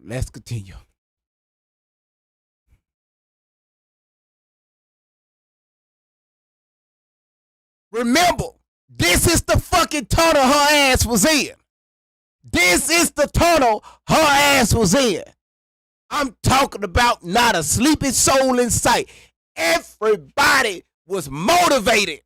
let's continue. Remember, this is the fucking tunnel her ass was in. This is the tunnel her ass was in. I'm talking about not a sleeping soul in sight. Everybody was motivated.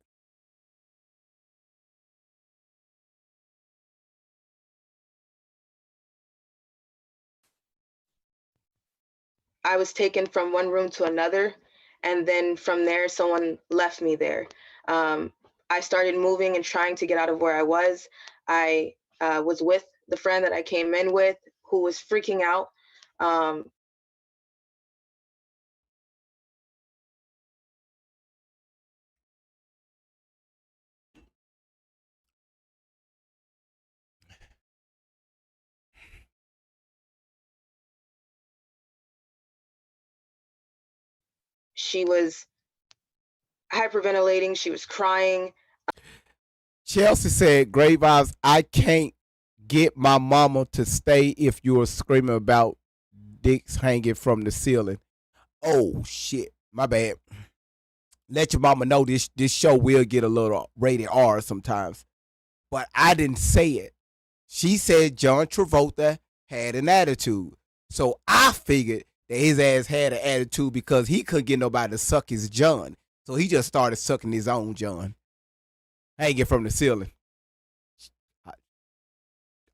I was taken from one room to another, and then from there, someone left me there. I started moving and trying to get out of where I was. I was with the friend that I came in with, who was freaking out. She was hyperventilating. She was crying. Chelsea said, great vibes. I can't get my mama to stay if you're screaming about dicks hanging from the ceiling. Oh, shit. My bad. Let your mama know this show will get a little rated R sometimes. But I didn't say it. She said John Travolta had an attitude. So I figured that his ass had an attitude because he couldn't get nobody to suck his John. So he just started sucking his own John. Hanging from the ceiling.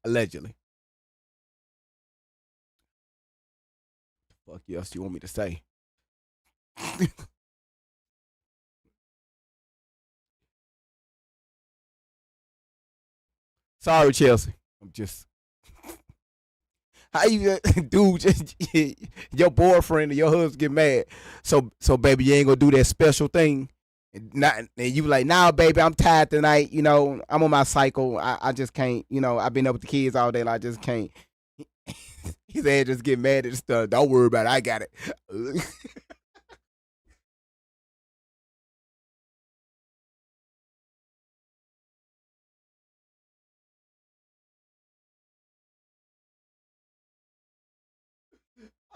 Allegedly. Fuck else you want me to say? Sorry, Chelsea. I'm just. How you, dude? Just your boyfriend or your husband get mad. So baby, you ain't gonna do that special thing. And you like, nah, baby, I'm tired tonight. You know, I'm on my cycle. I just can't. You know, I've been up with the kids all day. Like, I just can't. His ass just get mad at stuff. Don't worry about it. I got it.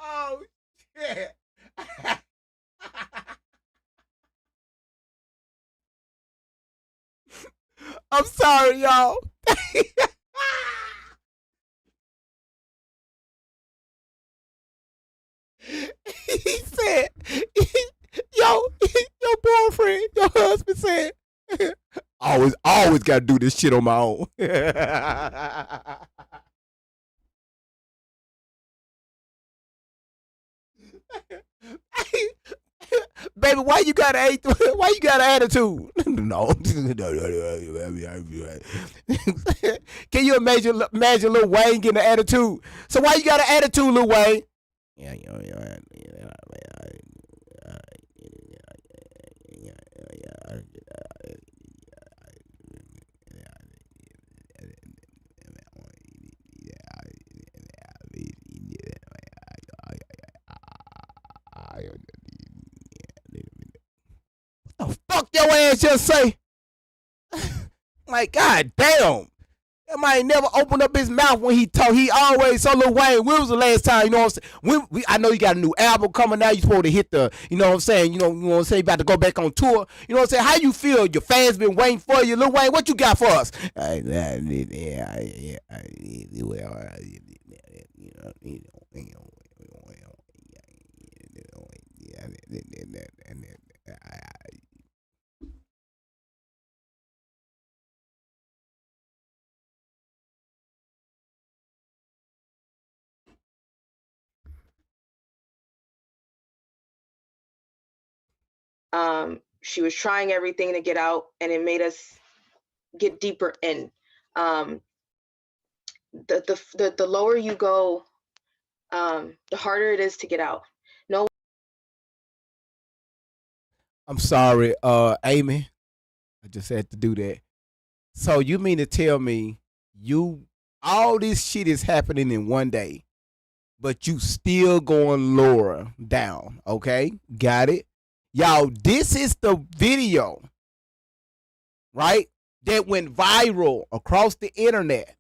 Oh shit. I'm sorry, y'all. He said, your boyfriend, your husband said, always got to do this shit on my own. Baby, why you got an attitude? No. Can you imagine Lil Wayne getting an attitude? So why you got an attitude, Lil Wayne? Yeah, the fuck your ass just say? Like, god damn. That man never opened up his mouth when he talk. He always so Lil Wayne. When was the last time? You know what I'm saying? I know you got a new album coming out. You supposed to hit the. You know what I'm saying? You know what I'm saying? You about to go back on tour. You know what I'm saying? How you feel? Your fans been waiting for you, Lil Wayne. What you got for us? She was trying everything to get out, and it made us get deeper in. The lower you go, the harder it is to get out. No. I'm sorry, Amy. I just had to do that. So you mean to tell me all this shit is happening in one day, but you still going lower down? Okay, got it. Y'all, this is the video, right, that went viral across the internet,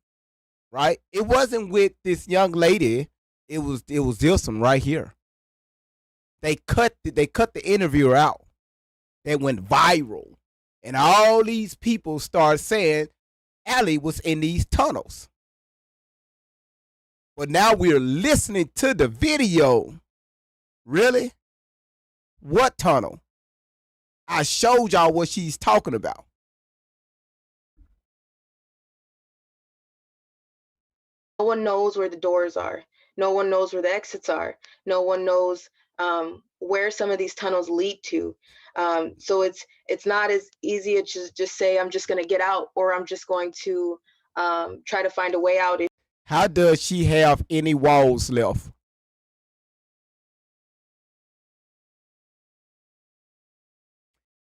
right? It wasn't with this young lady. It was this one right here. They cut the interviewer out. That went viral. And all these people start saying Allie was in these tunnels. But now we're listening to the video. Really? What tunnel? I showed y'all what she's talking about. No one knows where the doors are. No one knows where the exits are. No one knows where some of these tunnels lead to. So it's not as easy as just say, I'm just going to get out, or I'm just going to try to find a way out. How does she have any walls left?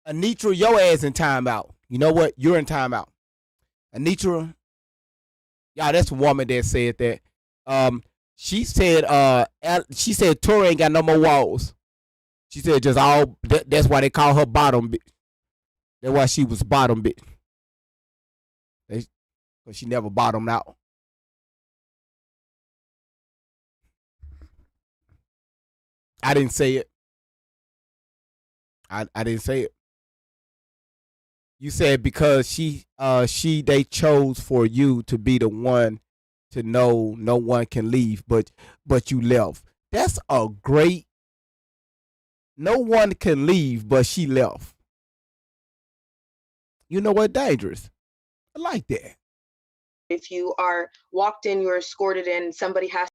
Anitra, your ass in timeout. You know what? You're in timeout. Anitra, y'all, that's a woman that said that. She said Tori ain't got no more walls. She said just all. That's why they call her bottom bitch. That's why she was bottom bitch. Because she never bottomed out. I didn't say it. I didn't say it. You said because they chose for you to be the one to know no one can leave, but you left. That's a great. No one can leave, but she left. You know what? Dangerous. I like that. If you are walked in, you're escorted in, somebody has.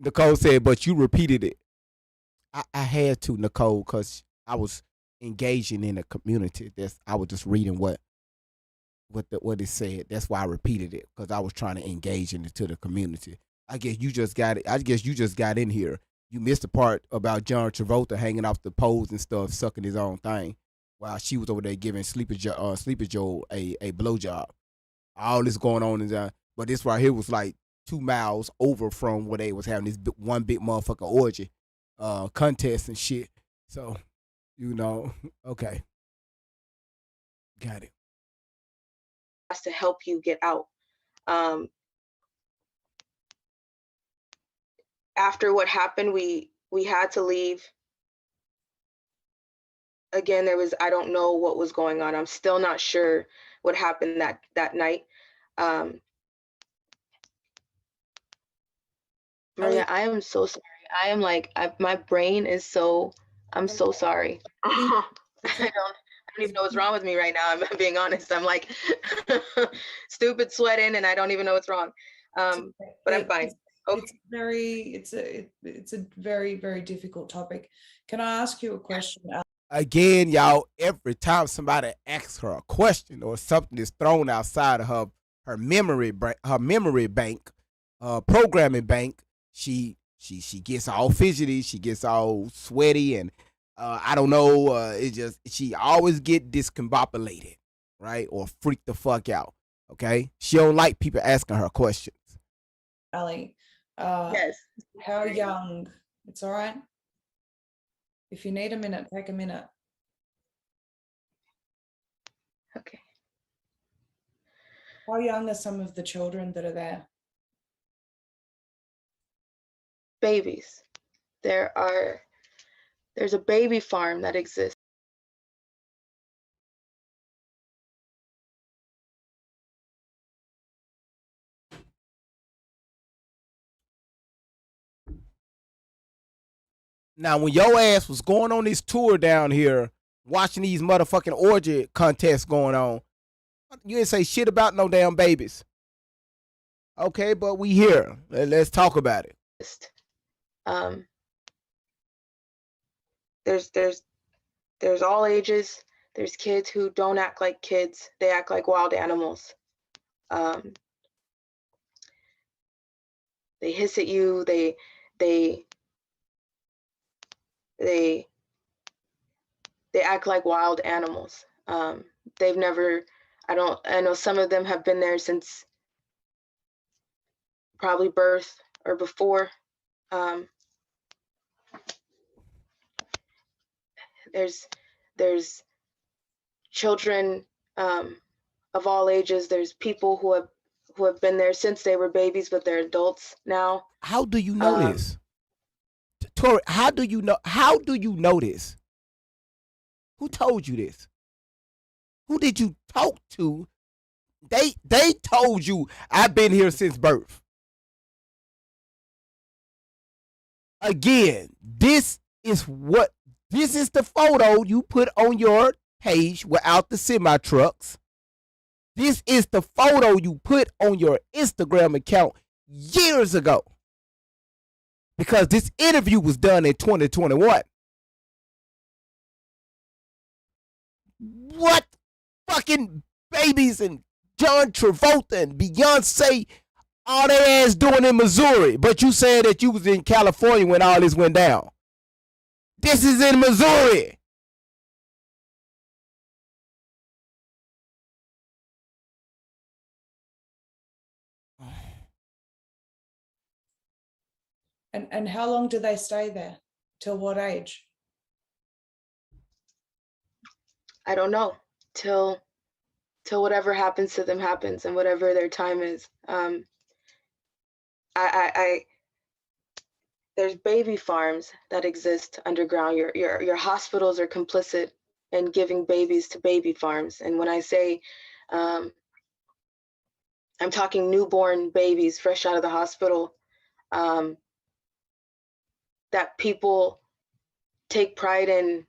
Nicole said, but you repeated it. I had to, Nicole, because I was engaging in a community. I was just reading what it said. That's why I repeated it, because I was trying to engage into the community. I guess you just got it. I guess you just got in here. You missed the part about John Travolta hanging off the poles and stuff, sucking his own thing, while she was over there giving Sleepy Joe a blowjob. All this going on but this right here was like 2 miles over from where they was having this one big motherfucker orgy contest and shit. So, you know, okay. Got it. Has to help you get out. After what happened, we had to leave. Again, I don't know what was going on. I'm still not sure what happened that night. Maria, I am so sorry. I am like, my brain is so, I'm so sorry. I don't even know what's wrong with me right now. I'm being honest. I'm like stupid sweating and I don't even know what's wrong. But I'm fine. Okay. It's a very, very difficult topic. Can I ask you a question? Again, y'all, every time somebody asks her a question or something is thrown outside of her memory bank, programming bank, she gets all fidgety, she gets all sweaty, and I don't know, she always get discombobulated, right? Or freak the fuck out. Okay? She don't like people asking her questions. Allie, yes. How young? It's all right. If you need a minute, take a minute. Okay. How young are some of the children that are there? Babies. There's a baby farm that exists. Now, when your ass was going on this tour down here, watching these motherfucking orgy contests going on, you didn't say shit about no damn babies. Okay, but we here. Let's talk about it. Um, there's all ages. There's kids who don't act like kids. They act like wild animals. They hiss at you. They act like wild animals. They've never, I know some of them have been there since probably birth or before. There's children of all ages. There's people who have been there since they were babies, but they're adults now. How do you know this? Tori, how do you know this? Who told you this? Who did you talk to? They told you I've been here since birth. Again, this is the photo you put on your page without the semi trucks. This is the photo you put on your Instagram account years ago. Because this interview was done in 2021. What fucking babies and John Travolta and Beyonce all their ass doing in Missouri? But you said that you was in California when all this went down. This is in Missouri. And how long do they stay there? Till what age? I don't know. Till whatever happens to them happens, and whatever their time is. There's baby farms that exist underground. Your hospitals are complicit in giving babies to baby farms. And when I say, I'm talking newborn babies fresh out of the hospital, that people take pride in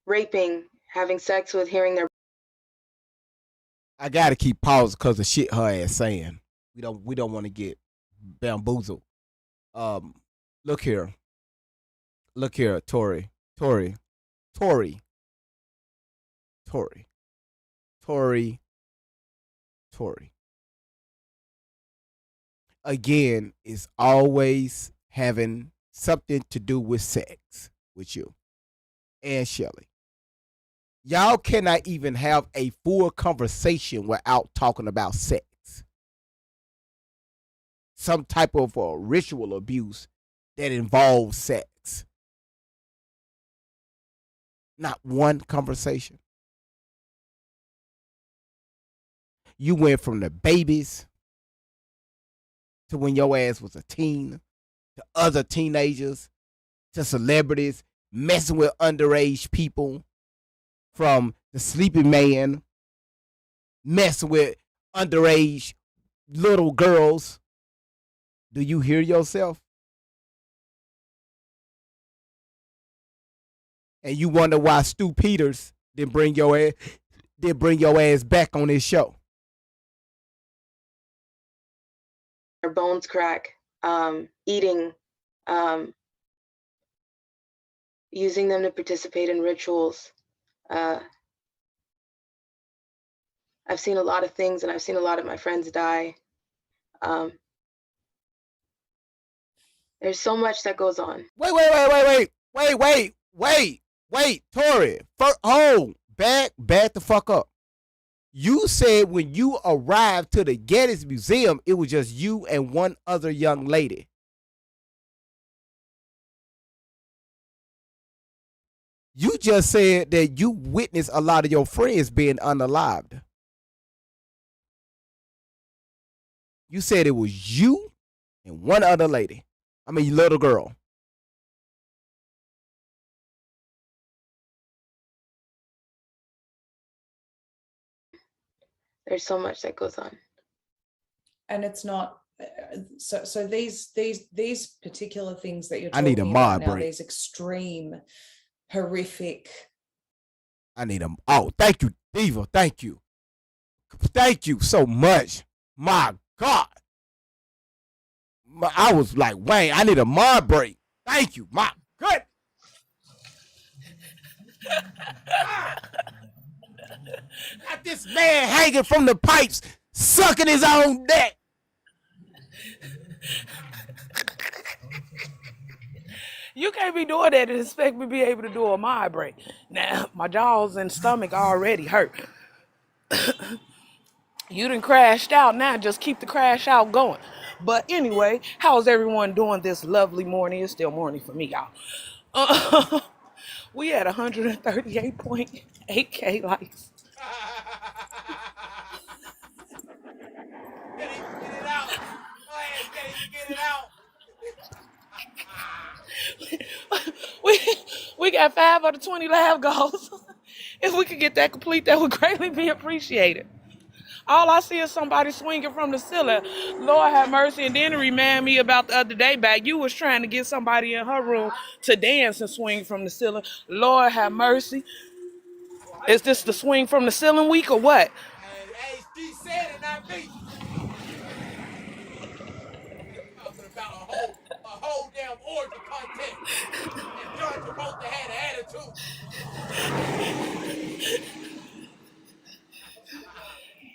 raping, having sex with, hearing their. I gotta keep pausing because of shit her ass saying. We don't want to get bamboozled. Look here, Tori. Again, it's always having something to do with sex with you and Shelly. Y'all cannot even have a full conversation without talking about sex. Some type of ritual abuse that involves sex. Not one conversation. You went from the babies to when your ass was a teen, to other teenagers, to celebrities, messing with underage people, from the sleeping man, messing with underage little girls. Do you hear yourself? And you wonder why Stu Peters didn't bring your ass back on this show. Their bones crack, eating, using them to participate in rituals. I've seen a lot of things, and I've seen a lot of my friends die. There's so much that goes on. Wait, Tori. Back the fuck up. You said when you arrived to the Geddes Museum, it was just you and one other young lady. You just said that you witnessed a lot of your friends being unalived. You said it was you and one other lady. I mean, little girl. There's so much that goes on. And it's not so these particular things that you're I talking need a about mod now, break. these extreme, horrific. I need them. Oh, thank you, Diva. Thank you. Thank you so much. My God. I was like, Wayne, I need a mod break. Thank you. My good. Got this man hanging from the pipes, sucking his own neck. You can't be doing that and expect me to be able to do a mod break. Now, my jaws and stomach already hurt. You done crashed out. Now just keep the crash out going. But anyway, how's everyone doing this lovely morning? It's still morning for me, y'all. We had 138.8K likes. Get it out. Go ahead, get it out. We got 5 out of 20 laugh goals. If we could get that complete, that would greatly be appreciated. All I see is somebody swinging from the ceiling. Lord have mercy. And then it reminded me about the other day back. You was trying to get somebody in her room to dance and swing from the ceiling. Lord have mercy. Is this the swing from the ceiling week or what? Hey, she said it, not me. Talking about a whole damn orgy contest. And John Travolta had an attitude.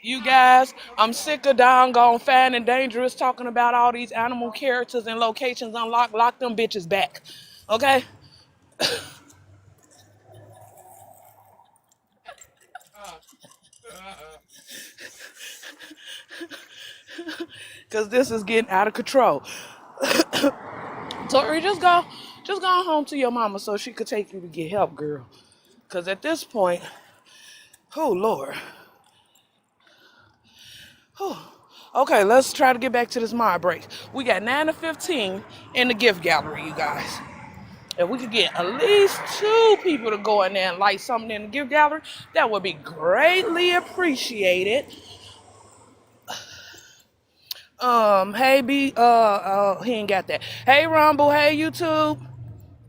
You guys, I'm sick of doggone Fast and Dangerous talking about all these animal characters and locations unlocked. Lock them bitches back. Okay? Because this is getting out of control. Tori, just go home to your mama so she could take you to get help, girl. Because at this point, oh, Lord. Okay, let's try to get back to this mod break. We got 9 to 15 in the gift gallery, you guys. If we could get at least 2 people to go in there and light something in the gift gallery, that would be greatly appreciated. Hey B, he ain't got that. Hey Rumble, hey YouTube.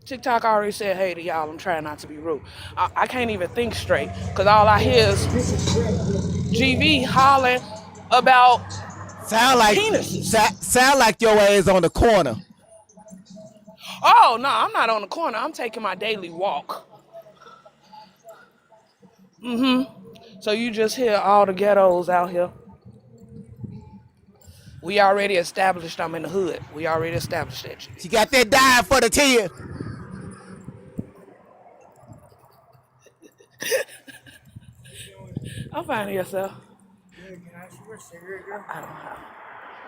TikTok already said hey to y'all. I'm trying not to be rude. I can't even think straight because all I hear is GV hollering about Sound like penises. sound like your ass on the corner. Oh no, I'm not on the corner. I'm taking my daily walk. So you just hear all the ghettos out here. We already established I'm in the hood. We already established that shit. She got that dime for the 10. I'm finding yourself.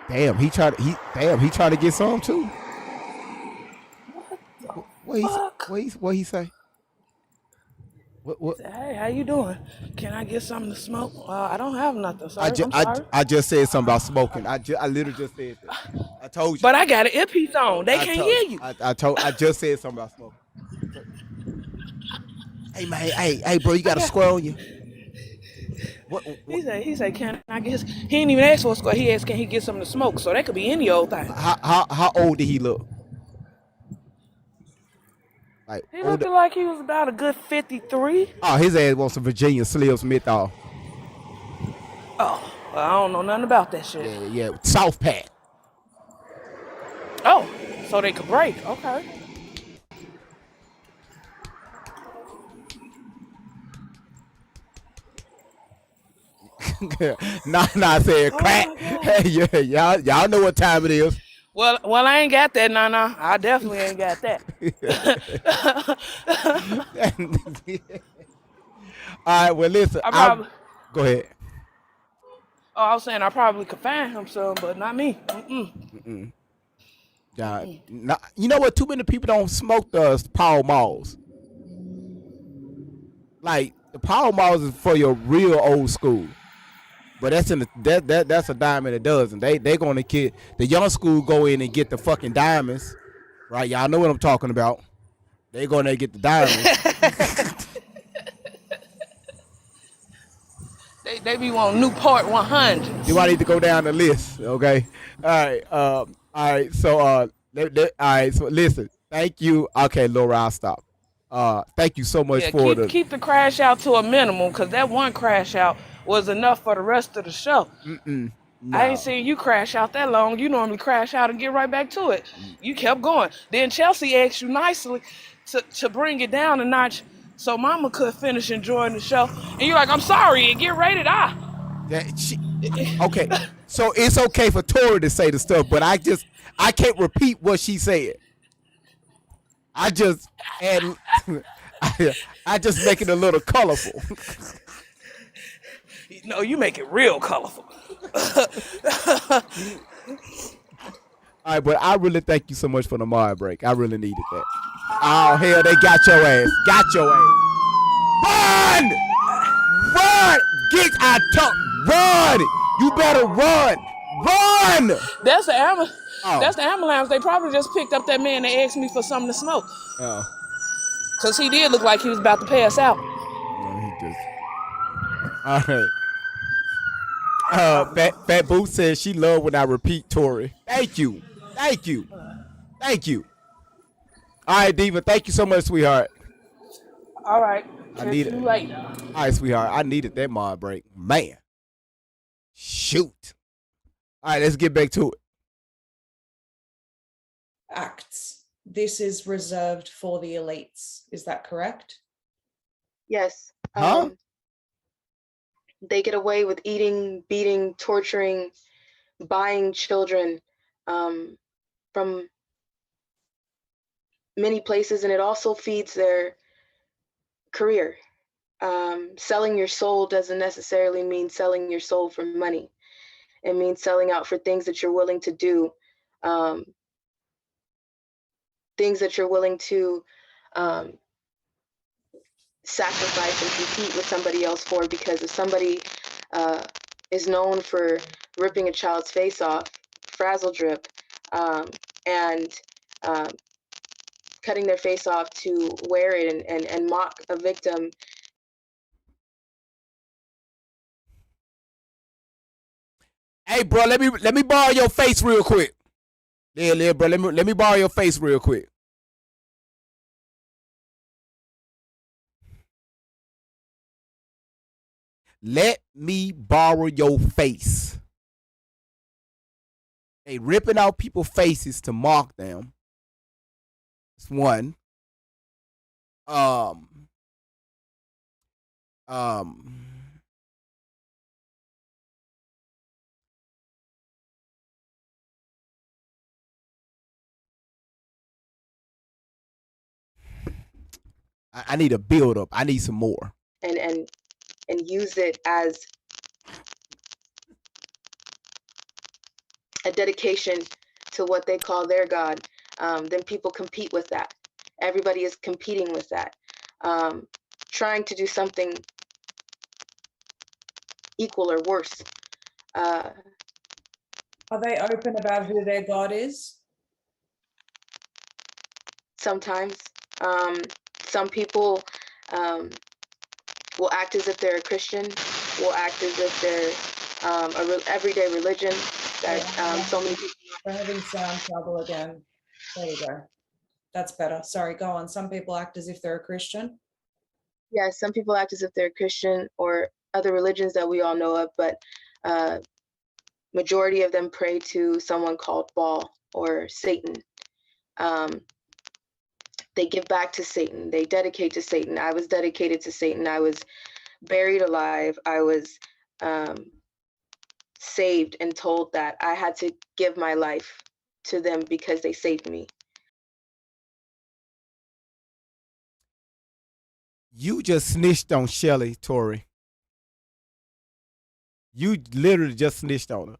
Damn, he trying to get some too. What he say? What? Hey, how you doing? Can I get something to smoke? I don't have nothing, sir. I'm sorry. I just said something about smoking. I literally just said that. I told you. But I got an earpiece on. They can't hear you. I just said something about smoking. Hey man, hey bro, you got a square on you? What? He said, can I get? He ain't even ask for a square. He asked, can he get something to smoke? So that could be any old thing. How old did he look? Like He looked like he was about a good 53. Oh, his ass wants some Virginia Slim Smith off. Oh, well, I don't know nothing about that shit. Yeah, South Pack. Oh, so they could break. Okay. nah, I said crack. Hey, yeah, y'all know what time it is. Well, I ain't got that, nah. I definitely ain't got that. All right, well, listen. Go ahead. Oh, I was saying I probably could find him some, but not me. You know what? Too many people don't smoke the Paul Malls. like the power malls is for your real old school. But that's in that's a dime and a dozen. They gonna get the young school go in and get the fucking diamonds, right? Y'all know what I'm talking about. They go in there and get the diamonds. They be wanting Newport 100. Do I need to go down the list? Okay. All right. So all right. So listen. Thank you. Okay, Laura, I'll stop. Thank you so much Yeah, for keep the crash out to a minimum, because that one crash out was enough for the rest of the show. No. I ain't seen you crash out that long. You normally crash out and get right back to it. You kept going. Then Chelsea asked you nicely to bring it down a notch so Mama could finish enjoying the show. And you're like, I'm sorry, and get rated R. Okay. So it's okay for Tori to say the stuff, but I can't repeat what she said. I just make it a little colorful. No, you make it real colorful. All right, but I really thank you so much for the mod break. I really needed that. Oh, hell, they got your ass. Got your ass. Run! Run! Get out of run! You better run! Run! That's the That's the ambulance. They probably just picked up that man that asked me for something to smoke. Oh. Because he did look like he was about to pass out. No, he just... All right. Fat Boo says she loved when I repeat Tori. Thank you. Thank you. Thank you. All right, Diva. Thank you so much, sweetheart. All right. I need it. Too late. All right, sweetheart. I needed that mod break. Man. Shoot. All right, let's get back to it. Acts. This is reserved for the elites. Is that correct? Yes. Huh? They get away with eating, beating, torturing, buying children from many places, and it also feeds their career. Selling your soul doesn't necessarily mean selling your soul for money. It means selling out for things that you're willing to do, things that you're willing to sacrifice and compete with somebody else for, because if somebody is known for ripping a child's face off, frazzle drip, and cutting their face off to wear it and mock a victim. Hey, bro, let me borrow your face real quick. Yeah, bro, let me borrow your face real quick. Let me borrow your face. They ripping out people's faces to mock them. It's one. I need a build up. I need some more. And use it as a dedication to what they call their God, then people compete with that. Everybody is competing with that, trying to do something equal or worse. Are they open about who their God is? Sometimes. Some people will act as if they're a Christian, will act as if they're a everyday religion that so many people. We're having sound trouble again. There you go. That's better. Sorry, go on. Some people act as if they're a Christian. Yeah, some people act as if they're Christian or other religions that we all know of, but majority of them pray to someone called Baal or Satan. They give back to Satan. They dedicate to Satan. I was dedicated to Satan. I was buried alive. I was saved and told that I had to give my life to them because they saved me. You just snitched on Shelly, Tori. You literally just snitched on her.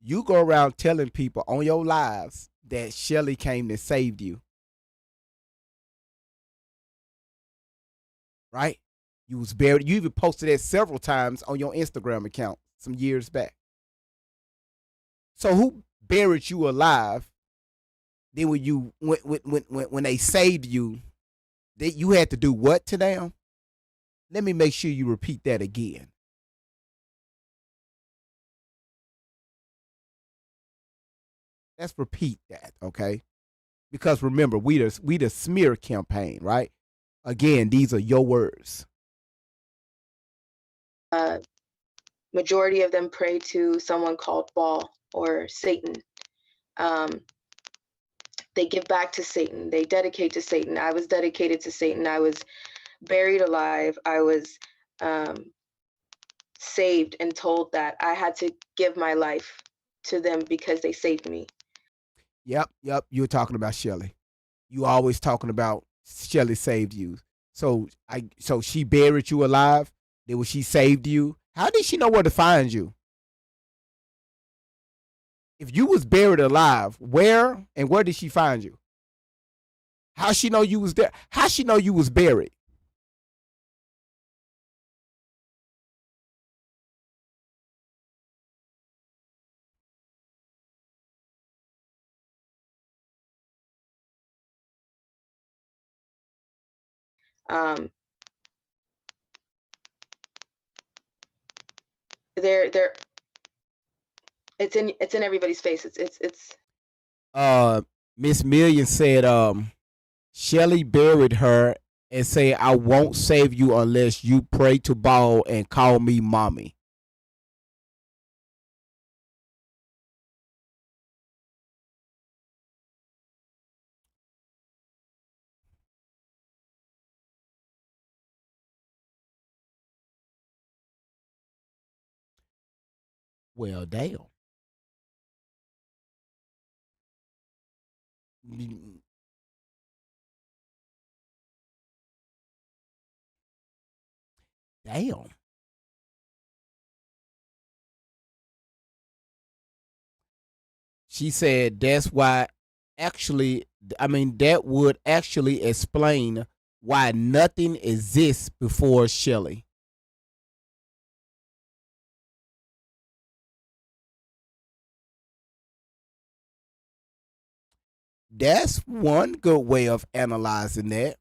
You go around telling people on your lives that Shelly came and saved you. Right? You was buried. You even posted that several times on your Instagram account some years back. So who buried you alive? Then when they saved you, you had to do what to them? Let me make sure you repeat that again. Let's repeat that, okay? Because remember, we the smear campaign, right? Again, these are your words. Majority of them pray to someone called Baal or Satan. They give back to Satan. They dedicate to Satan. I was dedicated to Satan. I was buried alive. I was saved and told that I had to give my life to them because they saved me. Yep. You were talking about Shelly. You always talking about Shelly saved you. So she buried you alive. Then when she saved you, how did she know where to find you? If you was buried alive, where did she find you? How she know you was there? How she know you was buried? They're it's in everybody's face. It's Miss Million said Shelly buried her and say, I won't save you unless you pray to Baal and call me mommy. Well, damn. Damn. She said that's why that would actually explain why nothing exists before Shelly. That's one good way of analyzing that.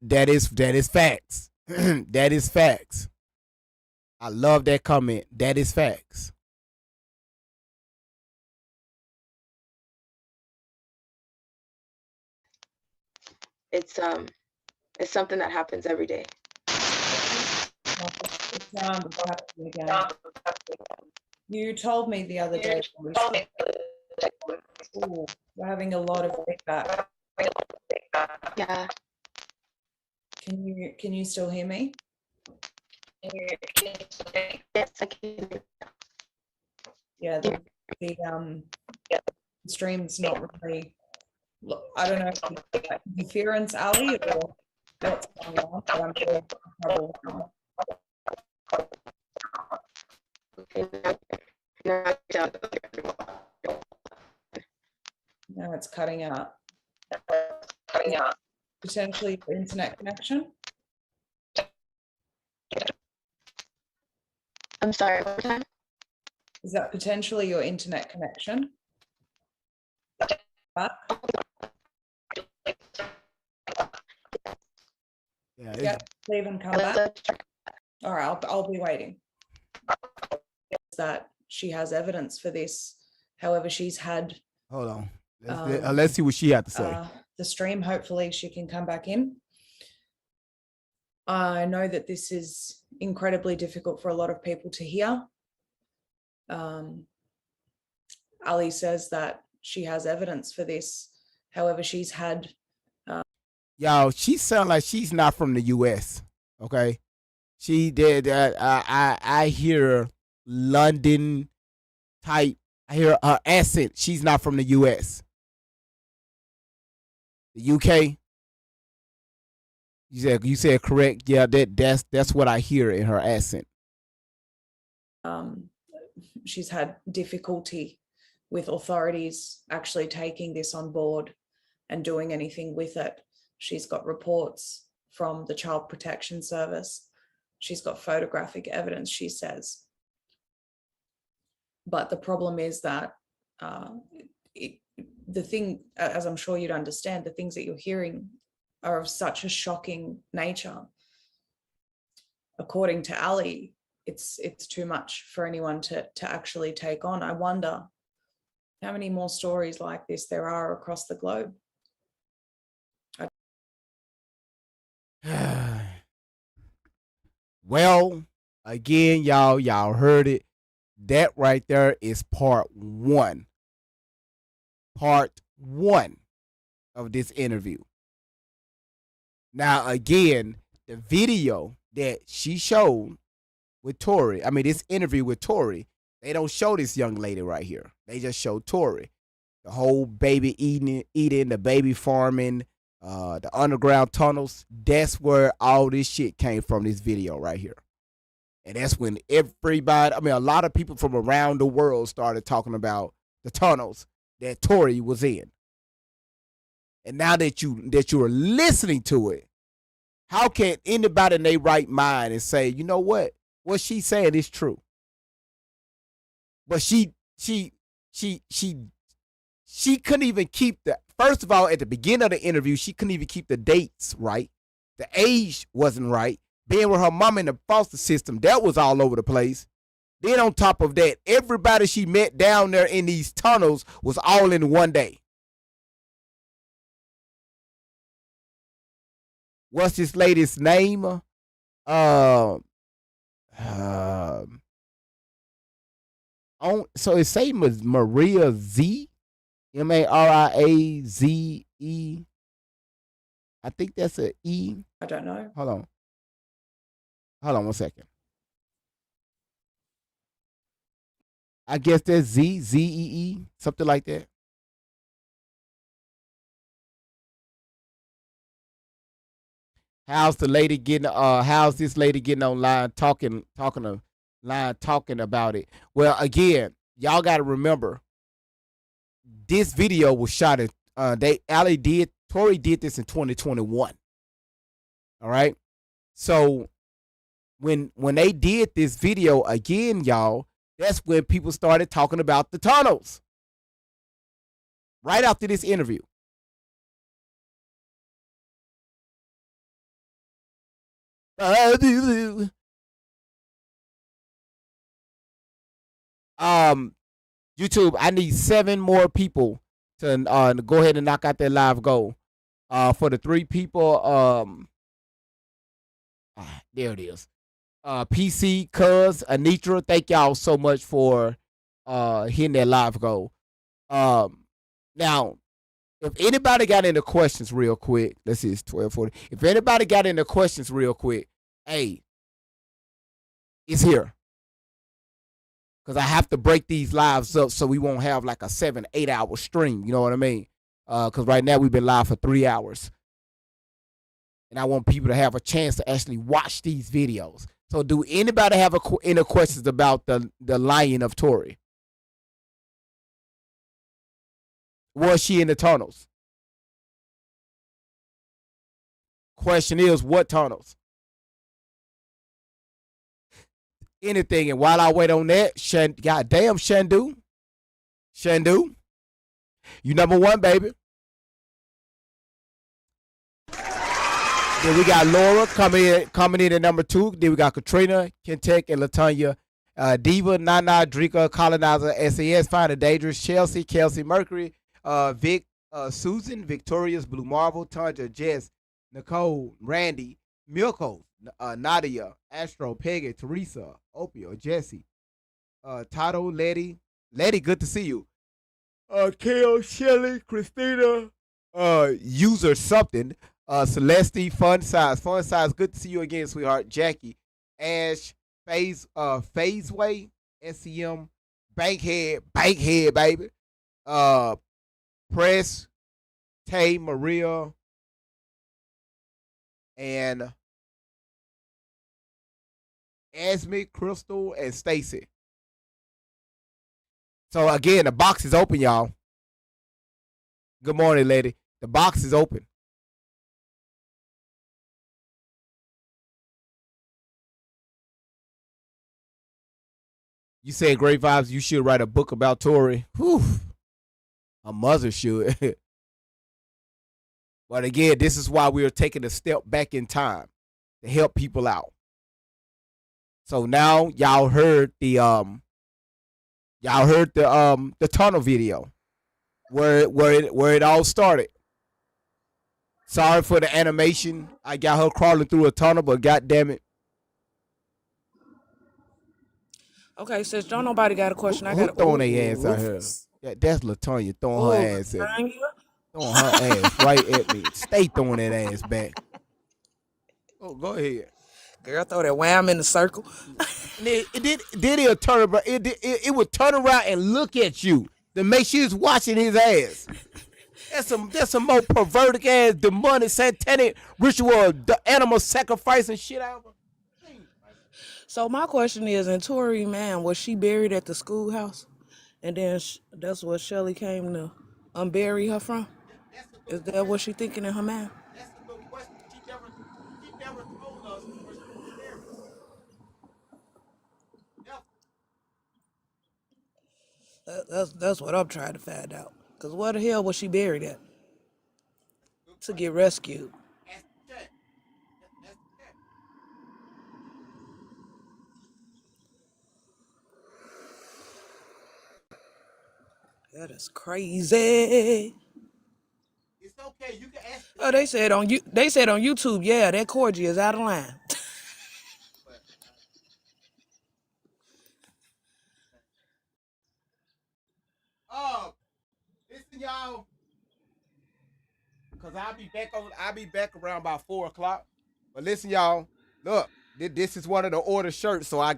That is facts. That is facts. I love that comment. That is facts. It's something that happens every day. You told me the other day. Ooh, we're having a lot of feedback. Yeah. Can you still hear me? Yes, I can. Yeah, the stream's not really. Look, I don't know if it's like interference, Ali, or what's going on, but I'm having trouble. No, it's cutting out. Potentially your internet connection. I'm sorry, one more time. Is that potentially your internet connection? Yeah, leave and come back. All right, I'll be waiting. That she has evidence for this. However, she's had. Hold on. Let's see what she had to say. The stream. Hopefully, she can come back in. I know that this is incredibly difficult for a lot of people to hear. Ali says that she has evidence for this. However, she's had. Y'all, she sounds like she's not from the U.S. Okay, she did. I hear London type. I hear her accent. She's not from the U.S. The UK. You said correct. Yeah, that's what I hear in her accent. She's had difficulty with authorities actually taking this on board. and doing anything with it. She's got reports from the Child Protection Service. She's got photographic evidence, she says. But the problem is that the thing, as I'm sure you'd understand, the things that you're hearing are of such a shocking nature. According to Ali, it's too much for anyone to actually take on. I wonder how many more stories like this there are across the globe. Well, again, y'all heard it. That right there is part one. Part one of this interview. Now, again, the video that she showed with Tory, I mean, this interview with Tory, they don't show this young lady right here. They just show Tory. The whole baby eating, the baby farming, the underground tunnels. That's where all this shit came from, this video right here. And that's when everybody, I mean, a lot of people from around the world started talking about the tunnels that Tory was in. And now that you're listening to it, how can anybody in their right mind and say, you know what she's saying is true? But she couldn't even keep the, first of all, at the beginning of the interview, she couldn't even keep the dates right. The age wasn't right. Being with her mom in the foster system, that was all over the place. Then on top of that, everybody she met down there in these tunnels was all in one day. What's this lady's name? So it say Maria Z, Mariaze. I think that's an E. I don't know. Hold on 1 second. I guess that's Z-E-E, something like that. How's this lady getting online talking about it? Well, again, y'all got to remember, this video was shot in Tory did this in 2021. All right? So when they did this video again, y'all, that's when people started talking about the tunnels. Right after this interview. YouTube, I need 7 more people to go ahead and knock out that live goal. For the 3 people, there it is. PC, Cuz, Anitra, thank y'all so much for hitting that live goal. Now, if anybody got any questions real quick, let's see, it's 12:40. If anybody got any questions real quick, hey, it's here. Because I have to break these lives up so we won't have like a 7-8 hour stream. You know what I mean? Because right now we've been live for 3 hours. And I want people to have a chance to actually watch these videos. So do anybody have any questions about the Lion of Tory? Was she in the tunnels? Question is, what tunnels? Anything. And while I wait on that, goddamn Shandu, you number 1, baby. Then we got Laura coming in at number 2. Then we got Katrina, Kentek, and Latanya. Diva, Nana, Drika, Colonizer, SAS, Finder, Dangerous, Chelsea, Kelsey, Mercury, Vic, Susan, Victorious, Blue Marvel, Tanja, Jess, Nicole, Randy, Milko, Nadia, Astro, Peggy, Teresa, Opio, Jesse, Tato, Letty, good to see you. Kale, Shelly, Christina, User something, Celeste, Fun Size, good to see you again, sweetheart. Jackie, Ash, Phaseway, SCM, Bankhead, baby. Press, Tay, Maria, and Esme, Crystal, and Stacy. So again, the box is open, y'all. Good morning, lady. The box is open. You said Great Vibes, you should write a book about Tori. Whew. A mother should. But again, this is why we are taking a step back in time to help people out. So now y'all heard the tunnel video where it all started. Sorry for the animation. I got her crawling through a tunnel, but goddamn it. Okay, since don't nobody got a question, I Who got a throwing their ass out here? Yeah, that's Latonya throwing her ass at me. Throwing her ass right at me. Stay throwing that ass back. Oh, go ahead. Girl, throw that wham in the circle. It'll turn around. It would turn around and look at you to make sure it's watching his ass. That's some more perverted ass, demonic, satanic ritual, the animal sacrifice and shit out of her. So my question is, in Tori, man, was she buried at the schoolhouse? And then that's where Shelly came to unbury her from? Is that what she thinking in her mind? That's a good question. She never told us where she was buried. Never. That's what I'm trying to find out. Because where the hell was she buried at? To get rescued. That is crazy. It's okay. You can ask. Oh, they said on YouTube, yeah, that Corgi is out of line. Listen, y'all. Cause I'll be back around about 4 o'clock. But listen, y'all. Look, this is one of the order shirts. So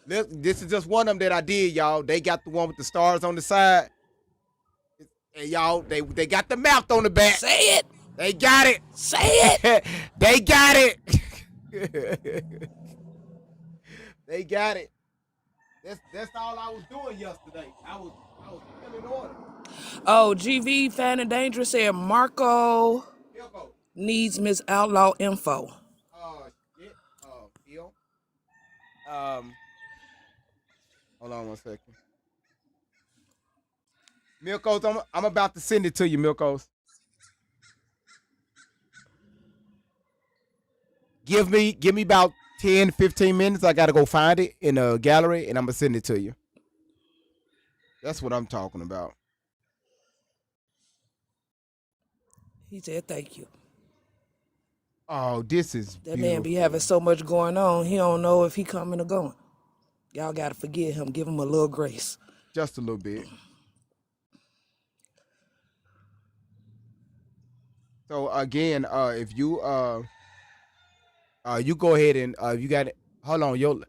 this is just one of them that I did, y'all. They got the one with the stars on the side. And y'all, they got the mouth on the back. Say it. They got it. Say it. They got it. They got it. That's all I was doing yesterday. I was filling order. Oh, GV Fan and Dangerous said Marco needs Miss Outlaw info. Shit. Phil. Hold on one second. Milkos, I'm about to send it to you, Milkos. Give me about 10, 15 minutes. I gotta go find it in a gallery and I'm gonna send it to you. That's what I'm talking about. He said thank you. Oh, this is That beautiful. man be having so much going on, he don't know if he coming or going. Y'all gotta forgive him, give him a little grace. Just a little bit. So again, if you you go ahead and you got it. Hold on,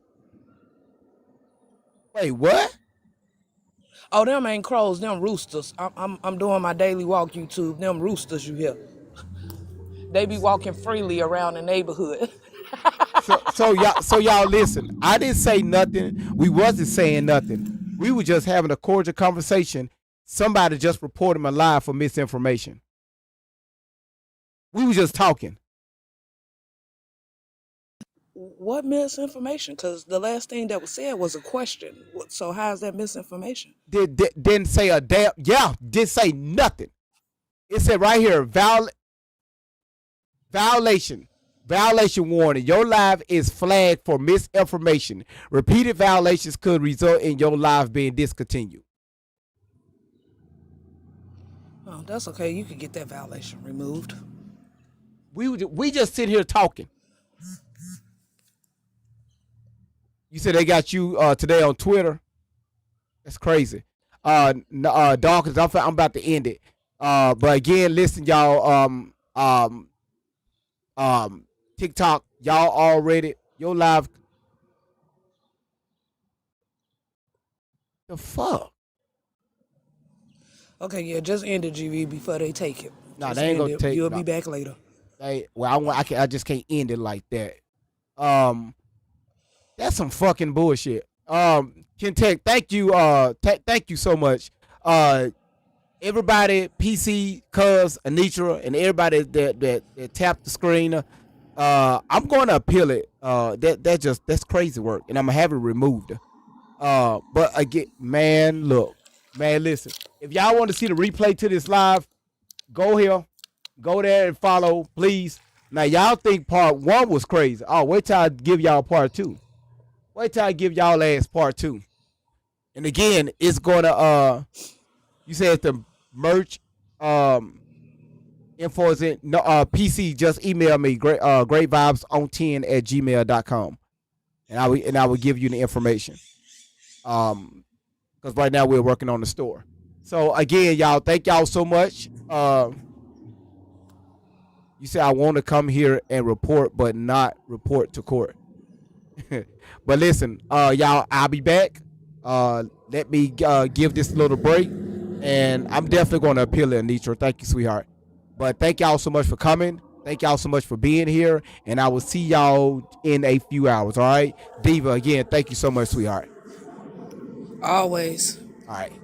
wait, what? Oh, them ain't crows, them roosters. I'm doing my daily walk YouTube. Them roosters you hear. They be walking freely around the neighborhood. So y'all listen. I didn't say nothing. We wasn't saying nothing. We were just having a cordial conversation. Somebody just reported my live for misinformation. We were just talking. What misinformation? Because the last thing that was said was a question. So how is that misinformation? Didn't say a damn. Yeah, didn't say nothing. It said right here, violation warning. Your live is flagged for misinformation. Repeated violations could result in your live being discontinued. Oh, that's okay. You could get that violation removed. We just sit here talking. You said they got you today on Twitter. That's crazy. Dawkins, I'm about to end it. But again, listen, y'all. TikTok, y'all already your live. The fuck? Okay, yeah, just end it, GV, before they take it. No, Just they ain't end gonna it. take. You'll No. be back later. I just can't end it like that. That's some fucking bullshit. Kentech, thank you. Thank you so much. everybody, PC, Cuz, Anitra, and everybody that tapped the screen, I'm going to appeal it. That's crazy work, and I'm gonna have it removed. But again, man, look, man, listen. If y'all want to see the replay to this live, go here, go there and follow, please. Now y'all think part 1 was crazy. Oh, wait till I give y'all part 2. Wait till I give y'all ass part 2. And again, it's gonna you said the merch info is in no PC, just email me greatvibes10@gmail.com. And I will give you the information. Because right now we're working on the store. So again, y'all, thank y'all so much. You say I want to come here and report, but not report to court. But listen, y'all, I'll be back. Let me give this little break, and I'm definitely going to appeal it, Anitra. Thank you, sweetheart. But thank y'all so much for coming. Thank y'all so much for being here, and I will see y'all in a few hours. All right, Diva. Again, thank you so much, sweetheart. Always. All right.